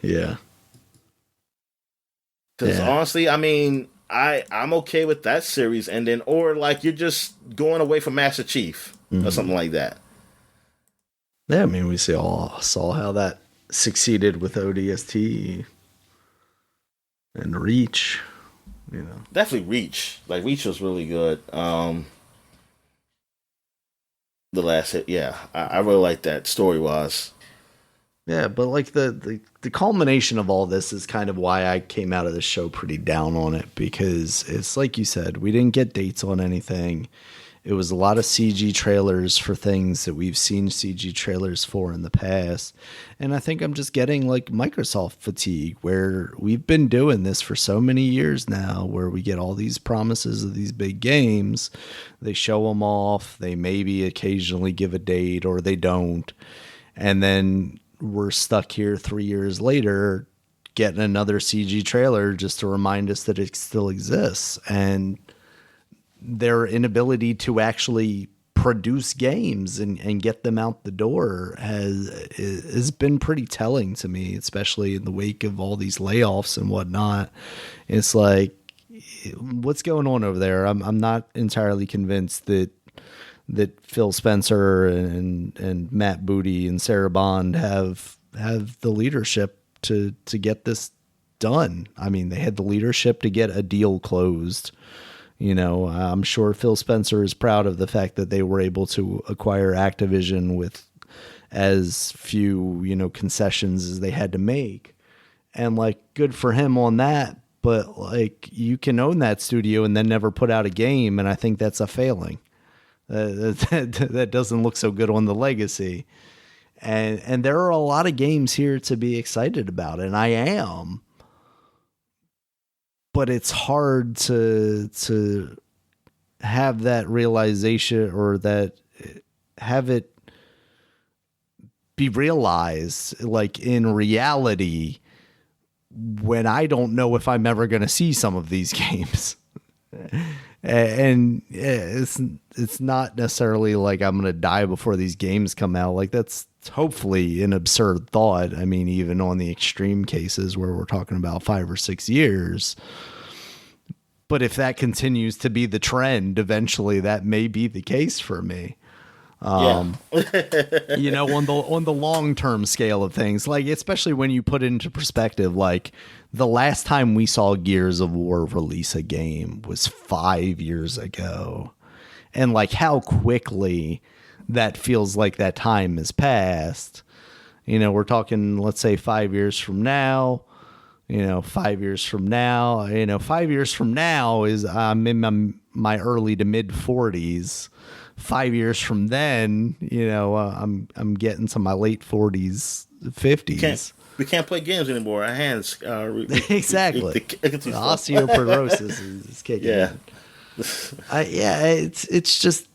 Yeah. Because honestly, I mean, I'm okay with that series ending, or like you're just going away from Master Chief or something like that. Yeah, I mean, we saw how that succeeded with ODST and Reach, you know. Definitely Reach. Like Reach was really good. The last hit, yeah, I really like that story wise. Yeah, but like the culmination of all this is kind of why I came out of the show pretty down on it, because it's like you said, we didn't get dates on anything. It was a lot of CG trailers for things that we've seen CG trailers for in the past. And I think I'm just getting like Microsoft fatigue, where we've been doing this for so many years now, where we get all these promises of these big games. They show them off. They maybe occasionally give a date or they don't. And then we're stuck here 3 years later getting another CG trailer just to remind us that it still exists. And their inability to actually produce games and get them out the door has been pretty telling to me, especially in the wake of all these layoffs and whatnot. It's like, what's going on over there? I'm not entirely convinced that Phil Spencer and Matt Booty and Sarah Bond have the leadership to get this done. I mean, they had the leadership to get a deal closed. You know, I'm sure Phil Spencer is proud of the fact that they were able to acquire Activision with as few, concessions as they had to make. And like, good for him on that. But like, you can own that studio and then never put out a game. And I think that's a failing. That doesn't look so good on the legacy. And there are a lot of games here to be excited about. And I am. But it's hard to have that realization, or that have it be realized like in reality when I don't know if I'm ever going to see some of these games. And it's not necessarily like I'm going to die before these games come out. Like, that's hopefully an absurd thought. I mean, even on the extreme cases where we're talking about 5 or 6 years. But if that continues to be the trend, eventually that may be the case for me. On the long-term scale of things, like, especially when you put it into perspective, like, the last time we saw Gears of War release a game was 5 years ago. And like, how quickly that feels like that time has passed. We're talking, let's say 5 years from now, 5 years from now, 5 years from now is I'm in my early to mid 40s. 5 years from then, I'm getting to my late 40s, 50s. We can't play games anymore. Our hands exactly. The osteoporosis is kicking in. It's just,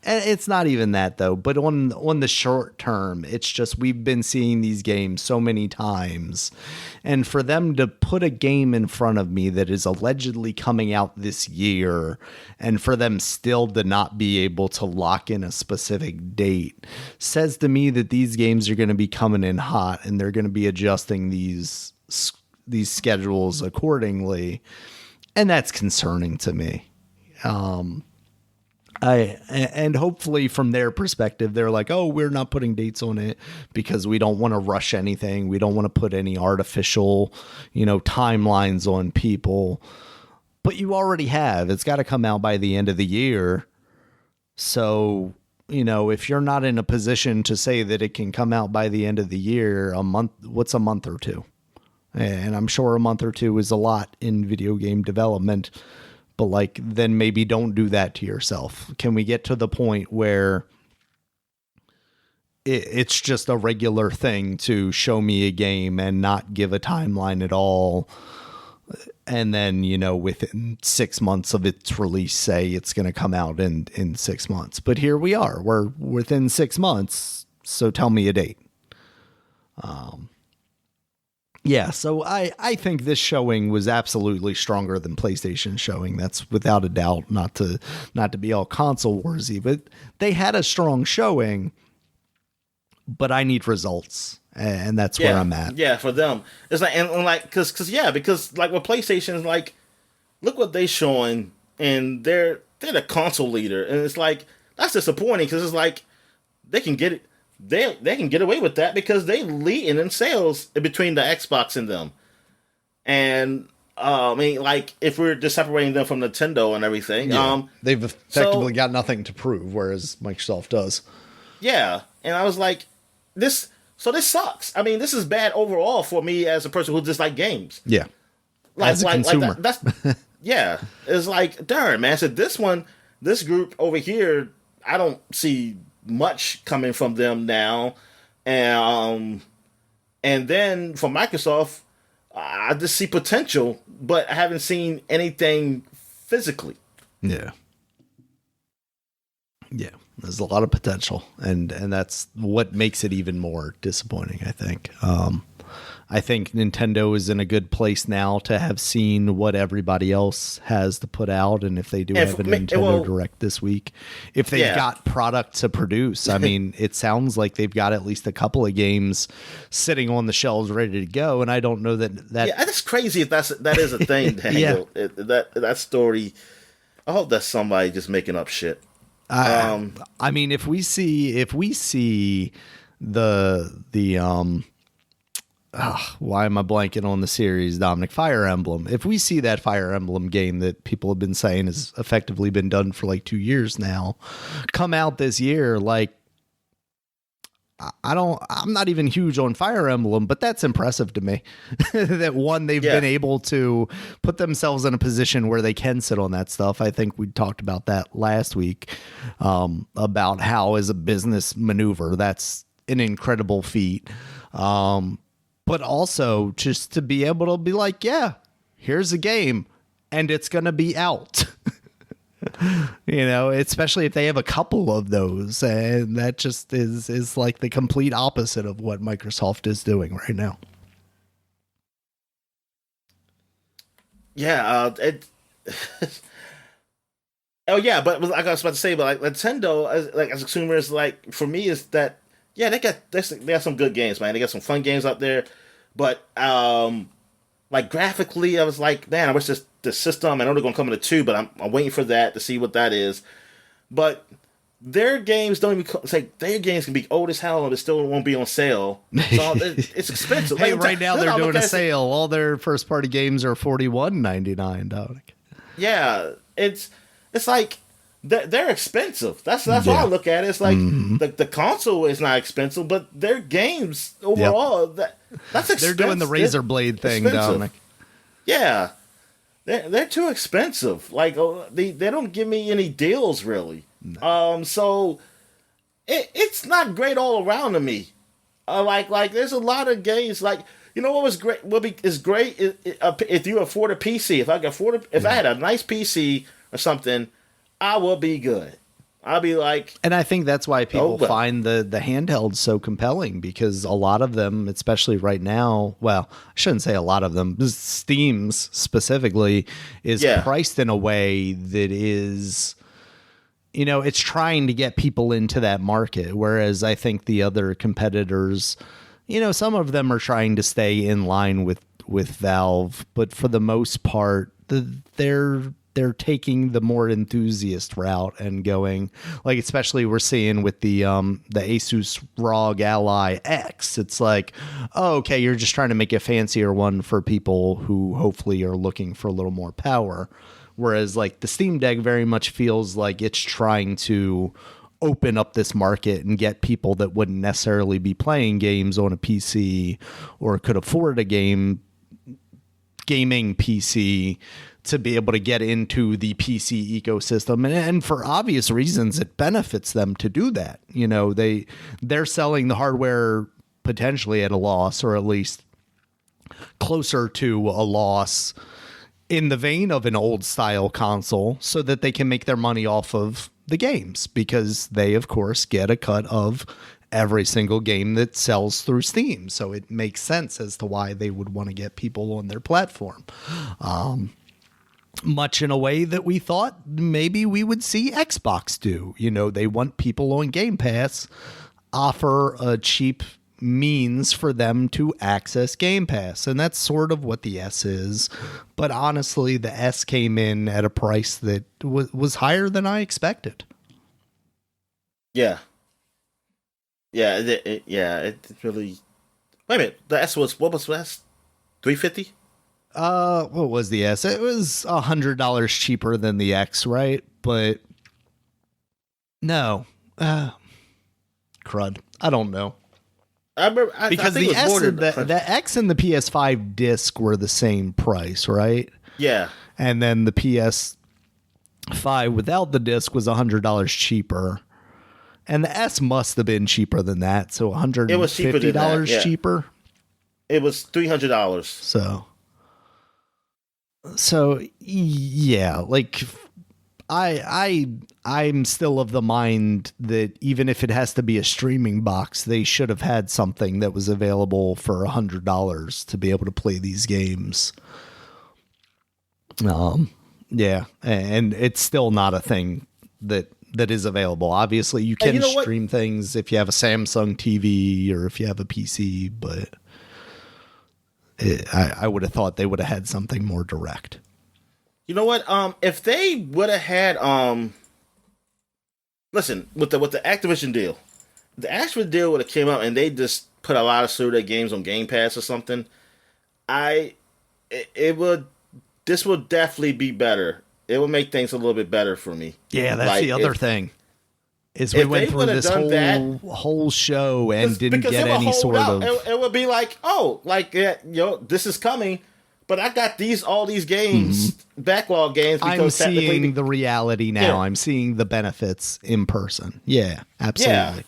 it's not even that though. But on the short term, it's just we've been seeing these games so many times, and for them to put a game in front of me that is allegedly coming out this year, and for them still to not be able to lock in a specific date, says to me that these games are going to be coming in hot, and they're going to be adjusting these schedules accordingly, and that's concerning to me. And hopefully from their perspective, they're like, oh, we're not putting dates on it because we don't want to rush anything. We don't want to put any artificial, timelines on people. But you already have. It's got to come out by the end of the year. So, if you're not in a position to say that it can come out by the end of the year, what's a month or two? And I'm sure a month or two is a lot in video game development. But like, then maybe don't do that to yourself. Can we get to the point where it's just a regular thing to show me a game and not give a timeline at all? And then, within 6 months of its release, say it's going to come out in 6 months. But here we are. We're within 6 months. So tell me a date. Yeah, so I think this showing was absolutely stronger than PlayStation's showing. That's without a doubt, not to be all console warsy, but they had a strong showing, but I need results, and that's where I'm at. Yeah, for them. It's like, and like, because like with PlayStation, like, look what they showing, and they're the console leader, and it's like, that's disappointing, because it's like, they can get it. They can get away with that because they lead in sales between the Xbox and them. And I mean, like, if we're just separating them from Nintendo and everything, they've effectively got nothing to prove, whereas Microsoft does. Yeah, and I was like, this sucks. I mean, this is bad overall for me as a person who just like games. Yeah, as a consumer, that's yeah. It's like, darn, man. So this group over here, I don't see much coming from them now, and then for Microsoft, I just see potential, but I haven't seen anything physically. Yeah, there's a lot of potential, and that's what makes it even more disappointing, I think. I think Nintendo is in a good place now to have seen what everybody else has to put out. And if they do have a Nintendo Direct this week, if they've got product to produce, I mean, it sounds like they've got at least a couple of games sitting on the shelves ready to go. And I don't know that. Yeah, that's crazy if that is a thing, Daniel. That story, I hope that's somebody just making up shit. I mean, if we see the why am I blanking on the series, Dominic? Fire Emblem. If we see that Fire Emblem game that people have been saying has effectively been done for like 2 years now, come out this year, like, I'm not even huge on Fire Emblem, but that's impressive to me. That one, they've been able to put themselves in a position where they can sit on that stuff. I think we talked about that last week, about how as a business maneuver, that's an incredible feat. But also just to be able to be like, yeah, here's a game and it's going to be out, especially if they have a couple of those. And that just is like the complete opposite of what Microsoft is doing right now. Yeah, oh yeah, but like I was about to say, but like Nintendo, as a consumer, is like for me is that yeah they got some good games, man. They got some fun games out there, but like graphically, I was like, man, I wish the system. I know they're gonna come in a two, but I'm waiting for that to see what that is. But their games don't even it's like their games can be old as hell and it still won't be on sale. So it's expensive. Hey, Like, right now they're doing a it. sale. All their first party games are $41.99, Dominic. Yeah, it's like they're expensive. That's how I look at it. It's like the console is not expensive, but their games overall that's expensive. They're doing the razor blade thing, Dominic. Yeah, they're too expensive. Like they don't give me any deals really. No. So it's not great all around to me. Like there's a lot of games like. You know what was great? Is great if you afford a PC. If I could afford if I had a nice PC or something, I would be good. I'll be like, and I think that's why people find the handheld so compelling because a lot of them, especially right now, well, I shouldn't say a lot of them. Steam's specifically is priced in a way that is. You know, it's trying to get people into that market, whereas I think the other competitors. You know, some of them are trying to stay in line with Valve, but for the most part, they're taking the more enthusiast route and going like, especially we're seeing with the Asus ROG Ally X. It's like, oh, okay, you're just trying to make a fancier one for people who hopefully are looking for a little more power, whereas like the Steam Deck very much feels like it's trying to open up this market and get people that wouldn't necessarily be playing games on a PC or could afford a gaming PC to be able to get into the PC ecosystem. And for obvious reasons, it benefits them to do that. You know, they're selling the hardware potentially at a loss, or at least closer to a loss in the vein of an old style console, so that they can make their money off of the games, because they of course get a cut of every single game that sells through Steam. So it makes sense as to why they would want to get people on their platform. Much in a way that we thought maybe we would see Xbox do. You know, they want people on Game Pass, offer a cheap means for them to access Game Pass, and that's sort of what the S is. But honestly, the S came in at a price that was higher than I expected. It really. Wait a minute, the S was what was the S? $350. What was the S? It was $100 cheaper than the X, right? But no, crud. I don't know. I remember because the X and the PS5 disc were the same price, right? Yeah. And then the PS5 without the disc was $100 cheaper. And the S must have been cheaper than that. So $150 it was cheaper than that, yeah. Cheaper. It was $300. So yeah, like I'm still of the mind that even if it has to be a streaming box, they should have had something that was available for $100 to be able to play these games. Yeah, and it's still not a thing that is available. Obviously, you can stream things if you have a Samsung TV or if you have a PC, but I would have thought they would have had something more direct. You know what? If they would have had listen, with the Activision deal, the Activision deal would have came out and they just put a lot of their games on Game Pass or something. This would definitely be better. It would make things a little bit better for me. Yeah, that's the other thing. Is we went through this whole show and didn't get any sort of. It would be like, this is coming, but I got all these games, backlog games. Because I'm seeing the reality now. Yeah. I'm seeing the benefits in person. Yeah, absolutely.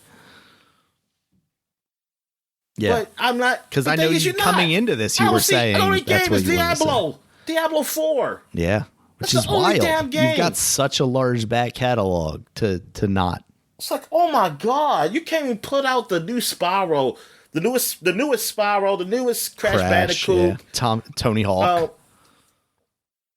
Yeah, but I'm not, because I know you coming into this. You were saying that's what you want to say. Diablo 4. Yeah, which is wild. You've got such a large back catalog to not. It's like, oh my god, you can't even put out the new Spyro, the newest Spyro, the newest Crash Bandicoot, Tony Hawk.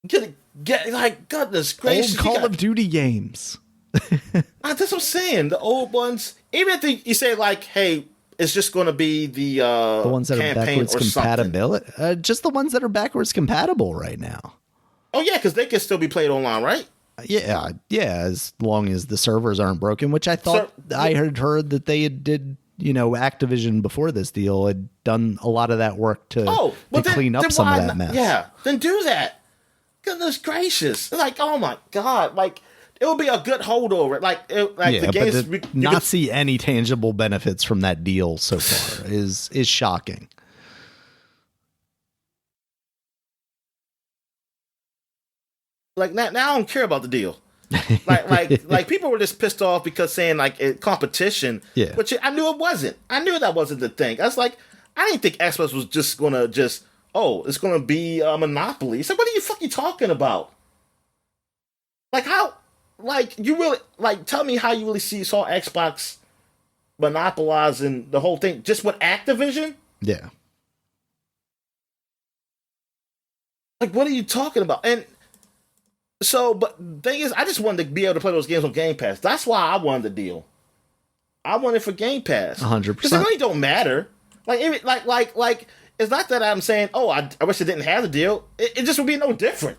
Get like goodness gracious, Old Call of Duty games. That's what I'm saying. The old ones, even if you say like, hey, it's just going to be the ones that are backwards compatible, just the ones that are backwards compatible right now. Oh yeah, because they can still be played online, right? Yeah, as long as the servers aren't broken. Which I thought I had heard that they did. Activision before this deal had done a lot of that work to clean up some of that mess. Yeah, then do that. Goodness gracious! Like, oh my god! Like, it would be a good holdover. The games. But to not see any tangible benefits from that deal so far is shocking. Like now, I don't care about the deal. like people were just pissed off because saying like competition. Yeah. Which I knew it wasn't. I knew that wasn't the thing. I was like, I didn't think Xbox was just gonna it's gonna be a monopoly. So what are you fucking talking about? Like how? Like you really tell me how you really saw Xbox monopolizing the whole thing just with Activision? Yeah. Like what are you talking about? And so, but the thing is, I just wanted to be able to play those games on Game Pass. That's why I wanted the deal. I wanted it for Game Pass. 100%. Because it really don't matter. Like it's not that I'm saying, oh, I wish it didn't have the deal. It just would be no different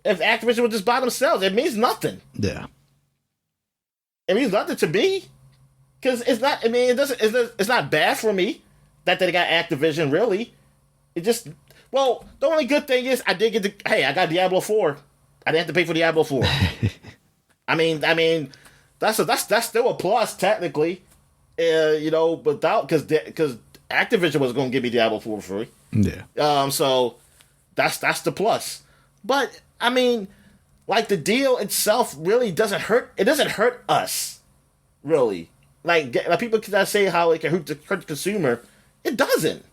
if Activision would just buy themselves. It means nothing. Yeah. It means nothing to me. Because it's not. I mean, it's not bad for me that they got Activision. Really, it just. Well, the only good thing is I did get I got Diablo 4. I didn't have to pay for Diablo 4. I mean, that's still a plus technically, without because Activision was going to give me Diablo 4 for free. Yeah. So that's the plus. But I mean, like the deal itself really doesn't hurt. It doesn't hurt us, really. Like people can say how it can hurt the consumer. It doesn't.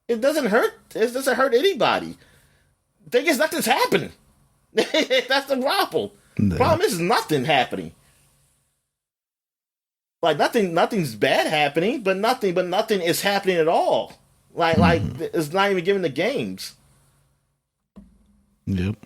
It doesn't hurt. It doesn't hurt anybody. The thing is, nothing's happening. That's the problem. No. Problem is nothing happening. Like nothing's bad happening, but nothing is happening at all. Like it's not even giving the games. Yep.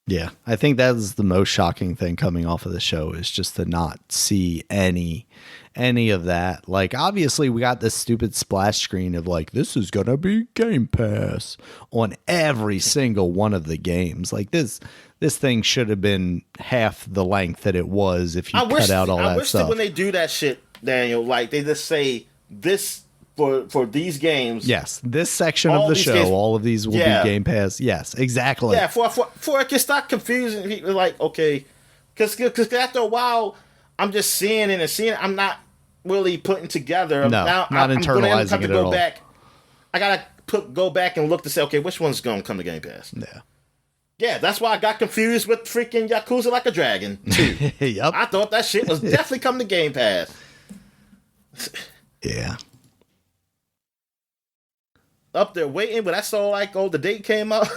Yeah, I think that's the most shocking thing coming off of the show is just to not see any of that. Like, obviously, we got this stupid splash screen of like, this is gonna be Game Pass on every single one of the games. Like this thing should have been half the length that it was if you cut out all that stuff. I wish that when they do that shit, Daniel, like they just say this. For these games, yes, this section of the show, games, all of these will be Game Pass. Yes, exactly. Yeah, for it can start confusing people. Like, okay, because after a while, I'm just seeing it and seeing it. I'm not really putting together. No, now, not internalizing it at all. I gotta go back and look to say, okay, which one's going to come to Game Pass? Yeah, that's why I got confused with freaking Yakuza Like a Dragon too. Yep, I thought that shit was definitely coming to Game Pass. Yeah. Up there waiting, but I saw the date came out,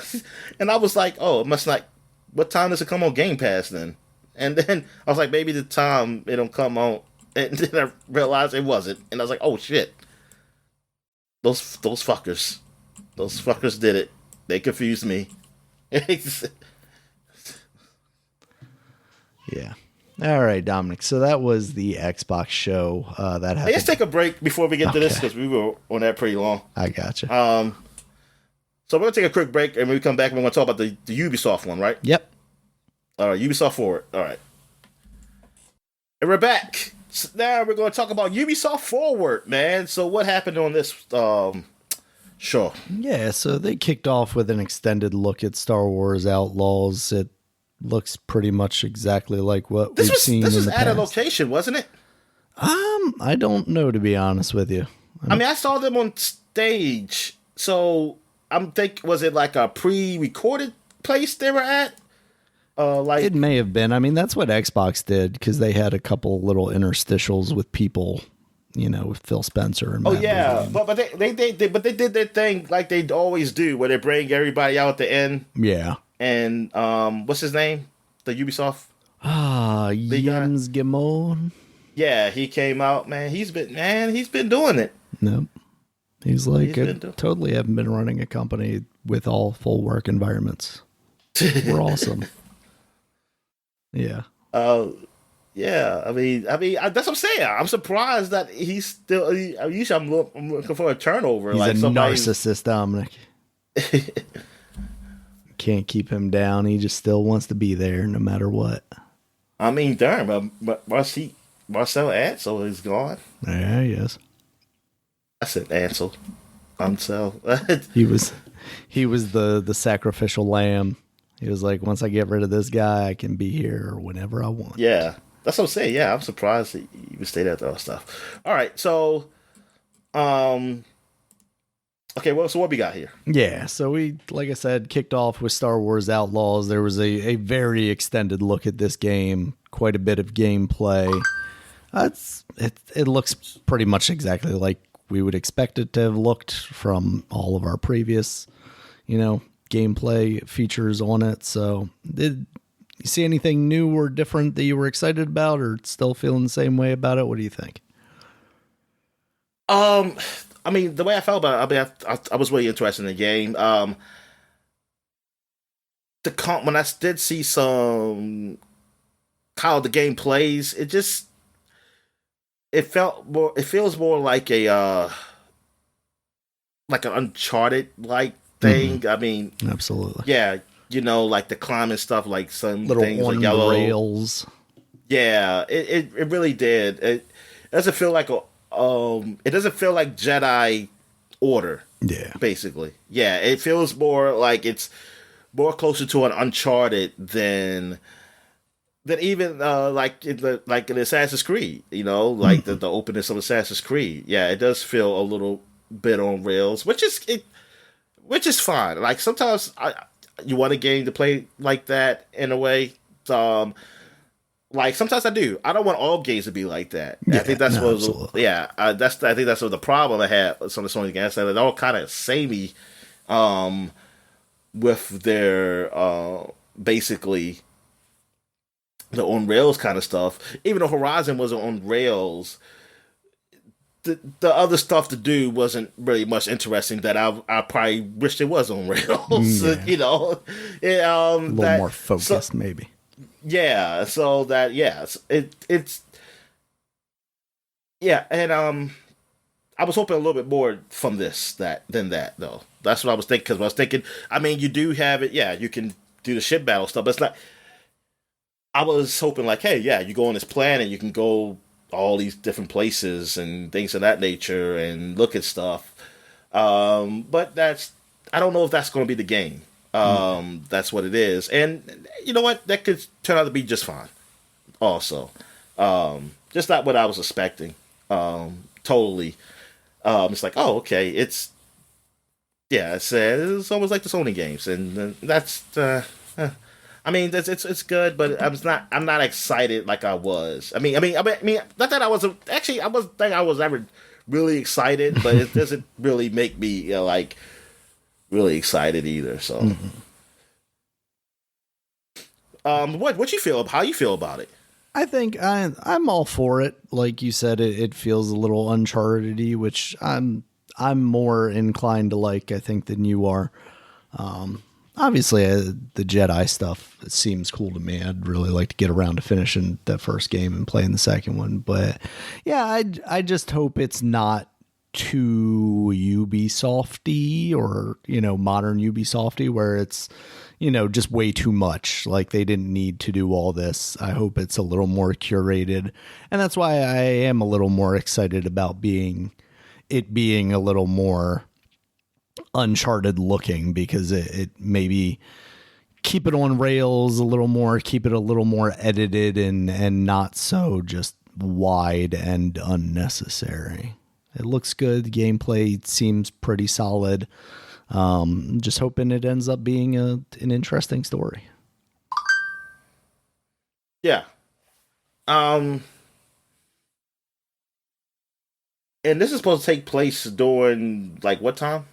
and I was like, oh, it must not. What time does it come on Game Pass then? And then I was like, maybe the time it'll come on, and then I realized it wasn't, and I was like, oh shit, those fuckers did it. They confused me. Yeah. All right, Dominic. So that was the Xbox show. That happened. Hey, let's take a break before we get to this because we were on that pretty long. I gotcha. So we're gonna take a quick break, and when we come back, we're gonna talk about the Ubisoft one, right? Yep. All right, Ubisoft Forward. All right, and we're back. So now we're gonna talk about Ubisoft Forward, man. So what happened on this show? Yeah, so they kicked off with an extended look at Star Wars Outlaws. It looks pretty much exactly like what we've seen in the past. This was at a location, wasn't it? I don't know, to be honest with you. I mean, I saw them on stage, so was it like a pre-recorded place they were at? It may have been. I mean, that's what Xbox did because they had a couple little interstitials with people, with Phil Spencer and Matt Booty. but they did their thing like they always do, where they bring everybody out at the end. Yeah. And what's his name? The Ubisoft. Jens Gemon. Yeah, he came out, man. He's been doing it. Nope. He's like, I totally haven't been running a company with all full work environments. We're awesome. Yeah. Yeah. That's what I'm saying. I'm surprised that he's still. Usually, I'm looking for a turnover. He's like a narcissist, Dominic. Can't keep him down. He just still wants to be there no matter what. I mean, darn, Marcel Ansel is gone. Yeah, he is. I said Ansel. Ansel. He was the sacrificial lamb. He was like, once I get rid of this guy, I can be here whenever I want. Yeah, that's what I'm saying. Yeah, I'm surprised that you would stay there with all stuff. All right, so, okay, well, so what we got here? Yeah, so we, like I said, kicked off with Star Wars Outlaws. There was a very extended look at this game, quite a bit of gameplay. It looks pretty much exactly like we would expect it to have looked from all of our previous, gameplay features on it. So did you see anything new or different that you were excited about, or still feeling the same way about it? What do you think? I mean, the way I felt about it, I was really interested in the game. When I did see some how the game plays, it feels more like an Uncharted like thing. Mm-hmm. I mean, absolutely. Yeah, like the climbing stuff, like some little things on like yellow rails. Yeah, it really did. It doesn't feel like it doesn't feel like Jedi Order. Yeah, basically. Yeah, it feels more like it's more closer to an Uncharted than even like in Assassin's Creed. The openness of Assassin's Creed. Yeah, it does feel a little bit on rails, which is fine. Like sometimes you want a game to play like that in a way. Like sometimes I do. I don't want all games to be like that. Yeah, I think that's absolutely. I think that's what the problem I had with some of the Sony games. They're all kind of samey, with their basically the on rails kind of stuff. Even though Horizon wasn't on rails, the other stuff to do wasn't really much interesting. That I probably wished it was on rails. Yeah. A little more focused, maybe. Yeah, so that it's and I was hoping a little bit more from than that though. That's what I was thinking, because I was thinking, I mean, you do have it, you can do the ship battle stuff, but it's like I was hoping like, hey, you go on this planet, you can go all these different places and things of that nature and look at stuff. But I don't know if that's going to be the game. That's what it is, and you know what? That could turn out to be just fine. Also, just not what I was expecting. Totally. It's like, oh, okay. It's almost like the Sony games, and that's. I mean, it's good, but I'm not excited like I was. I mean, not that I was actually. I wasn't think I was ever really excited, but it doesn't really make me like really excited either. So, what you feel? How you feel about it? I think I'm all for it. Like you said, it feels a little Uncharted-y, which I'm more inclined to like, I think, than you are. Obviously, the Jedi stuff seems cool to me. I'd really like to get around to finishing the first game and playing the second one. But yeah, I just hope it's not too Ubisofty or, modern Ubisofty, where it's, just way too much. Like they didn't need to do all this. I hope it's a little more curated. And that's why I am a little more excited about it being a little more Uncharted looking, because it maybe keep it on rails a little more, keep it a little more edited and not so just wide and unnecessary. It looks good. The gameplay seems pretty solid. Just hoping it ends up being an interesting story. Yeah. And this is supposed to take place during like what time?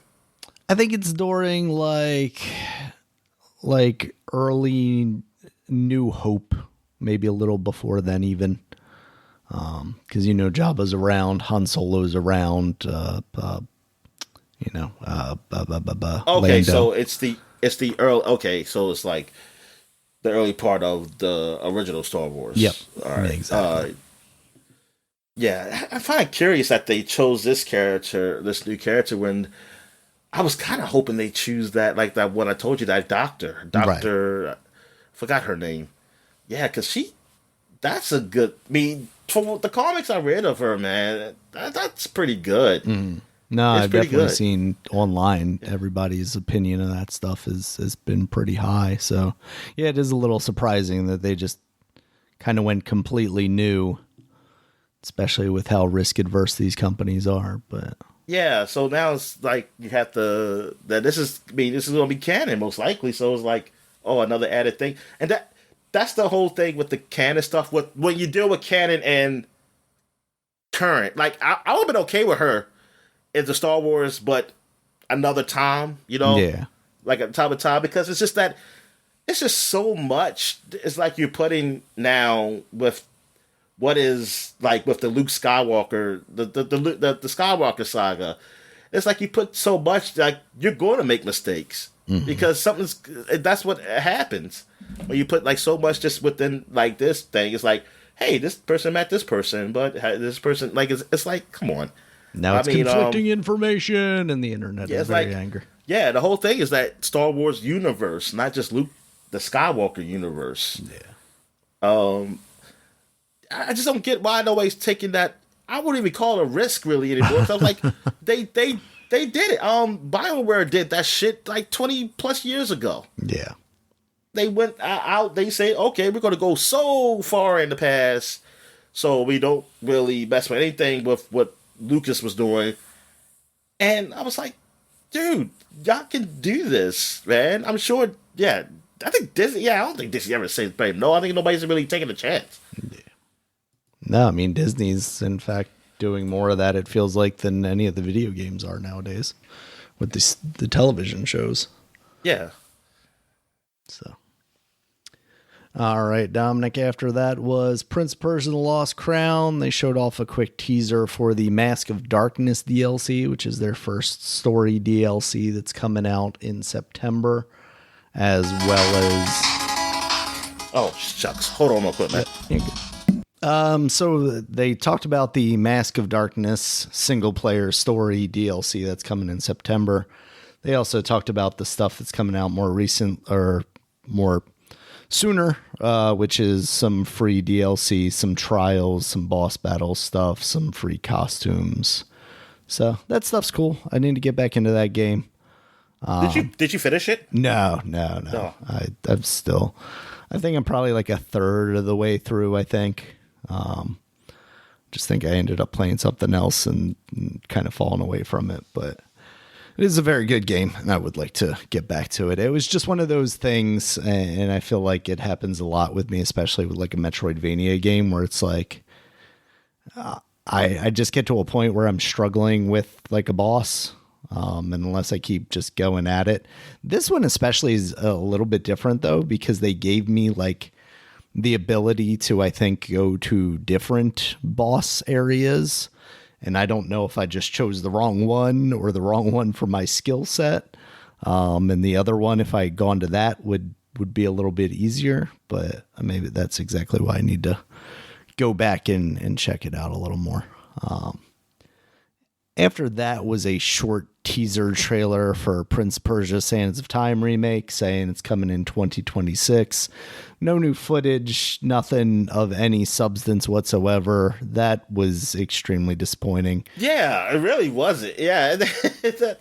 I think it's during like early New Hope, maybe a little before then even. Because Jabba's around, Han Solo's around, Okay, Lando. so it's the early. Okay, so it's like the early part of the original Star Wars. Yep. All right. Exactly. Yeah, I find it curious that they chose this new character, when I was kind of hoping they choose that, like that one I told you, that doctor, forgot her name. Yeah, because that's a good. I mean, from the comics I read of her, man, that's pretty good. No, It's I've pretty definitely good. seen online everybody's opinion of that stuff has been pretty high. So yeah, it is a little surprising that they just kind of went completely new, especially with how risk adverse these companies are. But Yeah, so now it's like you have to that this is I mean this is gonna be canon most likely. So it's like, oh, another added thing, and that's the whole thing with the canon stuff. With when you deal with canon and current, like I would have been okay with her in the Star Wars, but another time, yeah, like a time, because it's just that it's just so much. It's like you're putting now with what is like with the Luke Skywalker, the Skywalker saga. It's like you put so much, like you're going to make mistakes because that's what happens when you put like so much just within like this thing. It's like, hey, this person met this person, but this person like it's like, come on. now it's conflicting information, and the internet Yeah, is it's very like, angry. yeah, the whole thing is that Star Wars universe, not just Luke, the Skywalker universe. Yeah. I just don't get why nobody's taking that. I wouldn't even call it a risk really anymore. So I was like, they did it. BioWare did that shit like 20 plus years ago. Yeah. They went out. They say, okay, we're going to go so far in the past, so we don't really mess with anything with what Lucas was doing. And I was like, dude, y'all can do this, man. I'm sure. Yeah, I think Disney. Yeah, I don't think Disney ever said no. I think nobody's really taking a chance. No, I mean, Disney's, in fact, doing more of that, it feels like, than any of the video games are nowadays with the television shows. Yeah. So, all right, Dominic, after that was Prince of Persia: The Lost Crown. They showed off a quick teaser for the Mask of Darkness DLC, which is their first story DLC that's coming out in September, as well as... Oh, shucks. Hold on real quick, man. You're good. So they talked about the Mask of Darkness single player story DLC that's coming in September. They also talked about the stuff that's coming out more recent or more sooner, which is some free DLC, some trials, some boss battle stuff, some free costumes. So that stuff's cool. I need to get back into that game. Did you finish it? No. Oh. I think I'm probably like a third of the way through, I think. Just think I ended up playing something else and kind of falling away from it, but it is a very good game and I would like to get back to it. It was just one of those things, and I feel like it happens a lot with me, especially with like a Metroidvania game where it's like, I just get to a point where I'm struggling with like a boss. And unless I keep just going at it. This one especially is a little bit different though, because they gave me like the ability to, I think, go to different boss areas. And I don't know if I just chose the wrong one or the wrong one for my skill set. And the other one, if I had gone to that, would be a little bit easier, but maybe that's exactly why I need to go back and check it out a little more. After that was a short teaser trailer for Prince of Persia: Sands of Time remake, saying it's coming in 2026. No new footage, nothing of any substance whatsoever. That was extremely disappointing. Yeah, it really wasn't. Yeah,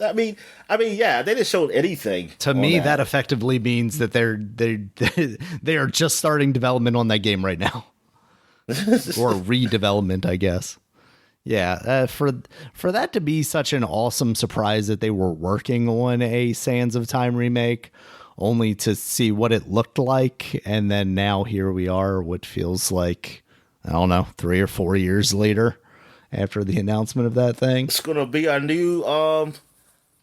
I mean, yeah, they didn't show anything. To me, that effectively means that they are just starting development on that game right now, or redevelopment, I guess. Yeah, for that to be such an awesome surprise that they were working on a Sands of Time remake, only to see what it looked like, and then now here we are, what feels like, I don't know, 3 or 4 years later after the announcement of that thing. It's gonna be a new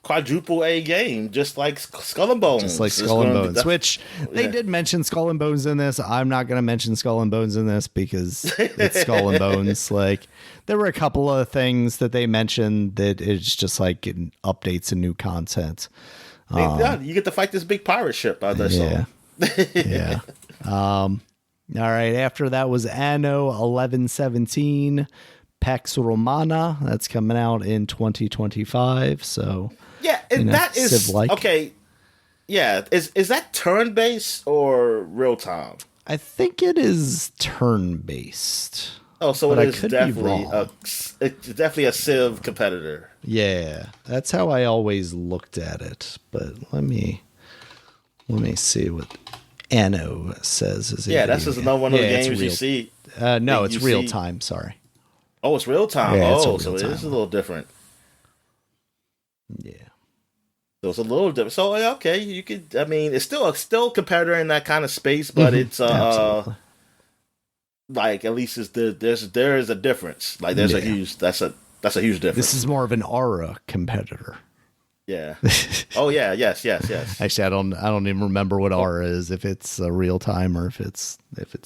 quadruple A game, just like Skull and Bones. Just like Skull and Bones, which they did mention Skull and Bones in this. I'm not going to mention Skull and Bones in this because it's Skull and Bones. Like, there were a couple of things that they mentioned that it's just like updates and new content. Yeah, you get to fight this big pirate ship out there. Yeah. Yeah. All right. After that was Anno 1117 Pax Romana. That's coming out in 2025. So yeah, and that is Civ-like. Okay. Yeah, is that turn based or real time? I think it is turn based. Oh, so but it is definitely a Civ competitor. Yeah, that's how I always looked at it. But let me see what Anno says. That's just another one of the games you see. No, it's real time. Sorry. Oh, it's real time. Yeah, so it is a little different. Yeah. So it's a little different. So okay, you could. I mean, it's still a competitor in that kind of space, but it's Absolutely. like at least there is a difference. Like there's a huge that's a huge difference. This is more of an aura competitor. Yeah. Oh yeah. Yes. Actually, I don't even remember what aura is. If it's real time or if it's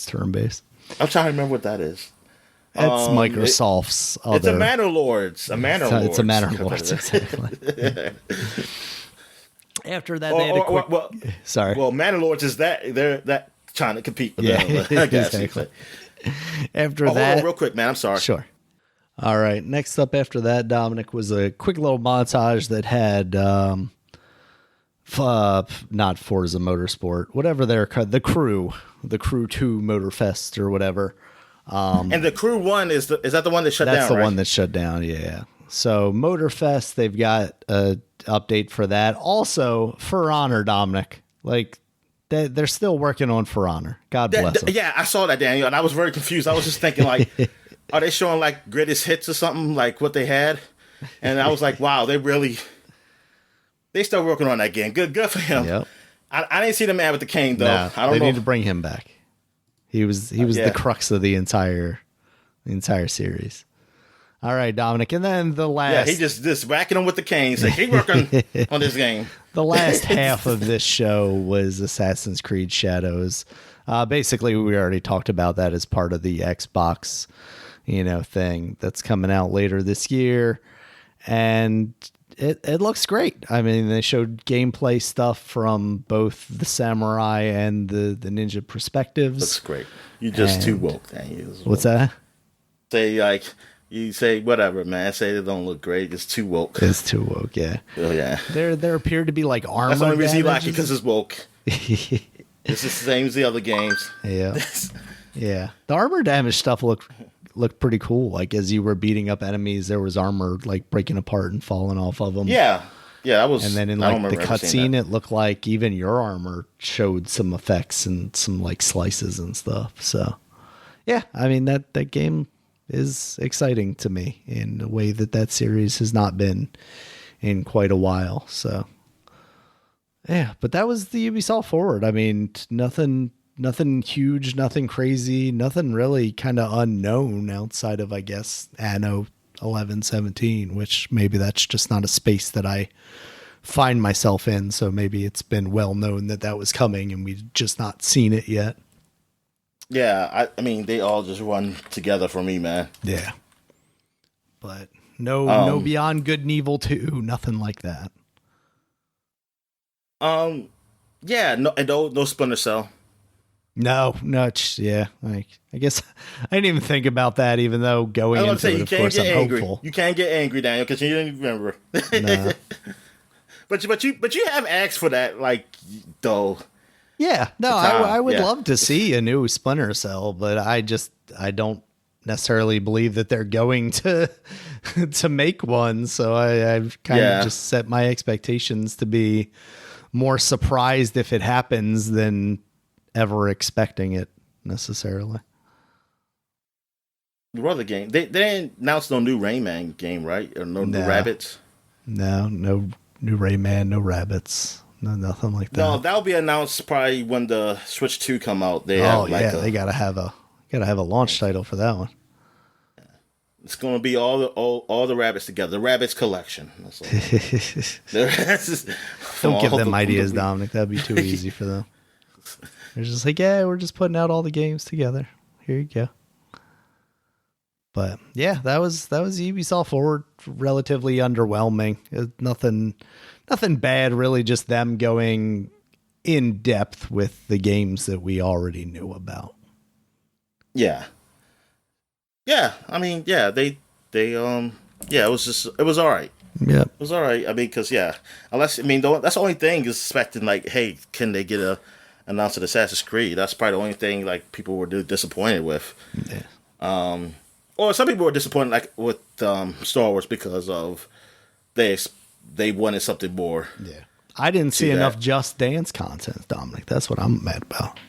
turn based. I'm trying to remember what that is. It's Microsoft's other. It's a Manor Lords. It's a Manor Lords. Exactly. After that, they had a quick. Sorry. Well, Manor Lords is that they're that trying to compete with them. Exactly. After that, hold on real quick, man. I'm sorry. Sure. All right. Next up after that, Dominic, was a quick little montage that had not Forza Motorsport, whatever they're called, the Crew 2 Motorfest or whatever. And the Crew 1 is that the one that shut down? That's the one that shut down. Yeah. So Motorfest, they've got a update for that. Also, For Honor, Dominic, like they're still working on For Honor. God bless them. Yeah, I saw that, Daniel, and I was very confused. I was just thinking, like, are they showing like greatest hits or something, like what they had? And I was like, wow, they still working on that game. Good for him. Yep. I didn't see the man with the cane though. Nah, I don't know. They need to bring him back. He was the crux of the entire series. All right, Dominic, and then the last. Yeah, he just whacking him with the cane. Like, keep working on this game. The last half of this show was Assassin's Creed Shadows. Basically, we already talked about that as part of the Xbox, thing that's coming out later this year, and it looks great. I mean, they showed gameplay stuff from both the samurai and the ninja perspectives. Looks great. You just too woke, Daniel. What's that? You say whatever, man. Say it don't look great. It's too woke. It's too woke, yeah. Oh yeah. There appeared to be like armor. That's the only reason you like it, because it's woke. It's the same as the other games. Yeah. Yeah. The armor damage stuff looked pretty cool. Like, as you were beating up enemies, there was armor like breaking apart and falling off of them. Yeah. Yeah, that was. And then in like the cutscene, it looked like even your armor showed some effects and some like slices and stuff. So yeah, I mean that game is exciting to me in a way that series has not been in quite a while. So yeah, but that was the Ubisoft Forward. I mean, nothing huge, nothing crazy, nothing really kind of unknown outside of, I guess, Anno 1117, which maybe that's just not a space that I find myself in. So maybe it's been well known that was coming and we've just not seen it yet. Yeah, I mean, they all just run together for me, man. Yeah. But no Beyond Good and Evil 2, nothing like that. Yeah, no Splinter Cell. No, yeah. Like, I guess I didn't even think about that, even though going into it, of course, I'm hopeful. You can't get angry, Daniel, because you didn't remember. Nah. But you have asked for that, like, though. Yeah, no, I would love to see a new Splinter Cell, but I don't necessarily believe that they're going to make one. So I've kind of just set my expectations to be more surprised if it happens than ever expecting it necessarily. What other game? They announced no new Rayman game, right? Or no new Rabbids? No new Rayman, no Rabbids. No, nothing like that. No, that'll be announced probably when the Switch 2 come out. They they gotta have a launch title for that one. It's going to be all the rabbits together. The rabbits collection. That's all. Don't give them ideas, Dominic. That'd be too easy for them. They're just like, yeah, we're just putting out all the games together. Here you go. But yeah, that was Ubisoft Forward. Relatively underwhelming. Nothing bad, really. Just them going in depth with the games that we already knew about. Yeah. Yeah, I mean, yeah, it was all right. Yeah, it was all right. I mean, because that's the only thing is expecting like, hey, can they get announced at Assassin's Creed? That's probably the only thing like people were disappointed with. Yeah. Or some people were disappointed like with Star Wars because of they wanted something more. Yeah, I didn't see enough Just Dance content, Dominic. That's what I'm mad about.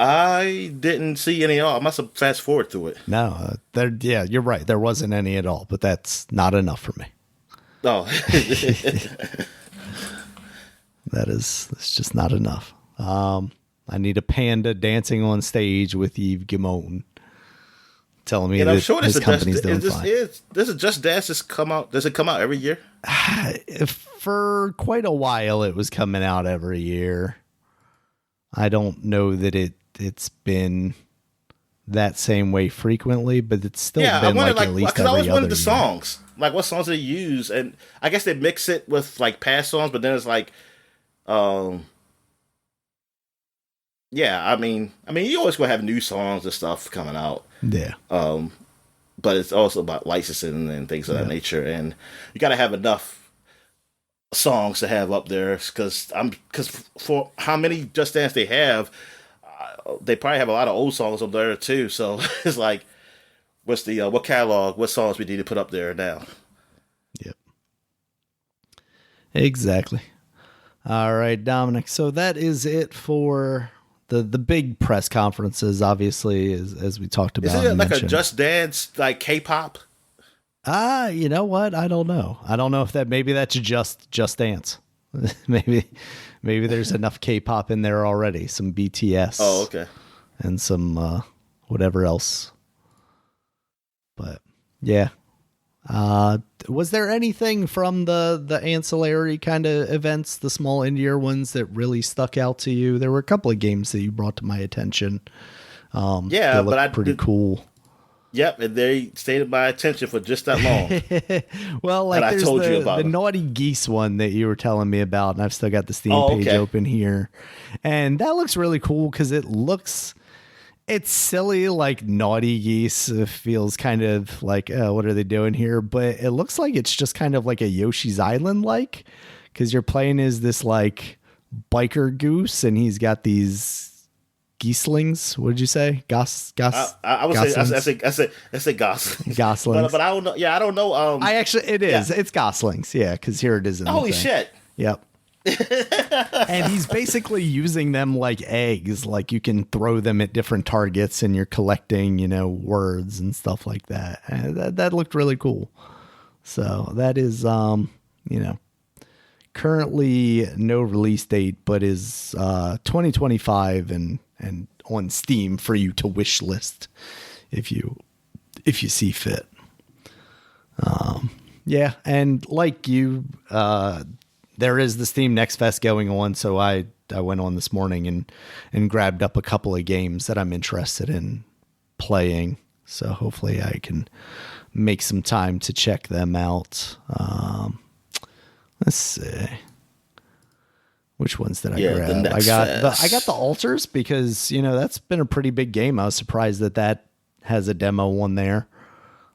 I didn't see any at all. I must have fast forwarded through it. No, you're right. There wasn't any at all, but that's not enough for me. Oh. It's just not enough. I need a panda dancing on stage with Yves Guillemot telling me that his company's doing fine. Does it Just Dance come out? Does it come out every year? For quite a while, it was coming out every year. I don't know that it's been that same way frequently, but it's still been like at least every other year. Because I always wanted the songs, like what songs they use, and I guess they mix it with like past songs, but then it's like, I mean, you always gonna have new songs and stuff coming out. Yeah. But it's also about licensing and things of that nature, and you got to have enough songs to have up there because for how many Just Dance they have. They probably have a lot of old songs up there too, so it's like, what's the what catalog? What songs we need to put up there now? Yep, exactly. All right, Dominic. So that is it for the big press conferences. Obviously, as we talked about. Is it like a Just Dance like K-pop? You know what? I don't know. I don't know if maybe that's just Dance. Maybe there's enough K-pop in there already. Some BTS. Oh, okay. And some whatever else. But yeah. Was there anything from the ancillary kind of events, the small indie ones, that really stuck out to you? There were a couple of games that you brought to my attention. They looked pretty cool. Yep, and they stayed at my attention for just that long. Well, like there's the Naughty Geese one that you were telling me about, and I've still got the Steam page open here. And that looks really cool because it's silly, like Naughty Geese. It feels kind of like, what are they doing here? But it looks like it's just kind of like a Yoshi's Island, like, because you're playing as this like biker goose, and he's got these Geeslings. What did you say? I would say goslings. Goslings. But I don't know. Yeah, I don't know. It is. It's goslings. Yeah, because here it is. Holy shit. Yep. And he's basically using them like eggs. Like you can throw them at different targets, and you're collecting, words and stuff like that. And that looked really cool. So that is, currently no release date, but is 2025 and on Steam for you to wish list if you see fit. Yeah, and like you, there is the Steam Next Fest going on, so I went on this morning and grabbed up a couple of games that I'm interested in playing. So hopefully I can make some time to check them out. Let's see. Which ones did I grab? I got the Altars because, that's been a pretty big game. I was surprised that has a demo on there.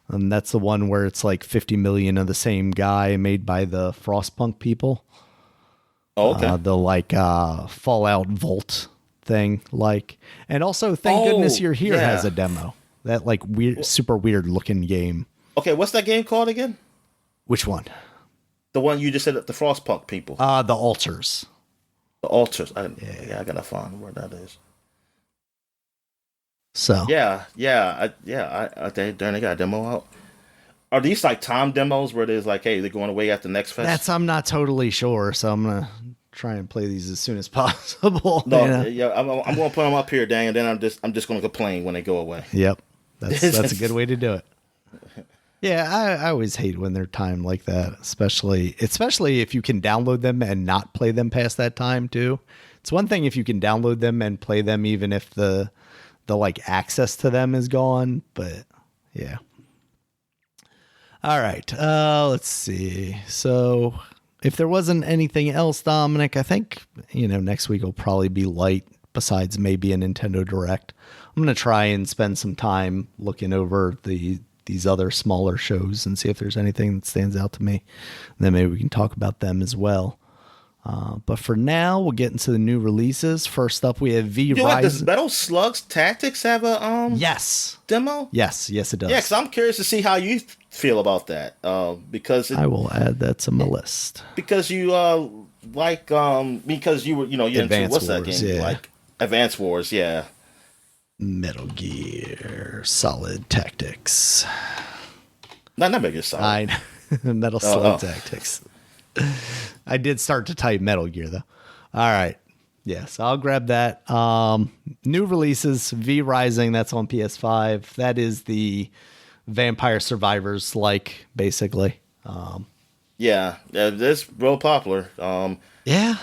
And that's the one where it's like 50 million of the same guy made by the Frostpunk people. Oh, okay. The Fallout Vault thing. And also Thank Goodness You're Here has a demo. That weird, super weird looking game. Okay. What's that game called again? Which one? The one you just said at the Frostpunk people. The Altars. The Altars. I gotta find where that is. So they got a demo out. Are these like time demos where there's like, hey, they're going away at the next fest? I'm not totally sure, so I'm gonna try and play these as soon as possible. No, I'm gonna put them up here, dang, and then I'm just gonna complain when they go away. Yep, that's a good way to do it. Yeah, I always hate when they're timed like that, especially if you can download them and not play them past that time too. It's one thing if you can download them and play them even if the like access to them is gone, but yeah. All right, let's see. So if there wasn't anything else, Dominic, I think next week will probably be light. Besides maybe a Nintendo Direct, I'm gonna try and spend some time looking over these other smaller shows and see if there's anything that stands out to me. And then maybe we can talk about them as well. But for now, we'll get into the new releases. First up, we have V-Rising. Does Metal Slug's Tactics have a yes demo? Yes, it does. Yeah, because I'm curious to see how you feel about that. Because I will add that to my list. Because you because you were you into what's that game? Yeah. Like Advance Wars, yeah. Metal Gear Solid Tactics. Not Metal Gear Solid. Metal Slug Tactics. I did start to type Metal Gear though. All right. Yes, I'll grab that. New releases, V-Rising, that's on PS5. That is the Vampire Survivors like basically. Yeah, that's real popular. Yeah.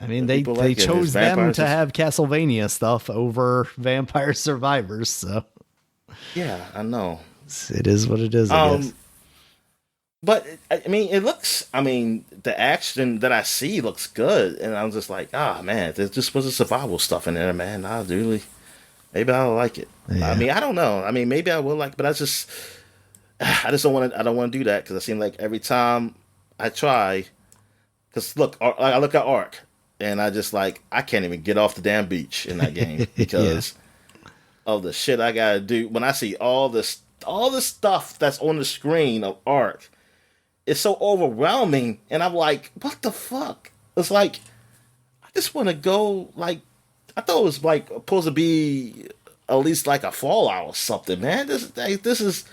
I mean, they chose them to have Castlevania stuff over Vampire Survivors, so. Yeah, I know. It is what it is, I guess. But, I mean, the action that I see looks good, and I'm just like, man, there just was a survival stuff in there, man. Maybe I'll like it. Yeah. I mean, I don't know. I mean, maybe I will like it, but I just don't want to do that, because it seems like every time I try, because look, I look at Ark, and I can't even get off the damn beach in that game because of the shit I gotta do. When I see all the stuff that's on the screen of Ark, it's so overwhelming, and I'm like, what the fuck? It's like, I just want to go, like, I thought it was like supposed to be at least like a Fallout or something, man. This is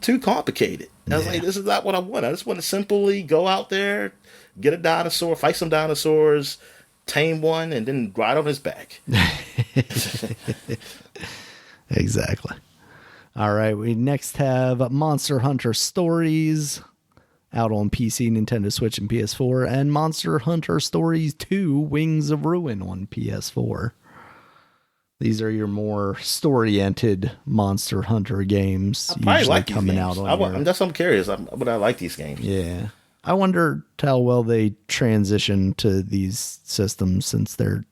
too complicated. I was like, this is not what I want. I just want to simply go out there, get a dinosaur, fight some dinosaurs, tame one, and then ride on his back. Exactly. All right, we next have Monster Hunter Stories out on PC, Nintendo Switch, and PS4, and Monster Hunter Stories 2 Wings of Ruin on PS4. These are your more story-oriented Monster Hunter games usually like coming games. out on I'm curious. Would I like these games? Yeah. I wonder how well they transition to these systems, since they're,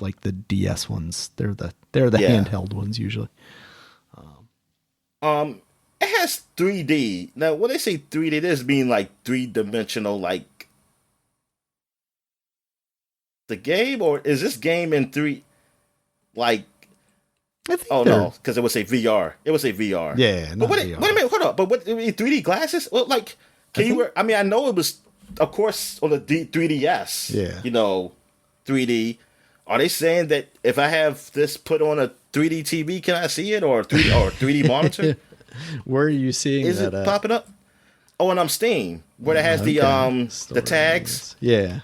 like the DS ones. They're the handheld ones usually. It has 3D. Now, when they say 3D, this mean like 3-dimensional, like the game, or is this game in like? No, because it would say VR. It would say VR. Yeah, but wait a minute, hold up. But what 3D glasses? Well, like, can you wear? I mean, I know it was, of course, on the 3DS. Yeah. 3D. Are they saying that if I have this put on a 3D TV, can I see it, or 3D monitor? Where are you seeing Is that? Is it popping up? Oh, and I'm Steam, where it has the tags. Yeah.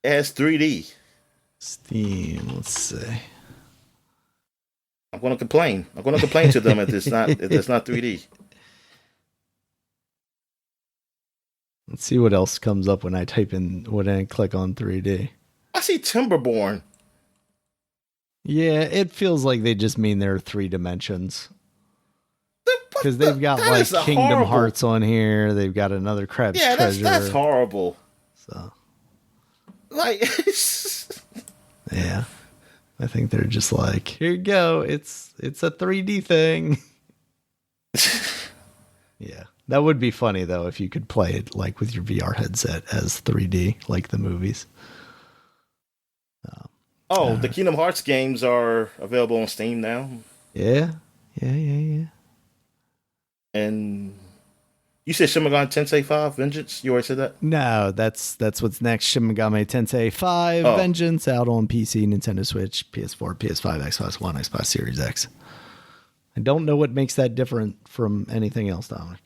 It has 3D. Steam. Let's see. I'm going to complain. To them if it's not 3D. Let's see what else comes up when I click on 3D. I see Timberborn. Yeah, it feels like they just mean there are 3 dimensions. Because they've got like Kingdom Hearts on here. They've got another Crab's Treasure. That's horrible. So, like, yeah, I think they're just like, here you go. It's a 3D thing. Yeah, that would be funny though if you could play it like with your VR headset as 3D, like the movies. The Kingdom Hearts games are available on Steam now. Yeah. And you said Shin Megami Tensei 5 Vengeance? You already said that? No, that's what's next. Shin Megami Tensei 5 Vengeance out on PC, Nintendo Switch, PS4, PS5, Xbox One, Xbox Series X. I don't know what makes that different from anything else, Dominic.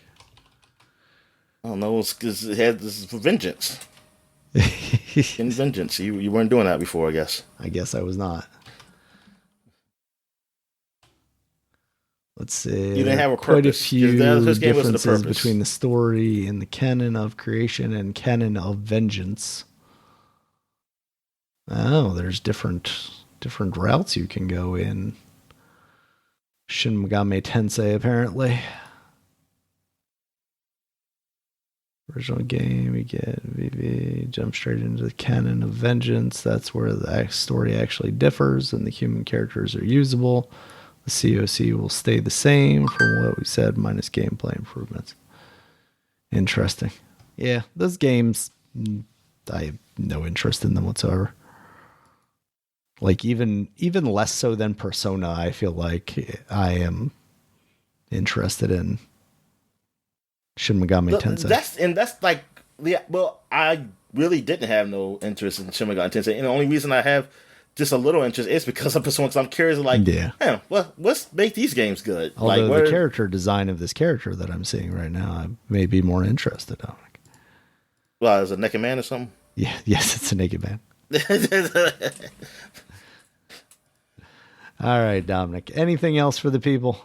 I don't know. It's because this is for Vengeance. In Vengeance. You weren't doing that before, I guess. I guess I was not. Let's see. You didn't have a quite purpose. a few This game wasn't a differences purpose. between the story and the canon of creation and canon of vengeance. Oh, there's different routes you can go in Shin Megami Tensei, apparently. Original game, we get VV, jump straight into the canon of vengeance. That's where the story actually differs and the human characters are usable. The COC will stay the same from what we said, minus gameplay improvements. Interesting. Yeah, those games, I have no interest in them whatsoever. Like even less so than Persona, I feel like I am interested in Shin Megami Tensei. That's like, yeah. Well, I really didn't have no interest in Shin Megami Tensei, and the only reason I have just a little interest is because of Persona. Because I'm curious, like, yeah, what's make these games good? Although like, the character design of this character that I'm seeing right now, I may be more interested in. Well, is it a naked man or something? Yeah, yes, it's a naked man. All right, Dominic. Anything else for the people?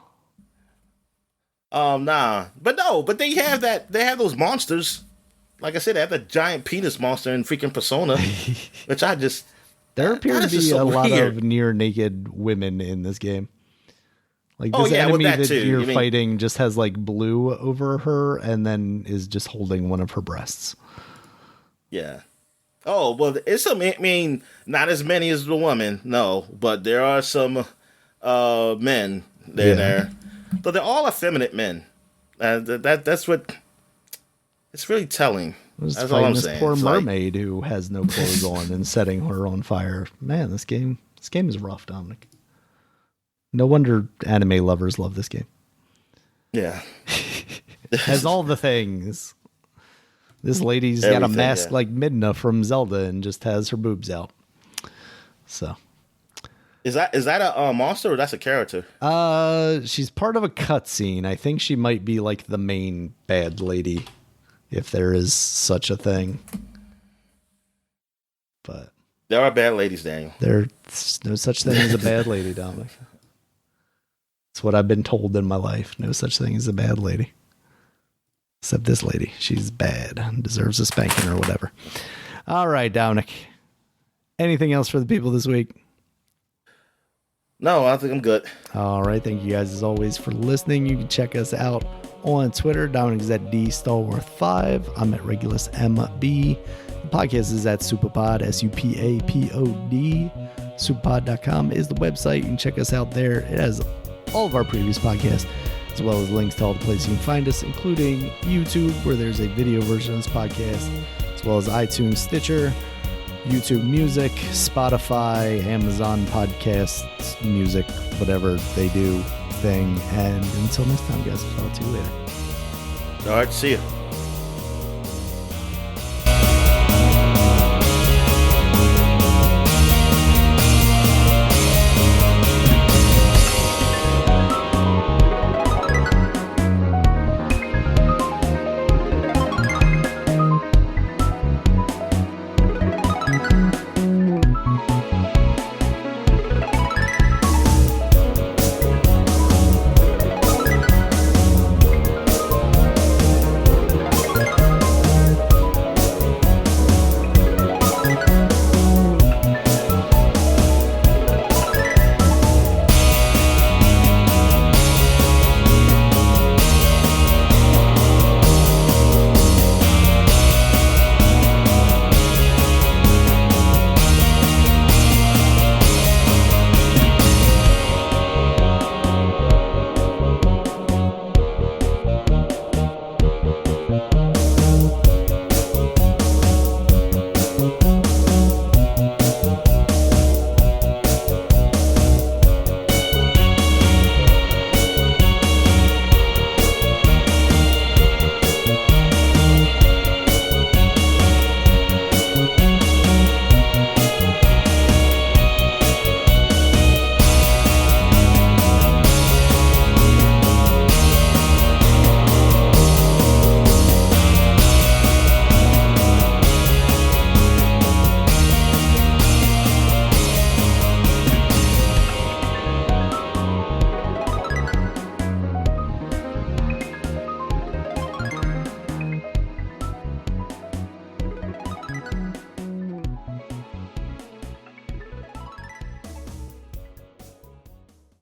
Nah, but they have that. They have those monsters. Like I said, they have that giant penis monster in freaking Persona, which I just. There appear to be a lot of near naked women in this game. Like this enemy that you're fighting just has like blue over her, and then is just holding one of her breasts. Yeah. Oh, well, it's some, I mean, not as many as the woman, no, but there are some men there. But they're all effeminate men. That's what, it's really telling. That's all I'm saying. Poor mermaid who has no clothes on and setting her on fire. Man, this game is rough, Dominic. No wonder anime lovers love this game. Yeah. Has all the things. This lady's got a mask like Midna from Zelda and just has her boobs out. So, is that a monster or that's a character? She's part of a cutscene. I think she might be like the main bad lady, if there is such a thing. But there are bad ladies, Daniel. There's no such thing as a bad lady, Dominic. That's what I've been told in my life. No such thing as a bad lady. Except this lady. She's bad and deserves a spanking or whatever. All right, Dominic. Anything else for the people this week? No, I think I'm good. All right. Thank you guys as always for listening. You can check us out on Twitter. Dominic's at DStalworth5. I'm at Regulus MB. The podcast is at Supapod, SUPAPOD. Supapod.com is the website. You can check us out there. It has all of our previous podcasts, as well as links to all the places you can find us, including YouTube, where there's a video version of this podcast, as well as iTunes, Stitcher, YouTube Music, Spotify, Amazon Podcasts, Music, whatever they do thing. And until next time, guys, I'll talk to you later. All right, see you.